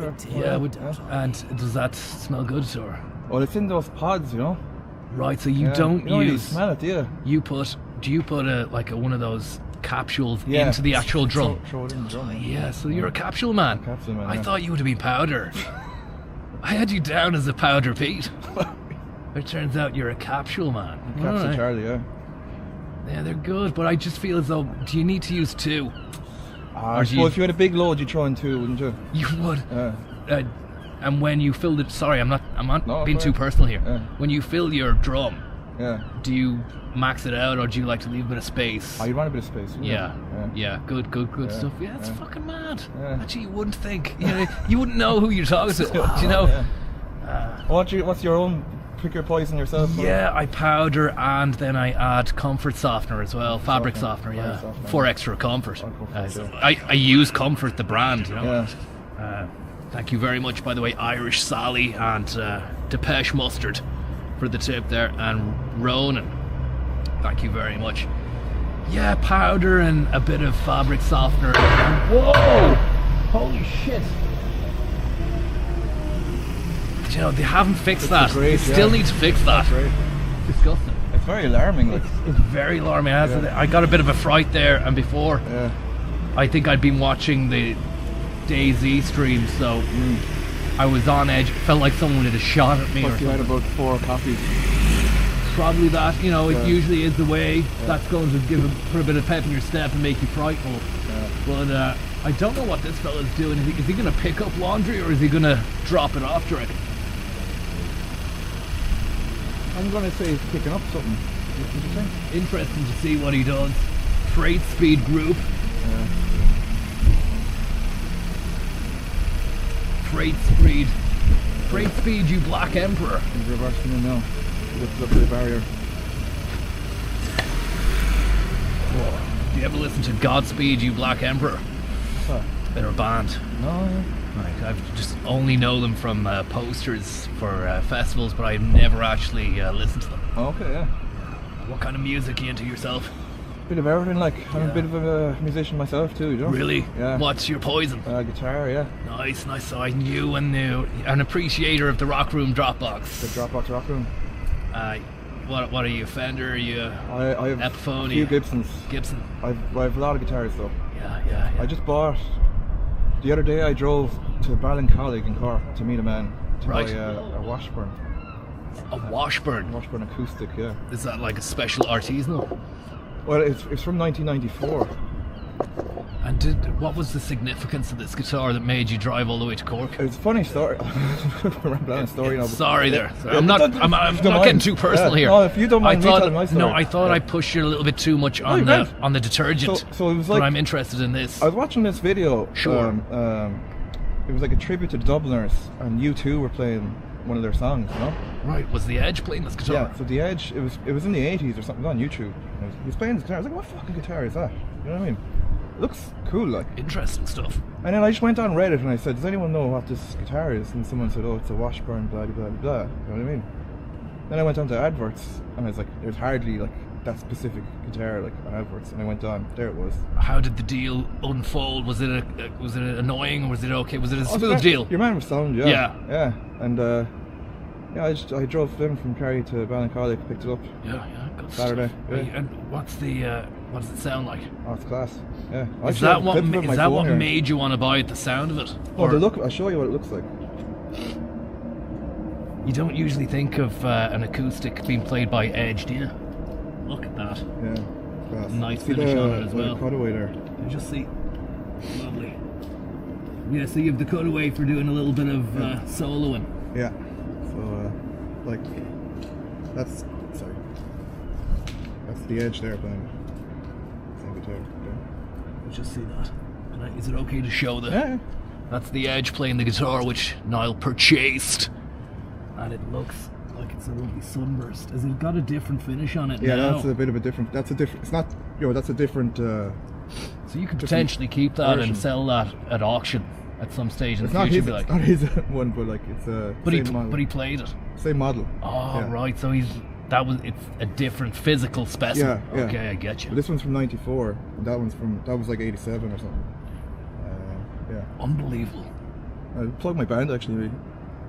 And does that smell good, or? Well, it's in those pods, you know. Right, so you don't you use. Really smell it, do you? Do you put one of those capsules into the actual drum? Throw it in the drum. Yeah, so you're a capsule man. I thought you would have been powder. I had you down as a powder Pete. It turns out you're a capsule man. Capsule Charlie, yeah. Yeah, they're good, but I just feel as though, do you need to use 2? I suppose if you had a big load, you'd throw in 2, wouldn't you? You would. Yeah. And when you fill it, sorry, I'm not being too personal here. Yeah. When you fill your drum, do you max it out, or do you like to leave a bit of space? Oh, you want a bit of space. Yeah. Good stuff. Yeah, it's fucking mad. Yeah. Actually, you wouldn't think. You wouldn't know who you're talking to. Do you know? Yeah. What's your own? Pick your poison yourself? Yeah, I powder and then I add comfort softener as well, fabric softener, for extra comfort. I use Comfort, the brand, you know. Yeah. Thank you very much, by the way, Irish Sally and Depeche Mustard for the tip there, and Ronan. Thank you very much. Yeah, powder and a bit of fabric softener. Whoa! Holy shit! You know, they haven't fixed that. They still need to fix that. It's disgusting. It's very alarming. Like. It's very alarming. I got a bit of a fright there, and before, I think I'd been watching the DayZ stream, so I was on edge. It felt like someone had a shot at me. Plus, you had about 4 coffees. Probably that. You know, it usually is the way. That's going to put a bit of pep in your step and make you frightful. But I don't know what this fella's doing. Is he going to pick up laundry, or is he going to drop it off, do you reckon? I'm going to say he's picking up something. Interesting. Interesting to see what he does. Freight Speed Group. Freight Speed, you Black Emperor. He's reversing him now. Look at the barrier. Whoa. Do you ever listen to Godspeed, you Black Emperor? What's that? They're a band. No. Right, I've just only know them from posters for festivals, but I've never actually listened to them. Okay, yeah. What kind of music are you into yourself? Bit of everything, like. I'm a bit of a musician myself too, you know? Really? Yeah. What's your poison? Guitar, yeah. Nice. So I knew an appreciator of the Rock Room Dropbox. The Dropbox Rock Room. What are you, Fender? Are you I have Epiphone? a few Gibsons. Gibson. I have a lot of guitars though. Yeah. I just bought. The other day I drove to Valentino in Cork to meet a man to buy a Washburn. A Washburn? Washburn acoustic, yeah. Is that like a special artisanal? Well, it's from 1994. And what was the significance of this guitar that made you drive all the way to Cork? It's a funny story. Sorry there. I'm not getting too personal here. No, if you don't mind me telling my story. No, I thought I pushed you a little bit too much on the detergent. So it was like, but I'm interested in this. I was watching this video. Sure. It was like a tribute to the Dubliners, and U2 were playing one of their songs, you know? Right. Was The Edge playing this guitar? Yeah, so The Edge, it was in the 80s or something, on YouTube. He was playing this guitar. I was like, what fucking guitar is that? You know what I mean? It looks cool, like. Interesting stuff. And then I just went on Reddit and I said, does anyone know what this guitar is? And someone said, oh, it's a Washburn, blah, blah, blah, blah. You know what I mean? Then I went on to adverts and I was like, there's hardly like that specific guitar like on adverts. And I went on, there it was. How did the deal unfold? Was it annoying, or was it okay? Was it a smooth deal? Your man was sound, yeah. Yeah. And I drove them from Kerry to Ballincollig, picked it up. Yeah, good Saturday. stuff. Yeah. And what does it sound like? Oh, it's class. Yeah. Is that what made you want to buy it? The sound of it? Oh, the look. I'll show you what it looks like. You don't usually think of an acoustic being played by Edge, do you? Look at that. Yeah. Class. Nice finish on it as well. The cutaway there. You just see. Lovely. Yeah, so you have the cutaway for doing a little bit of soloing. Yeah. So, that's the Edge there playing. Same guitar. We'll just see that. Is it okay to show that? Yeah. That's the Edge playing the guitar, which Niall purchased. And it looks like it's a lovely sunburst. Has it got a different finish on it now? Yeah, that's a bit of a different. It's not. That's a different. So you could potentially keep that version. And sell that at auction at some stage in the future. It's not his one, but like it's a. But he played it. Same model. Oh yeah. Right, so it's a different physical specimen. Yeah. Okay, I get you. But this one's from '94. That was like '87 or something. Yeah. Unbelievable. I plugged my band actually.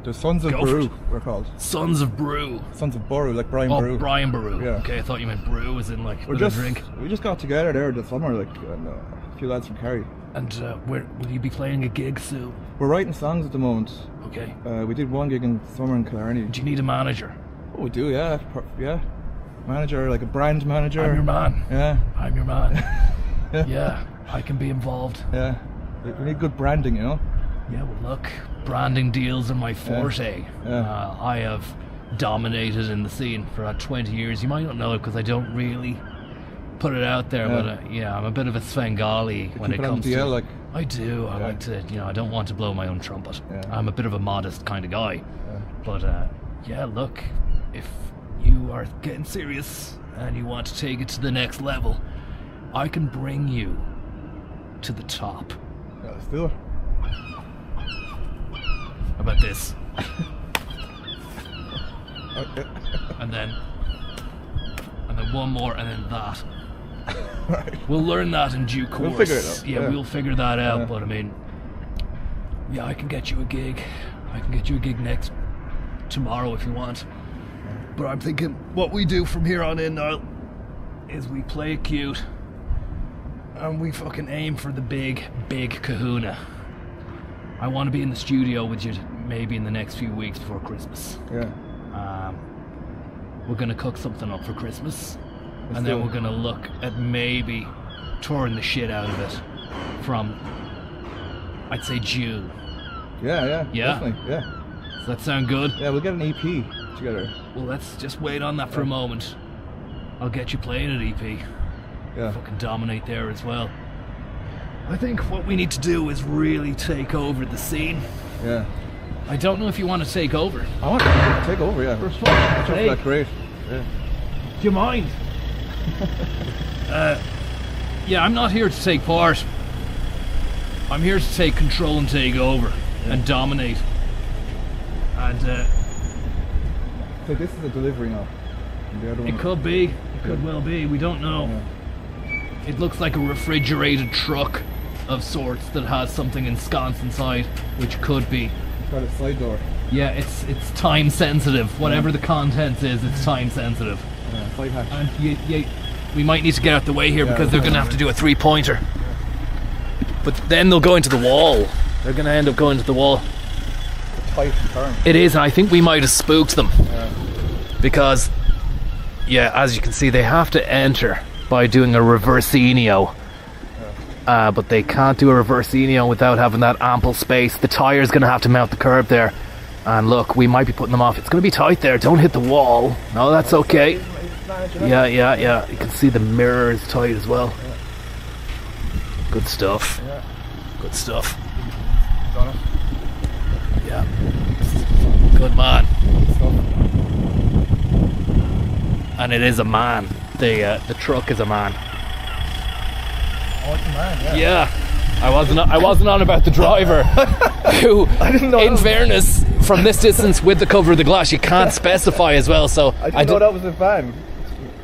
The Sons of Brew, we're called. Sons of Brew. Sons of Boru, like Brian Brew. Oh, Brian Brew. Yeah. Okay, I thought you meant brew as in like a drink. We just got together there this summer, like a few lads from Kerry. And where will you be playing a gig soon? We're writing songs at the moment. Okay. We did one gig in summer in Killarney. Do you need a manager? Oh, we do, yeah. Yeah. Manager, like a brand manager. I'm your man. Yeah. I'm your man. Yeah, I can be involved. Yeah. We need good branding, you know? Yeah, well look, branding deals are my forte. Yeah. I have dominated in the scene for about 20 years. You might not know it because I don't really put it out there, but I'm a bit of a Svengali when it comes to... like. I do. I like to, I don't want to blow my own trumpet. Yeah. I'm a bit of a modest kind of guy. Yeah. But look, if you are getting serious and you want to take it to the next level, I can bring you to the top. Yeah, let's do it. How about this? Okay. And then then one more, and then that. Right. We'll learn that in due course. We'll figure it out. Yeah, we'll figure that out. Yeah. But I mean, yeah, I can get you a gig. I can get you a gig tomorrow if you want. But I'm thinking what we do from here on in, Niall, is we play it cute and we fucking aim for the big kahuna. I want to be in the studio with you maybe in the next few weeks before Christmas. Yeah. We're going to cook something up for Christmas. Let's and do then it. we're going to look at maybe touring the shit out of it from, I'd say, June. Yeah. Yeah? Definitely. Yeah. Does that sound good? Yeah, we'll get an EP together. Well, let's just wait on that for a moment. I'll get you playing at EP. Yeah. Fucking dominate there as well. I think what we need to do is really take over the scene. Yeah. I don't know if you want to take over. I want to take over, yeah. For fuck's That's sake. great. Yeah. Do you mind? Yeah, I'm not here to take part. I'm here to take control and take over and dominate. And So this is a delivery now. And the other one. it could be, it could well be, we don't know. Yeah. It looks like a refrigerated truck of sorts that has something ensconced inside, which could be. It's got a side door. Yeah, it's time sensitive. Whatever the content is, it's time sensitive. Yeah, side hatch. And we might need to get out the way here Yeah, because they're going to have to do a 3-pointer. But then they'll go into the wall. They're going to end up going to the wall. It's a tight turn. It is, and I think we might have spooked them. Because, yeah, as you can see, they have to enter by doing a reversinio. But they can't do a reversinio without having that ample space. The tyre's going to have to mount the curb there. And look, we might be putting them off. It's going to be tight there. Don't hit the wall. No, that's okay. Yeah. You can see the mirror is tight as well. Good stuff. Good stuff. Done it. Yeah. Good man. And it is a man. The truck is a man. Oh, it's a man, yeah. Yeah. I wasn't on about the driver who, in fairness, from this distance with the cover of the glass, you can't specify as well. So I didn't know that was a van.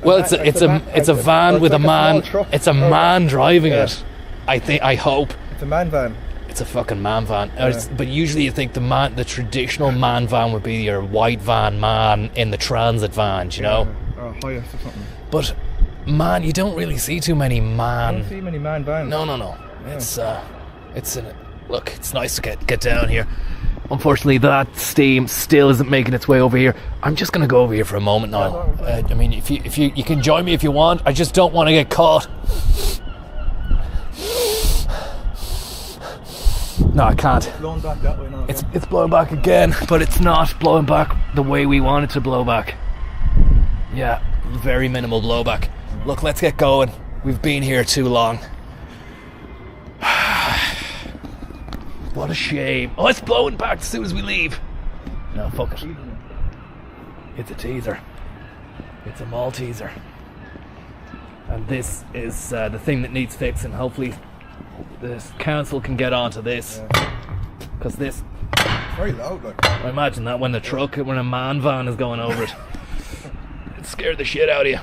Well, it's a van with a man. It's a man driving it. I hope. It's a man van. It's a fucking man van. But usually you think the traditional man van would be your white van man in the transit van, you know. Or a Hiace or something. But man, you don't really see too many I man. don't see many man vans. No. Look, it's nice to get down here. Unfortunately, that steam still isn't making its way over here. I'm just going to go over here for a moment now. I mean, if you can join me if you want. I just don't want to get caught. No, I can't. It's blowing back that way now. It's blowing back again, but it's not blowing back the way we want it to blow back. Yeah, very minimal blowback. Look, let's get going. We've been here too long. What a shame. Oh, it's blowing back as soon as we leave. No, fuck it. It's a teaser. It's a Malteser. And this is the thing that needs fixing. Hopefully the council can get onto this. Because this... very loud, like. I imagine that when a man van is going over it, it'd scare the shit out of you.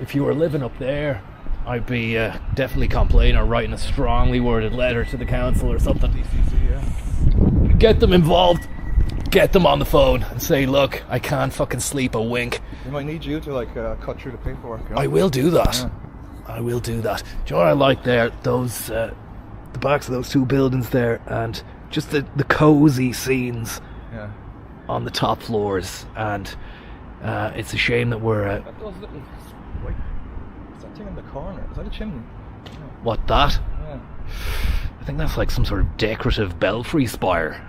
If you were living up there, I'd be definitely complaining or writing a strongly worded letter to the council or something. DCC, yeah. Get them involved. Get them on the phone and say, look, I can't fucking sleep a wink. They might need you to cut through the paperwork. You know? I will do that. Yeah. I will do that. Do you know what I like there? Those the backs of those two buildings there, and just the cozy scenes on the top floors. And it's a shame that we're Those little, wait, is that thing in the corner? Is that a chimney? what that? Yeah. I think that's like some sort of decorative belfry spire.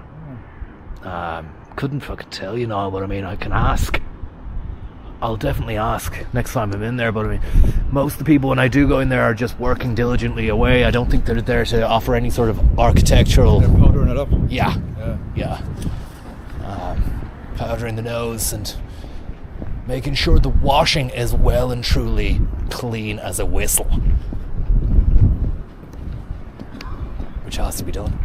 Couldn't fucking tell you now, but I mean, I can ask. I'll definitely ask next time I'm in there, but I mean, most of the people when I do go in there are just working diligently away. I don't think they're there to offer any sort of architectural... They're powdering it up. Yeah. Powdering the nose and making sure the washing is well and truly clean as a whistle. Which has to be done.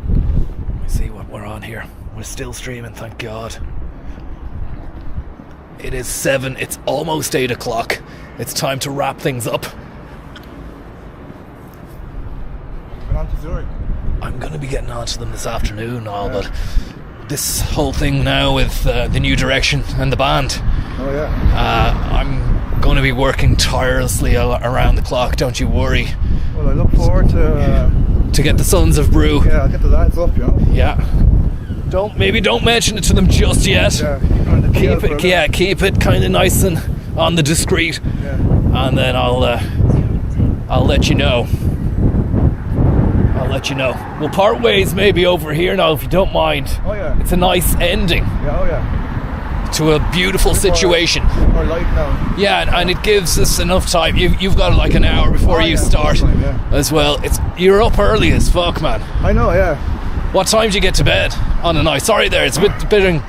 Let me see what we're on here. We're still streaming, thank God. It is 7. It's almost 8 o'clock. It's time to wrap things up. Been on to Zurich. I'm going to be getting on to them this afternoon, Niall, but this whole thing now with the new direction and the band. Oh yeah. I'm going to be working tirelessly around the clock. Don't you worry. Well, I look forward to get the Sons of Brew. Yeah, I'll get the lads up, you know. Yeah. Don't mention it to them just yet. Yeah, keep it kind of nice and on the discreet. Yeah. And then I'll let you know. We'll part ways maybe over here now if you don't mind. Oh yeah. It's a nice ending. Yeah, oh yeah. To a beautiful situation. Or light now. Yeah, and it gives us enough time. You've got like an hour before you start time, yeah. as well. You're up early as fuck, man. I know, yeah. What time do you get to bed on a night? Sorry there, it's a bit I'm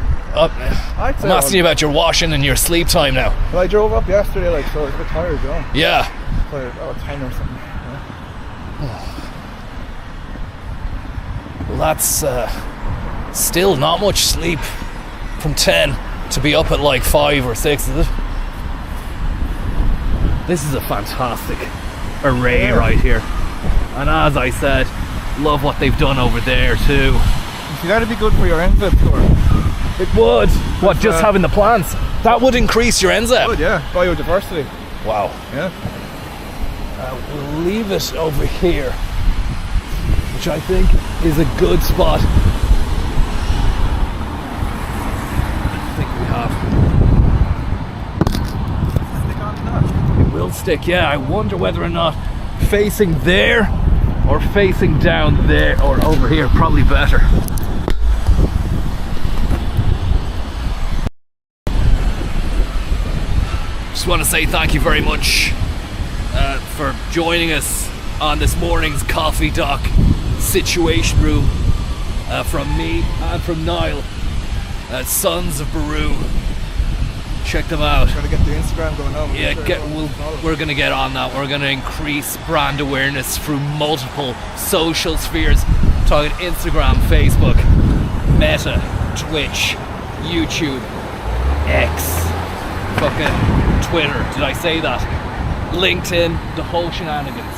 asking you about your washing and your sleep time now. Well, I drove up yesterday, like, so I was a bit tired, you know. Yeah. So, 10 or something. Well, that's still not much sleep from 10 to be up at like 5 or 6, is it? This is a fantastic array right here. And as I said, love what they've done over there too. See, that'd be good for your NZEP tour. It would. What, just having the plants? That would increase your NZEP? Good, yeah. Biodiversity. Wow. Yeah. We'll leave it over here, which I think is a good spot. I think we have. Stick on to that. It will stick, yeah. I wonder whether or not facing there or facing down there or over here, probably better. Just want to say thank you very much for joining us on this morning's Coffee Dock Situation Room from me and from Niall at Sons of Baru. Check them out. Trying to get the Instagram going on. Yeah, we're going to get on that. We're going to increase brand awareness through multiple social spheres. Talking Instagram, Facebook, Meta, Twitch, YouTube, X, fucking Twitter. Did I say that? LinkedIn, the whole shenanigans.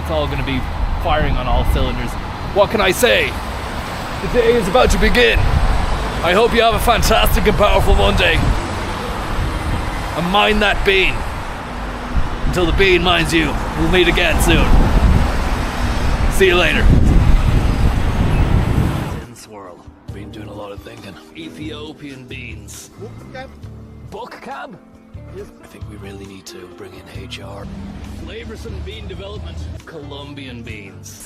It's all going to be firing on all cylinders. What can I say? The day is about to begin. I hope you have a fantastic and powerful Monday. And mind that bean. Until the bean minds you. We'll meet again soon. See you later. In swirl. Been doing a lot of thinking. Ethiopian beans. Book cab? I think we really need to bring in HR. Flavoursome bean development. Colombian beans.